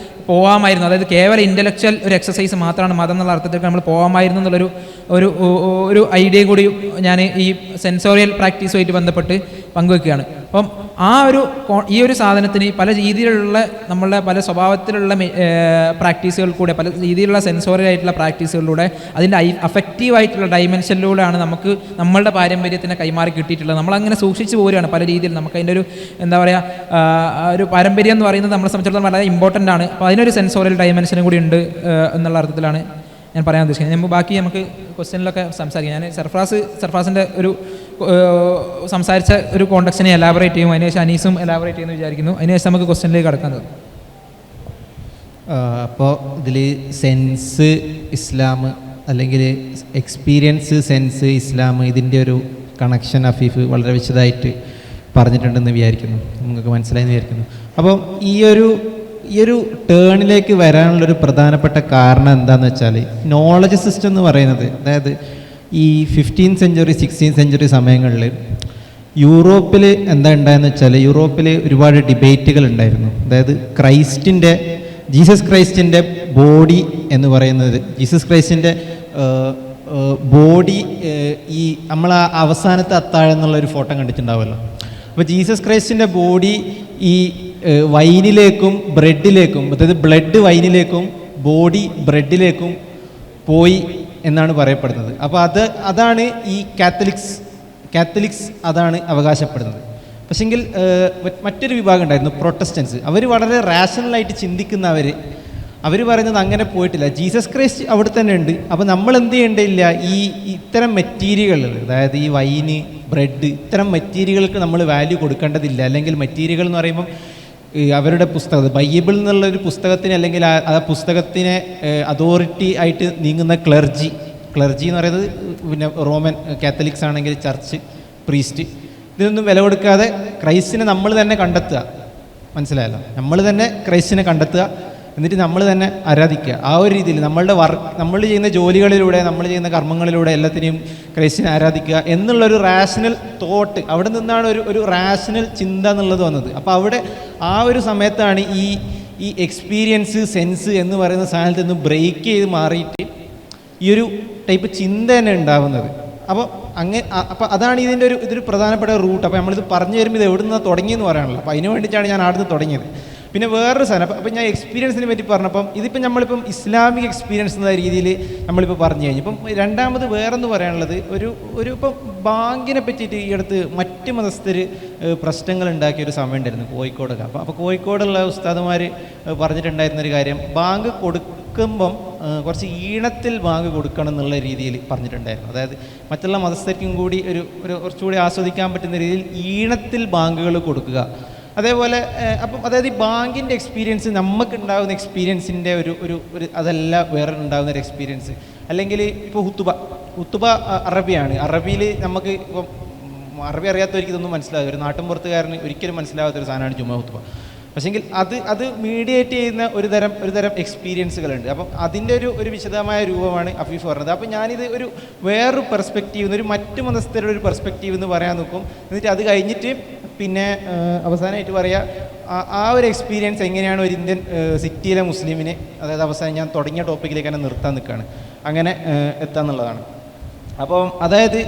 പോകാമായിരുന്നു. അതായത് കേവല ഇൻ്റലക്ച്വൽ ഒരു എക്സസൈസ് മാത്രമാണ് മതം എന്നുള്ള അർത്ഥത്തിൽ നമ്മൾ പോകാമായിരുന്നു എന്നുള്ളൊരു ഒരു ഐഡിയ കൂടി ഞാൻ ഈ സെൻസോറിയൽ പ്രാക്ടീസുമായിട്ട് ബന്ധപ്പെട്ട് പങ്കുവെക്കുകയാണ്. അപ്പം ഈ ഒരു സാധനത്തിന് പല രീതിയിലുള്ള നമ്മളുടെ പല സ്വഭാവത്തിലുള്ള പ്രാക്ടീസുകൾ കൂടെ പല രീതിയിലുള്ള സെൻസോറിയൽ ആയിട്ടുള്ള പ്രാക്ടീസുകളിലൂടെ അതിൻ്റെ അഫക്റ്റീവായിട്ടുള്ള ഡൈമെൻഷനിലൂടെയാണ് നമുക്ക് നമ്മളുടെ പാരമ്പര്യത്തിനെ കൈമാറി കിട്ടിയിട്ടുള്ളത്. നമ്മളങ്ങനെ സൂക്ഷിച്ചു പോരുകയാണ് പല രീതിയിൽ. നമുക്ക് അതിൻ്റെ ഒരു എന്താ പറയുക ഒരു പാരമ്പര്യം എന്ന് പറയുന്നത് നമ്മളെ സംബന്ധിച്ചിടത്തോളം വളരെ ഇമ്പോർട്ടൻ്റ് ആണ്. അപ്പോൾ അതിനൊരു സെൻസോറിയൽ ഡൈമെൻഷനും കൂടി ഉണ്ട് എന്നുള്ള അർത്ഥത്തിലാണ് ഞാൻ പറയാൻ ഉദ്ദേശിക്കുന്നത്. നമ്മൾ ബാക്കി നമുക്ക് ക്വസ്റ്റ്യനിലൊക്കെ സംസാരിക്കാം. ഞാൻ സർഫാസിൻ്റെ ഒരു സംസാരിച്ച ഒരു കോണ്ടക്സ്റ്റിനെ എലാബറേറ്റ് ചെയ്യും. അതിനുശേഷം അനീസും എലാബറേറ്റ് ചെയ്യുമെന്ന് വിചാരിക്കുന്നു. അതിനുശേഷം നമുക്ക് ക്വസ്റ്റ്യനിലേക്ക് കടക്കുന്നത്. അപ്പോൾ ഇതിൽ സെൻസ് ഇസ്ലാം അല്ലെങ്കിൽ എക്സ്പീരിയൻസ് സെൻസ് ഇസ്ലാം ഇതിൻ്റെ ഒരു കണക്ഷൻ അഫീഫ് വളരെ വിശദമായിട്ട് പറഞ്ഞിട്ടുണ്ടെന്ന് വിചാരിക്കുന്നു. നിങ്ങൾക്ക് മനസ്സിലായെന്ന് വിചാരിക്കുന്നു. അപ്പം ഈ ഒരു ടേണിലേക്ക് വരാനുള്ളൊരു പ്രധാനപ്പെട്ട കാരണം എന്താണെന്ന് വെച്ചാൽ നോളജ് സിസ്റ്റം എന്ന് പറയുന്നത്, അതായത് ഈ 15th century 16th century സമയങ്ങളിൽ യൂറോപ്പിൽ എന്താ ഉണ്ടായെന്ന് വെച്ചാൽ യൂറോപ്പിൽ ഒരുപാട് ഡിബേറ്റുകൾ ഉണ്ടായിരുന്നു. അതായത് ജീസസ് ക്രൈസ്റ്റിൻ്റെ ബോഡി എന്ന് പറയുന്നത്, ജീസസ് ക്രൈസ്റ്റിൻ്റെ ബോഡി ഈ നമ്മൾ അവസാനത്തെ അത്താഴം എന്നുള്ളൊരു ഫോട്ടോ കണ്ടിട്ടുണ്ടാവുമല്ലോ. അപ്പോൾ ജീസസ് ക്രൈസ്റ്റിൻ്റെ ബോഡി ഈ വൈനിലേക്കും ബ്രെഡിലേക്കും, അതായത് ബ്ലഡ് വൈനിലേക്കും ബോഡി ബ്രെഡിലേക്കും പോയി എന്നാണ് പറയപ്പെടുന്നത്. അപ്പോൾ അതാണ് ഈ കാത്തലിക്സ് അതാണ് അവകാശപ്പെടുന്നത്. പക്ഷെങ്കിൽ മറ്റൊരു വിഭാഗം ഉണ്ടായിരുന്നു, പ്രൊട്ടസ്റ്റൻസ്. അവർ വളരെ റാഷണലായിട്ട് ചിന്തിക്കുന്നവർ പറയുന്നത് അങ്ങനെ പോയിട്ടില്ല, ജീസസ് ക്രൈസ്റ്റ് അവിടെ തന്നെ ഉണ്ട്. അപ്പോൾ നമ്മൾ എന്ത് ചെയ്യേണ്ടില്ല, ഇത്തരം മെറ്റീരിയലുകൾ, അതായത് ഈ വൈന് ബ്രെഡ് ഇത്തരം മെറ്റീരിയലുകൾക്ക് നമ്മൾ വാല്യൂ കൊടുക്കേണ്ടതില്ല. അല്ലെങ്കിൽ മെറ്റീരിയൽ എന്ന് പറയുമ്പം അവരുടെ പുസ്തകം ബൈബിൾ എന്നുള്ളൊരു പുസ്തകത്തിന് അല്ലെങ്കിൽ ആ പുസ്തകത്തിനെ അതോറിറ്റി ആയിട്ട് നീങ്ങുന്ന ക്ലർജി എന്ന് പറയുന്നത് പിന്നെ റോമൻ കാത്തലിക്സ് ആണെങ്കിൽ ചർച്ച്, പ്രീസ്റ്റ്, ഇതിനൊന്നും വില കൊടുക്കാതെ ക്രൈസ്റ്റിനെ നമ്മൾ തന്നെ കണ്ടെത്തുക. മനസ്സിലായല്ലോ? നമ്മൾ തന്നെ ക്രൈസ്റ്റിനെ കണ്ടെത്തുക, എന്നിട്ട് നമ്മൾ തന്നെ ആരാധിക്കുക. ആ ഒരു രീതിയിൽ നമ്മൾ ചെയ്യുന്ന ജോലികളിലൂടെ, നമ്മൾ ചെയ്യുന്ന കർമ്മങ്ങളിലൂടെ എല്ലാത്തിനെയും ക്രൈസ്റ്റിനെ ആരാധിക്കുക എന്നുള്ളൊരു റാഷണൽ തോട്ട്, അവിടെ നിന്നാണ് ഒരു റാഷണൽ ചിന്ത എന്നുള്ളത് വന്നത്. അപ്പോൾ അവിടെ ആ ഒരു സമയത്താണ് ഈ എക്സ്പീരിയൻസ് സെൻസ് എന്ന് പറയുന്ന സാധനത്തിൽ നിന്ന് ബ്രേക്ക് ചെയ്ത് മാറിയിട്ട് ഈ ഒരു ടൈപ്പ് ചിന്ത തന്നെ ഉണ്ടാവുന്നത്. അപ്പോൾ അതാണ് ഇതൊരു പ്രധാനപ്പെട്ട റൂട്ട്. അപ്പോൾ നമ്മളിത് പറഞ്ഞു വരുമ്പോൾ ഇത് എവിടെ നിന്നാണ് തുടങ്ങിയെന്ന് പറയാനുള്ളത്. അപ്പോൾ അതിന് വേണ്ടിയിട്ടാണ് ഞാൻ അവിടെ നിന്ന് തുടങ്ങിയത്. പിന്നെ വേറൊരു സാധനം, അപ്പം ഞാൻ എക്സ്പീരിയൻസിനെ പറ്റി പറഞ്ഞപ്പം ഇതിപ്പം നമ്മളിപ്പം ഇസ്ലാമിക് എക്സ്പീരിയൻസ് എന്ന രീതിയിൽ നമ്മളിപ്പോൾ പറഞ്ഞു കഴിഞ്ഞു. ഇപ്പം രണ്ടാമത് വേറെന്ന് പറയാനുള്ളത് ഇപ്പം ബാങ്കിനെ പറ്റിയിട്ട് ഈ അടുത്ത് മറ്റ് മതസ്ഥർ പ്രശ്നങ്ങൾ ഉണ്ടാക്കിയ ഒരു സമയം ഉണ്ടായിരുന്നു കോഴിക്കോടൊക്കെ. അപ്പോൾ കോഴിക്കോടുള്ള ഉസ്താദുമാർ പറഞ്ഞിട്ടുണ്ടായിരുന്നൊരു കാര്യം, ബാങ്ക് കൊടുക്കുമ്പം കുറച്ച് ഈണത്തിൽ ബാങ്ക് കൊടുക്കണം എന്നുള്ള രീതിയിൽ പറഞ്ഞിട്ടുണ്ടായിരുന്നു. അതായത് മറ്റുള്ള മതസ്ഥർക്കും കൂടി ഒരു കുറച്ചുകൂടി ആസ്വദിക്കാൻ പറ്റുന്ന രീതിയിൽ ഈണത്തിൽ ബാങ്കുകൾ കൊടുക്കുക. അതേപോലെ അപ്പം അതായത് ഈ ബാങ്കിൻ്റെ എക്സ്പീരിയൻസ് നമുക്ക് ഉണ്ടാകുന്ന എക്സ്പീരിയൻസിൻ്റെ ഒരു അതല്ല വേറെ ഉണ്ടാകുന്ന ഒരു എക്സ്പീരിയൻസ്. അല്ലെങ്കിൽ ഇപ്പോൾ ഹുത്തുബ അറബിയാണ്. അറബിയിൽ നമുക്ക് ഇപ്പം അറബി അറിയാത്തവർക്ക് ഇതൊന്നും മനസ്സിലാകും. ഒരു നാട്ടിൻപുറത്തുകാരന് ഒരിക്കലും മനസ്സിലാകാത്തൊരു സാധനമാണ് ജുമാ ഹുത്തുബ. പക്ഷേങ്കിൽ അത് മീഡിയേറ്റ് ചെയ്യുന്ന ഒരു തരം എക്സ്പീരിയൻസുകളുണ്ട്. അപ്പം അതിൻ്റെ ഒരു വിശദമായ രൂപമാണ് അഫീഫ് പറഞ്ഞത്. അപ്പം ഞാനിത് ഒരു വേറൊരു പെർസ്പെക്റ്റീവ്, ഒരു മറ്റു മതസ്ഥരുടെ ഒരു പെർസ്പെക്റ്റീവ് എന്ന് പറയാൻ നോക്കും. എന്നിട്ട് അത് കഴിഞ്ഞിട്ട് പിന്നെ അവസാനമായിട്ട് പറയുക ആ ഒരു എക്സ്പീരിയൻസ് എങ്ങനെയാണ് ഒരു ഇന്ത്യൻ സിറ്റിയിലെ മുസ്ലിമിനെ, അതായത് അവസാനം ഞാൻ തുടങ്ങിയ ടോപ്പിക്കിലേക്ക് തന്നെ നിർത്താൻ നിൽക്കുകയാണ്, അങ്ങനെ എത്താന്നുള്ളതാണ്. അപ്പം അതായത്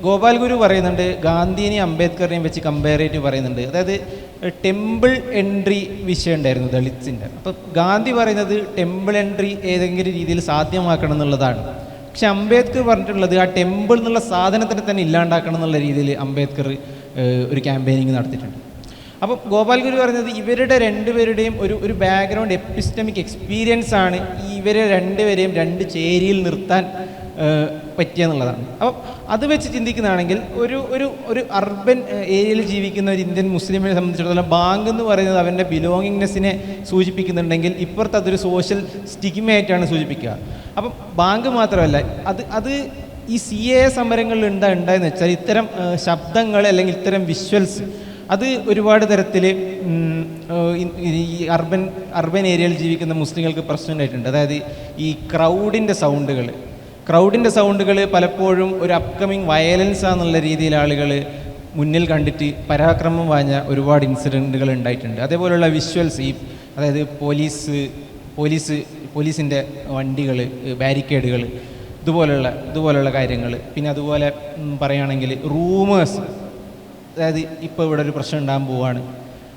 ഗോപാൽ ഗുരു പറയുന്നുണ്ട്, ഗാന്ധിനെയും അംബേദ്കറിനെയും വെച്ച് കമ്പയർ ചെയ്തിട്ട് പറയുന്നുണ്ട്. അതായത് ടെമ്പിൾ എൻട്രി വിഷയം ഉണ്ടായിരുന്നു ദളിത്സിൻ്റെ. അപ്പം ഗാന്ധി പറയുന്നത് ടെമ്പിൾ എൻട്രി ഏതെങ്കിലും രീതിയിൽ സാധ്യമാക്കണം എന്നുള്ളതാണ്. പക്ഷെ അംബേദ്കർ പറഞ്ഞിട്ടുള്ളത് ആ ടെമ്പിൾ എന്നുള്ള സാധനത്തിനെ തന്നെ ഇല്ലാണ്ടാക്കണം എന്നുള്ള രീതിയിൽ അംബേദ്കർ ഒരു ക്യാമ്പയിനിങ് നടത്തിയിട്ടുണ്ട്. അപ്പം ഗോപാൽ ഗുരു പറയുന്നത് ഇവരുടെ രണ്ടുപേരുടെയും ഒരു ബാക്ക്ഗ്രൗണ്ട് എപ്പിസ്റ്റമിക് എക്സ്പീരിയൻസ് ആണ് ഇവരെ രണ്ടുപേരെയും രണ്ട് ചേരിയിൽ നിർത്താൻ പറ്റിയെന്നുള്ളതാണ്. അപ്പം അത് വെച്ച് ചിന്തിക്കുന്നതാണെങ്കിൽ ഒരു അർബൻ ഏരിയയിൽ ജീവിക്കുന്ന ഒരു ഇന്ത്യൻ മുസ്ലിമിനെ സംബന്ധിച്ചിടത്തോളം ബാങ്ക് എന്ന് പറയുന്നത് അവൻ്റെ ബിലോങ്ങിങ്നെസ്സിനെ സൂചിപ്പിക്കുന്നുണ്ടെങ്കിൽ ഇപ്പുറത്ത് അതൊരു സോഷ്യൽ സ്റ്റിഗ്മയായിട്ടാണ് സൂചിപ്പിക്കുക. അപ്പം ബാങ്ക് മാത്രമല്ല, അത് ഈ CAA സമരങ്ങളിൽ ഉണ്ടായെന്ന് വെച്ചാൽ ഇത്തരം ശബ്ദങ്ങൾ അല്ലെങ്കിൽ ഇത്തരം വിഷ്വൽസ് അത് ഒരുപാട് തരത്തിൽ ഈ അർബൻ ഏരിയയിൽ ജീവിക്കുന്ന മുസ്ലിങ്ങൾക്ക് പ്രശ്നം ഉണ്ടായിട്ടുണ്ട്. അതായത് ഈ ക്രൗഡിൻ്റെ സൗണ്ടുകൾ പലപ്പോഴും ഒരു അപ്കമിങ് വയലൻസ് ആണെന്നുള്ള രീതിയിൽ ആളുകൾ മുന്നിൽ കണ്ടിട്ട് പരാക്രമം വാഞ്ഞ ഒരുപാട് ഇൻസിഡൻറ്റുകൾ ഉണ്ടായിട്ടുണ്ട്. അതേപോലെയുള്ള വിഷ്വൽസ് അതായത് പോലീസിൻ്റെ വണ്ടികൾ, ബാരിക്കേഡുകൾ, ഇതുപോലെയുള്ള കാര്യങ്ങൾ. പിന്നെ അതുപോലെ പറയുകയാണെങ്കിൽ റൂമേഴ്സ്, അതായത് ഇപ്പോൾ ഇവിടെ ഒരു പ്രശ്നം ഉണ്ടാകാൻ പോവുകയാണ്,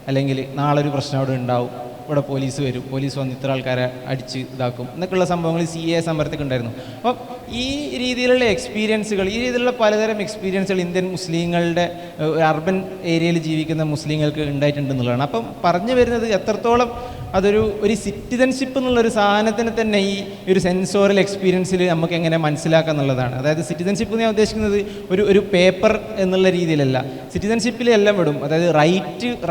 അല്ലെങ്കിൽ നാളെ ഒരു പ്രശ്നം അവിടെ ഉണ്ടാവും, ഇവിടെ പോലീസ് വരും, പോലീസ് വന്ന് ഇത്ര ആൾക്കാരെ അടിച്ച് ഇതാക്കും എന്നൊക്കെയുള്ള സംഭവങ്ങൾ CAA സമരത്തൊക്കെ ഉണ്ടായിരുന്നു. അപ്പം ഈ രീതിയിലുള്ള എക്സ്പീരിയൻസുകൾ, ഈ രീതിയിലുള്ള പലതരം എക്സ്പീരിയൻസുകൾ ഇന്ത്യൻ മുസ്ലിങ്ങളുടെ അർബൻ ഏരിയയിൽ ജീവിക്കുന്ന മുസ്ലിങ്ങൾക്ക് ഉണ്ടായിട്ടുണ്ടെന്നുള്ളതാണ്. അപ്പം പറഞ്ഞു വരുന്നത് എത്രത്തോളം ഒരു സിറ്റിസൺഷിപ്പ് എന്നുള്ളൊരു സാധനത്തിന് തന്നെ ഈ ഒരു സെൻസോറിയൽ എക്സ്പീരിയൻസിൽ നമുക്ക് എങ്ങനെ മനസ്സിലാക്കുക എന്നുള്ളതാണ്. അതായത് സിറ്റിസൺഷിപ്പ് ഞാൻ ഉദ്ദേശിക്കുന്നത് ഒരു പേപ്പർ എന്നുള്ള രീതിയിലല്ല, സിറ്റിസൺഷിപ്പിൽ എല്ലാം വിടും. അതായത്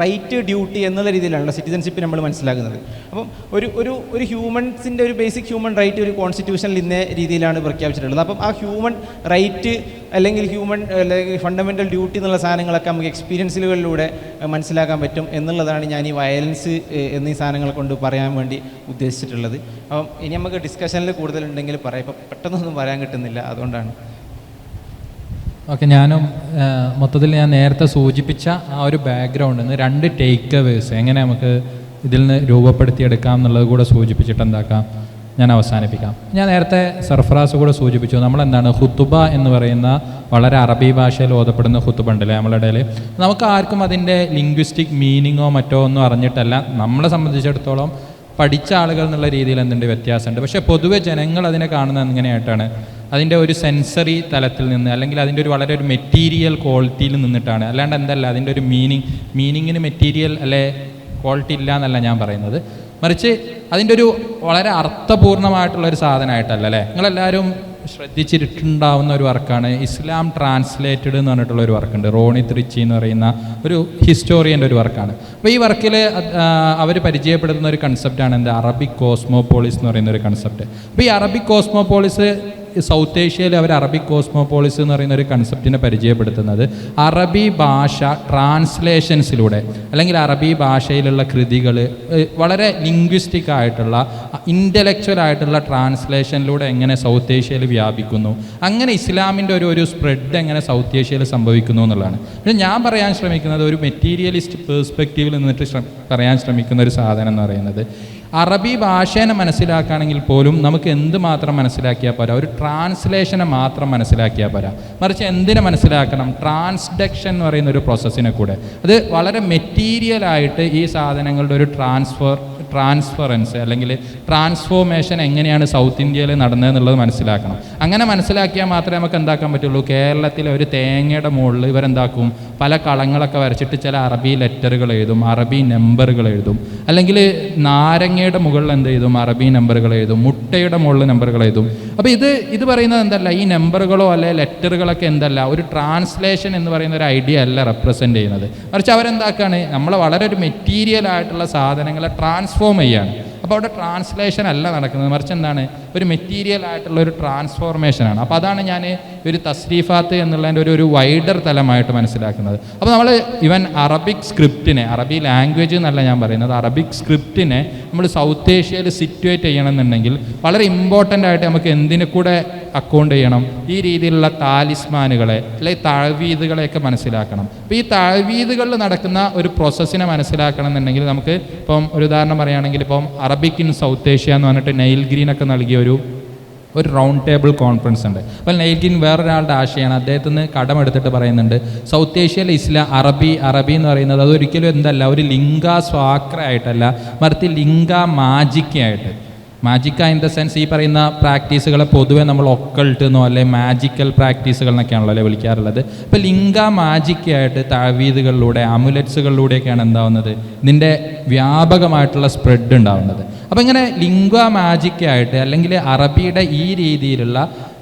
റൈറ്റ് ഡ്യൂട്ടി എന്നുള്ള രീതിയിലാണല്ലോ സിറ്റിസൺഷിപ്പ് നമ്മൾ മനസ്സിലാക്കുന്നത്. അപ്പം ഒരു ഹ്യൂമൻസിൻ്റെ ഒരു ബേസിക് ഹ്യൂമൻ റൈറ്റ് ഒരു കോൺസ്റ്റിറ്റ്യൂഷനിൽ ഇന്ന രീതിയിലാണ് പ്രഖ്യാപിച്ചിട്ടുള്ളത്. അപ്പം ആ ഹ്യൂമൻ റൈറ്റ് അല്ലെങ്കിൽ ഫണ്ടമെൻ്റൽ ഡ്യൂട്ടി എന്നുള്ള സാധനങ്ങളൊക്കെ നമുക്ക് എക്സ്പീരിയൻസുകളിലൂടെ മനസ്സിലാക്കാൻ പറ്റും എന്നുള്ളതാണ് ഞാൻ ഈ വയലൻസ് എന്നീ സാധനങ്ങൾ കൊണ്ട് പറയാൻ വേണ്ടി ഉദ്ദേശിച്ചിട്ടുള്ളത്. അപ്പം ഇനി നമുക്ക് ഡിസ്കഷനിൽ കൂടുതലുണ്ടെങ്കിൽ പറയാം, ഇപ്പം പെട്ടെന്നൊന്നും പറയാൻ കിട്ടുന്നില്ല, അതുകൊണ്ടാണ്. ഓക്കെ, ഞാനും മൊത്തത്തിൽ ഞാൻ നേരത്തെ സൂചിപ്പിച്ച ആ ഒരു ബാക്ക്ഗ്രൗണ്ടിൽ നിന്ന് 2 ടേക്ക് അവേഴ്സ് എങ്ങനെ നമുക്ക് ഇതിൽ നിന്ന് രൂപപ്പെടുത്തിയെടുക്കാം എന്നുള്ളത് കൂടെ സൂചിപ്പിച്ചിട്ട് എന്താക്കാം ഞാൻ അവസാനിപ്പിക്കാം. ഞാൻ നേരത്തെ സർഫറാസ് കൂടെ സൂചിപ്പിച്ചു, നമ്മളെന്താണ് ഖുതുബ എന്ന് പറയുന്ന വളരെ അറബി ഭാഷയിൽ ഓതപ്പെടുന്ന ഖുതുബ ഉണ്ടല്ലേ നമ്മളുടെ ഇടയിൽ. നമുക്ക് ആർക്കും അതിൻ്റെ ലിംഗ്വിസ്റ്റിക് മീനിങ്ങോ മറ്റോ ഒന്നും അറിഞ്ഞിട്ടല്ല, നമ്മളെ സംബന്ധിച്ചിടത്തോളം പഠിച്ച ആളുകൾ എന്നുള്ള രീതിയിൽ എന്തുണ്ട് വ്യത്യാസമുണ്ട്. പക്ഷേ പൊതുവെ ജനങ്ങൾ അതിനെ കാണുന്നത് എങ്ങനെയായിട്ടാണ്, അതിൻ്റെ ഒരു സെൻസറി തലത്തിൽ നിന്ന്, അല്ലെങ്കിൽ അതിൻ്റെ വളരെ ഒരു മെറ്റീരിയൽ ക്വാളിറ്റിയിൽ നിന്നിട്ടാണ്. അല്ലാണ്ട് എന്തല്ല അതിൻ്റെ ഒരു മീനിങ്ങിന് മെറ്റീരിയൽ അല്ലെ ക്വാളിറ്റി ഇല്ല എന്നല്ല ഞാൻ പറയുന്നത്, മറിച്ച് അതിൻ്റെ ഒരു വളരെ അർത്ഥപൂർണ്ണമായിട്ടുള്ളൊരു സാധനമായിട്ടല്ല അല്ലേ. നിങ്ങളെല്ലാവരും ശ്രദ്ധിച്ചിട്ടുണ്ടാവുന്ന ഒരു വർക്കാണ് ഇസ്ലാം ട്രാൻസ്ലേറ്റഡ് എന്ന് പറഞ്ഞിട്ടുള്ള ഒരു വർക്കുണ്ട്. റോണി ത്രിച്ചി എന്ന് പറയുന്ന ഒരു ഹിസ്റ്റോറിയൻ്റെ ഒരു വർക്കാണ്. അപ്പോൾ ഈ വർക്കിൽ അവർ പരിചയപ്പെടുത്തുന്ന ഒരു കൺസെപ്റ്റാണ് എന്താ, അറബിക് കോസ്മോപോളിസ് എന്ന് പറയുന്ന ഒരു കൺസെപ്റ്റ്. അപ്പോൾ ഈ അറബിക് കോസ്മോപോളിസ് സൗത്ത് ഏഷ്യയിൽ അവർ അറബിക് കോസ്മോപോളിസ് എന്ന് പറയുന്ന ഒരു കൺസെപ്റ്റിനെ പരിചയപ്പെടുത്തുന്നത് അറബി ഭാഷ ട്രാൻസ്ലേഷൻസിലൂടെ, അല്ലെങ്കിൽ അറബി ഭാഷയിലുള്ള കൃതികൾ വളരെ ലിംഗ്വിസ്റ്റിക് ആയിട്ടുള്ള ഇൻ്റലക്ച്വൽ ആയിട്ടുള്ള ട്രാൻസ്ലേഷനിലൂടെ എങ്ങനെ സൗത്ത് ഏഷ്യയിൽ വ്യാപിക്കുന്നു, അങ്ങനെ ഇസ്ലാമിൻ്റെ ഒരു സ്പ്രെഡ് എങ്ങനെ സൗത്ത് ഏഷ്യയിൽ സംഭവിക്കുന്നു എന്നുള്ളതാണ്. പക്ഷേ ഞാൻ പറയാൻ ശ്രമിക്കുന്നത് ഒരു മെറ്റീരിയലിസ്റ്റ് പേഴ്സ്പെക്റ്റീവിൽ നിന്നിട്ട് പറയാൻ ശ്രമിക്കുന്ന ഒരു സാധനം എന്ന് പറയുന്നത്, അറബി ഭാഷേനെ മനസ്സിലാക്കുകയാണെങ്കിൽ പോലും നമുക്ക് എന്ത് മാത്രം മനസ്സിലാക്കിയാൽ പോരാ, ഒരു ട്രാൻസ്ലേഷനെ മാത്രം മനസ്സിലാക്കിയാൽ പോരാ, മറിച്ച് എന്തിനെ മനസ്സിലാക്കണം, ട്രാൻസ്ഡക്ഷൻ എന്ന് പറയുന്ന ഒരു പ്രോസസ്സിനെ കൂടെ. അത് വളരെ മെറ്റീരിയലായിട്ട് ഈ സാധനങ്ങളുടെ ഒരു ട്രാൻസ്ഫറൻസ് അല്ലെങ്കിൽ ട്രാൻസ്ഫോർമേഷൻ എങ്ങനെയാണ് സൗത്ത് ഇന്ത്യയിൽ നടന്നതെന്നുള്ളത് മനസ്സിലാക്കണം. അങ്ങനെ മനസ്സിലാക്കിയാൽ മാത്രമേ നമുക്ക് എന്താക്കാൻ പറ്റുള്ളൂ. കേരളത്തിലെ ഒരു തേങ്ങയുടെ മുകളിൽ ഇവരെന്താക്കും, പല കളങ്ങളൊക്കെ വരച്ചിട്ട് ചില അറബി ലെറ്ററുകൾ എഴുതും, അറബി നമ്പറുകൾ എഴുതും, അല്ലെങ്കിൽ നാരങ്ങയുടെ മുകളിൽ എന്ത് എഴുതും, അറബി നമ്പറുകൾ എഴുതും, മുട്ടയുടെ മുകളിൽ നമ്പറുകൾ എഴുതും. അപ്പോൾ ഇത് പറയുന്നത് എന്തല്ല, ഈ നമ്പറുകളോ അല്ലെ ലെറ്ററുകളൊക്കെ എന്തല്ല, ഒരു ട്രാൻസ്ലേഷൻ എന്ന് പറയുന്ന ഒരു ഐഡിയ അല്ല റെപ്രസെൻ്റ് ചെയ്യുന്നത്, മറിച്ച് അവരെന്താക്കാണ്, നമ്മളെ വളരെ ഒരു മെറ്റീരിയൽ ആയിട്ടുള്ള സാധനങ്ങളെ ട്രാൻസ്ഫോം ചെയ്യാണ്. അപ്പോൾ അവിടെ ട്രാൻസ്ലേഷൻ അല്ല നടക്കുന്നത്, മറിച്ച് എന്താണ്, ഒരു മെറ്റീരിയൽ ആയിട്ടുള്ള ഒരു ട്രാൻസ്ഫോർമേഷനാണ്. അപ്പോൾ അതാണ് ഞാൻ ഒരു തസ്രീഫാത്ത് എന്നുള്ളതിൻ്റെ ഒരു വൈഡർ തലമായിട്ട് മനസ്സിലാക്കുന്നത്. അപ്പോൾ നമ്മൾ ഈവൻ അറബിക് സ്ക്രിപ്റ്റിനെ, അറബി ലാംഗ്വേജ് എന്നല്ല ഞാൻ പറയുന്നത്, അറബിക് സ്ക്രിപ്റ്റിനെ നമ്മൾ സൗത്ത് ഏഷ്യയിൽ സിറ്റുവേറ്റ് ചെയ്യണമെന്നുണ്ടെങ്കിൽ വളരെ ഇമ്പോർട്ടൻ്റ് ആയിട്ട് നമുക്ക് എന്തിനെ കൂടെ അക്കൗണ്ട് ചെയ്യണം, ഈ രീതിയിലുള്ള താലിസ്മാനുകളെ അല്ലെങ്കിൽ തഴവീദുകളെയൊക്കെ മനസ്സിലാക്കണം. അപ്പോൾ ഈ തഴവീദുകളിൽ നടക്കുന്ന ഒരു പ്രോസസ്സിനെ മനസ്സിലാക്കണം എന്നുണ്ടെങ്കിൽ നമുക്ക് ഇപ്പം ഒരു ഉദാഹരണം പറയുകയാണെങ്കിൽ ഇപ്പം അറബിക് ഇൻ സൗത്ത് ഏഷ്യ എന്ന് പറഞ്ഞിട്ട് നെയിൽ ഗ്രീനൊക്കെ നൽകിയ ഒരു റൗണ്ട് ടേബിൾ കോൺഫറൻസ് ഉണ്ട്. അപ്പോൾ നെയിൽ ഗ്രീൻ വേറൊരാളുടെ ആശയമാണ്, അദ്ദേഹത്തിന് കടമെടുത്തിട്ട് പറയുന്നുണ്ട് സൗത്ത് ഏഷ്യയിലെ അറബി എന്ന് പറയുന്നത് അതൊരിക്കലും എന്തല്ല ഒരു ലിംഗ സ്വാക്ര ആയിട്ടല്ല, മറിച്ച് ലിംഗ മാജിക്കായിട്ട്. മാജിക്ക ഇൻ ദ സെൻസ് ഈ പറയുന്ന പ്രാക്ടീസുകളെ പൊതുവെ നമ്മൾ ഒക്കൾട്ട് എന്നോ അല്ലെ മാജിക്കൽ പ്രാക്ടീസുകൾ എന്നൊക്കെയാണല്ലോ അല്ലെ വിളിക്കാറുള്ളത്. അപ്പോൾ ലിംഗ മാജിക്കായിട്ട് താവീദുകളിലൂടെ അമുലറ്റ്സുകളിലൂടെയൊക്കെയാണ് എന്താവുന്നത് ഇതിൻ്റെ വ്യാപകമായിട്ടുള്ള സ്പ്രെഡ് ഉണ്ടാവുന്നത്. അപ്പോൾ ഇങ്ങനെ ലിംഗ മാജിക്കായിട്ട് അല്ലെങ്കിൽ അറബിയുടെ ഈ രീതിയിലുള്ള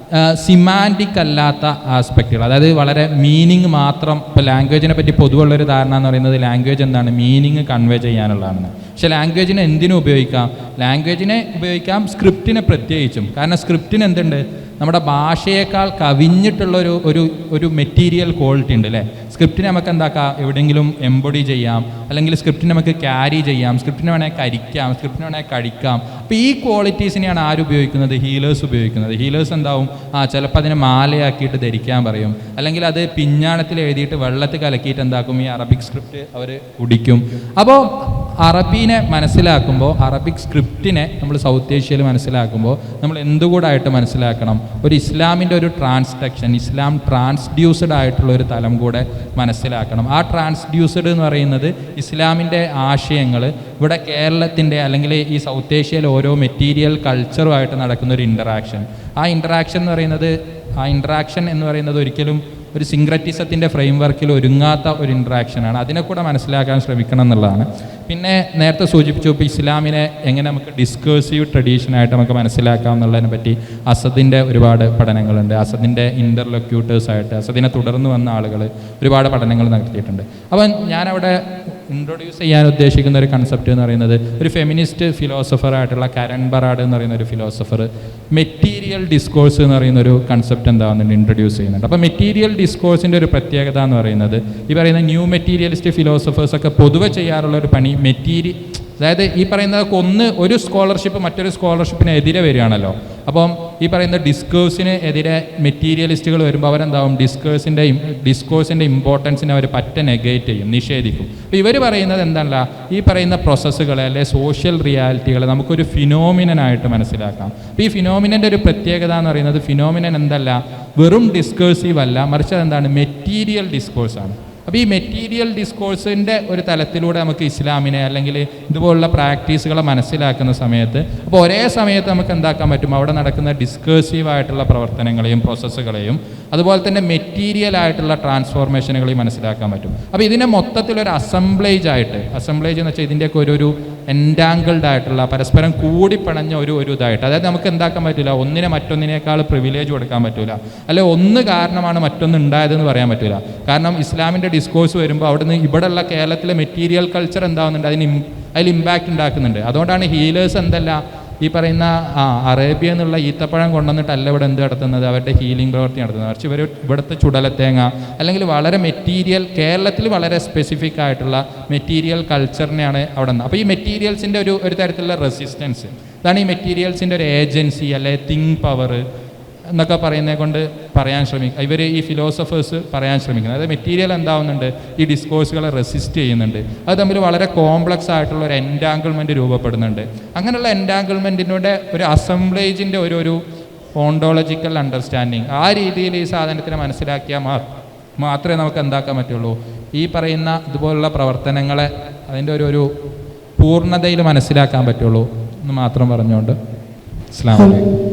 സിമാൻറ്റിക് അല്ലാത്ത ആസ്പെക്റ്റുകൾ, അതായത് വളരെ മീനിങ് മാത്രം. ഇപ്പോൾ ലാംഗ്വേജിനെ പറ്റി പൊതുവുള്ളൊരു ധാരണ എന്ന് പറയുന്നത് ലാംഗ്വേജ് എന്താണ്, മീനിങ് കൺവേ ചെയ്യാനുള്ളതാണ്. പക്ഷെ ലാംഗ്വേജിനെ എന്തിനും ഉപയോഗിക്കാം, ലാംഗ്വേജിനെ ഉപയോഗിക്കാം സ്ക്രിപ്റ്റിനെ പ്രത്യേകിച്ചും. കാരണം സ്ക്രിപ്റ്റിന് എന്തുണ്ട്, നമ്മുടെ ഭാഷയേക്കാൾ കവിഞ്ഞിട്ടുള്ളൊരു ഒരു ഒരു മെറ്റീരിയൽ ക്വാളിറ്റി ഉണ്ട് അല്ലേ. സ്ക്രിപ്റ്റിനെ നമുക്ക് എന്താക്കാം, എവിടെയെങ്കിലും എംബോഡി ചെയ്യാം, അല്ലെങ്കിൽ സ്ക്രിപ്റ്റിനെ നമുക്ക് ക്യാരി ചെയ്യാം, സ്ക്രിപ്റ്റിനെ വേണമെങ്കിൽ കരിക്കാം, സ്ക്രിപ്റ്റിനെ വേണമെങ്കിൽ കഴിക്കാം. അപ്പോൾ ഈ ക്വാളിറ്റീസിനെയാണ് ആര് ഉപയോഗിക്കുന്നത്, ഹീലേഴ്സ് ഉപയോഗിക്കുന്നത്. ഹീലേഴ്സ് എന്താവും, ചിലപ്പോൾ അതിനെ മാലയാക്കിയിട്ട് ധരിക്കാൻ പറയും, അല്ലെങ്കിൽ അത് പിഞ്ഞാണത്തിൽ എഴുതിയിട്ട് വെള്ളത്തിൽ കലക്കിയിട്ട് എന്താക്കും, ഈ അറബിക് സ്ക്രിപ്റ്റ് അവർ കുടിക്കും. അപ്പോൾ അറബീനെ മനസ്സിലാക്കുമ്പോൾ, അറബിക് സ്ക്രിപ്റ്റിനെ നമ്മൾ സൗത്ത് ഏഷ്യയിൽ മനസ്സിലാക്കുമ്പോൾ നമ്മൾ എന്തുകൂടായിട്ട് മനസ്സിലാക്കണം, ഒരു ഇസ്ലാമിൻ്റെ ഒരു ട്രാൻസ്ഡക്ഷൻ, ഇസ്ലാം ട്രാൻസ്ഡ്യൂസ്ഡ് ആയിട്ടുള്ള ഒരു തലം കൂടെ മനസ്സിലാക്കണം. ആ ട്രാൻസ്ഡ്യൂസ്ഡ് എന്ന് പറയുന്നത് ഇസ്ലാമിൻ്റെ ആശയങ്ങൾ ഇവിടെ കേരളത്തിൻ്റെ അല്ലെങ്കിൽ ഈ സൗത്ത് ഏഷ്യയിലെ ഓരോ മെറ്റീരിയൽ കൾച്ചറുമായിട്ട് നടക്കുന്ന ഒരു ഇൻറ്ററാക്ഷൻ. ആ ഇൻറ്ററാക്ഷൻ എന്ന് പറയുന്നത് ഒരിക്കലും ഒരു സിങ്ക്രറ്റിസത്തിൻ്റെ ഫ്രെയിം വർക്കിൽ ഒരുങ്ങാത്ത ഒരു ഇൻട്രാക്ഷനാണ്. അതിനെ കൂടെ മനസ്സിലാക്കാൻ ശ്രമിക്കണം എന്നുള്ളതാണ്. പിന്നെ നേരത്തെ സൂചിപ്പിച്ചു, ഇപ്പോൾ ഇസ്ലാമിനെ എങ്ങനെ നമുക്ക് ഡിസ്കേഴ്സീവ് ട്രഡീഷനായിട്ട് നമുക്ക് മനസ്സിലാക്കാം എന്നുള്ളതിനെ പറ്റി അസദിൻ്റെ ഒരുപാട് പഠനങ്ങളുണ്ട്. അസദിൻ്റെ ഇൻ്റർലൊക്യൂട്ടേഴ്സായിട്ട് അസദിനെ തുടർന്ന് വന്ന ആളുകൾ ഒരുപാട് പഠനങ്ങൾ നടത്തിയിട്ടുണ്ട്. അപ്പം ഞാനവിടെ ഇൻട്രൊഡ്യൂസ് ചെയ്യാൻ ഉദ്ദേശിക്കുന്ന ഒരു കൺസെപ്റ്റ് എന്ന് പറയുന്നത് ഒരു ഫെമിനിസ്റ്റ് ഫിലോസഫറായിട്ടുള്ള കരൺ ബറാഡ് എന്ന് പറയുന്ന ഒരു ഫിലോസഫർ മെറ്റീരിയൽ ഡിസ്കോഴ്സ് എന്ന് പറയുന്ന ഒരു കൺസെപ്റ്റ് എന്താണെന്നുണ്ട് ഇൻട്രൊഡ്യൂസ് ചെയ്യുന്നുണ്ട്. അപ്പോൾ മെറ്റീരിയൽ ഡിസ്കോഴ്സിൻ്റെ ഒരു പ്രത്യേകത എന്ന് പറയുന്നത് ഈ പറയുന്ന ന്യൂ മെറ്റീരിയലിസ്റ്റ് ഫിലോസഫേഴ്സൊക്കെ പൊതുവെ ചെയ്യാറുള്ള ഒരു പണി അതായത് ഈ പറയുന്നത് ഒരു സ്കോളർഷിപ്പ് മറ്റൊരു സ്കോളർഷിപ്പിന് എതിരെ വരികയാണല്ലോ. അപ്പം ഈ പറയുന്ന ഡിസ്കോഴ്സിന് എതിരെ മെറ്റീരിയലിസ്റ്റുകൾ വരുമ്പോൾ അവരെന്താവും, ഡിസ്കോഴ്സിൻ്റെ ഇമ്പോർട്ടൻസിനെ അവർ നെഗേറ്റ് ചെയ്യും, നിഷേധിക്കും. അപ്പോൾ ഇവർ പറയുന്നത് എന്താണല്ല, ഈ പറയുന്ന പ്രോസസ്സുകളെ അല്ലെ സോഷ്യൽ റിയാലിറ്റികളെ നമുക്കൊരു ഫിനോമിനനായിട്ട് മനസ്സിലാക്കാം. അപ്പോൾ ഈ ഫിനോമിനൻ്റെ ഒരു പ്രത്യേകത എന്ന് പറയുന്നത് ഫിനോമിനൻ എന്തല്ല, വെറും ഡിസ്കേഴ്സീവ് അല്ല, മറിച്ച് അതെന്താണ്, മെറ്റീരിയൽ ഡിസ്കോഴ്സാണ്. അപ്പോൾ ഈ മെറ്റീരിയൽ ഡിസ്കോഴ്സിൻ്റെ ഒരു തലത്തിലൂടെ നമുക്ക് ഇസ്ലാമിനെ അല്ലെങ്കിൽ ഇതുപോലുള്ള പ്രാക്ടീസുകളെ മനസ്സിലാക്കുന്ന സമയത്ത് അപ്പോൾ ഒരേ സമയത്ത് നമുക്ക് എന്താക്കാൻ പറ്റും, അവിടെ നടക്കുന്ന ഡിസ്കേഴ്സീവായിട്ടുള്ള പ്രവർത്തനങ്ങളെയും പ്രോസസ്സുകളെയും അതുപോലെ തന്നെ മെറ്റീരിയൽ ആയിട്ടുള്ള ട്രാൻസ്ഫോർമേഷനുകളെയും മനസ്സിലാക്കാൻ പറ്റും. അപ്പോൾ ഇതിനെ മൊത്തത്തിലൊരു അസംബ്ലേജ് എന്ന് വെച്ചാൽ ഇതിൻ്റെയൊക്കെ ഒരു എൻറ്റാങ്കിൾഡ് ആയിട്ടുള്ള പരസ്പരം കൂടിപ്പണഞ്ഞ ഒരു ഇതായിട്ട്, അതായത് നമുക്ക് എന്താക്കാൻ പറ്റില്ല, ഒന്നിനെ മറ്റൊന്നിനേക്കാൾ പ്രിവിലേജ് കൊടുക്കാൻ പറ്റില്ല, അല്ലെ ഒന്ന് കാരണമാണ് മറ്റൊന്ന് ഉണ്ടായതെന്ന് പറയാൻ പറ്റില്ല. കാരണം ഇസ്ലാമിൻ്റെ ഡിസ്കോഴ്സ് വരുമ്പോൾ അവിടുന്ന് ഇവിടെയുള്ള കേരളത്തിലെ മെറ്റീരിയൽ കൾച്ചർ എന്താവുന്നുണ്ട്, അതിൽ ഇമ്പാക്റ്റ് ഉണ്ടാക്കുന്നുണ്ട്. അതുകൊണ്ടാണ് ഹീലേഴ്സ് എന്തല്ല ഈ പറയുന്ന അറേബ്യ എന്നുള്ള ഈത്തപ്പഴം കൊണ്ടുവന്നിട്ടല്ല ഇവിടെ എന്ത് നടത്തുന്നത്, അവരുടെ ഹീലിംഗ് പ്രവൃത്തി നടത്തുന്നത്. മറിച്ച് ഇവിടുത്തെ ചുടലത്തേങ്ങ അല്ലെങ്കിൽ വളരെ മെറ്റീരിയൽ, കേരളത്തിൽ വളരെ സ്പെസിഫിക് ആയിട്ടുള്ള മെറ്റീരിയൽ കൾച്ചറിനെയാണ് അവിടെ നിന്ന്. അപ്പോൾ ഈ മെറ്റീരിയൽസിൻ്റെ ഒരു തരത്തിലുള്ള റെസിസ്റ്റൻസ്, ഇതാണ് ഈ മെറ്റീരിയൽസിൻ്റെ ഒരു ഏജൻസി അല്ലെ തിങ് പവർ എന്നൊക്കെ പറയുന്നത് കൊണ്ട് പറയാൻ ശ്രമിക്കുക, ഇവർ ഈ ഫിലോസഫേഴ്സ് പറയാൻ ശ്രമിക്കുന്നത്. അതായത് മെറ്റീരിയൽ എന്താവുന്നുണ്ട്, ഈ ഡിസ്കോഴ്സുകളെ റെസിസ്റ്റ് ചെയ്യുന്നുണ്ട്. അത് തമ്മിൽ വളരെ കോംപ്ലക്സ് ആയിട്ടുള്ള ഒരു എൻറ്റാങ്കിൾമെൻറ്റ് രൂപപ്പെടുന്നുണ്ട്. അങ്ങനെയുള്ള എൻറ്റാങ്കിൾമെൻറ്റിനൂടെ ഒരു അസംബ്ലേജിൻ്റെ ഒരു ഓണ്ടോളജിക്കൽ അണ്ടർസ്റ്റാൻഡിങ്, ആ രീതിയിൽ ഈ സാധനത്തിനെ മനസ്സിലാക്കിയാൽ മാത്രമേ നമുക്ക് എന്താക്കാൻ പറ്റുള്ളൂ, ഈ പറയുന്ന ഇതുപോലുള്ള പ്രവർത്തനങ്ങളെ അതിൻ്റെ ഒരു പൂർണ്ണതയിൽ മനസ്സിലാക്കാൻ പറ്റുള്ളൂ എന്ന് മാത്രം പറഞ്ഞുകൊണ്ട് അസ്സലാമു അലൈക്കും.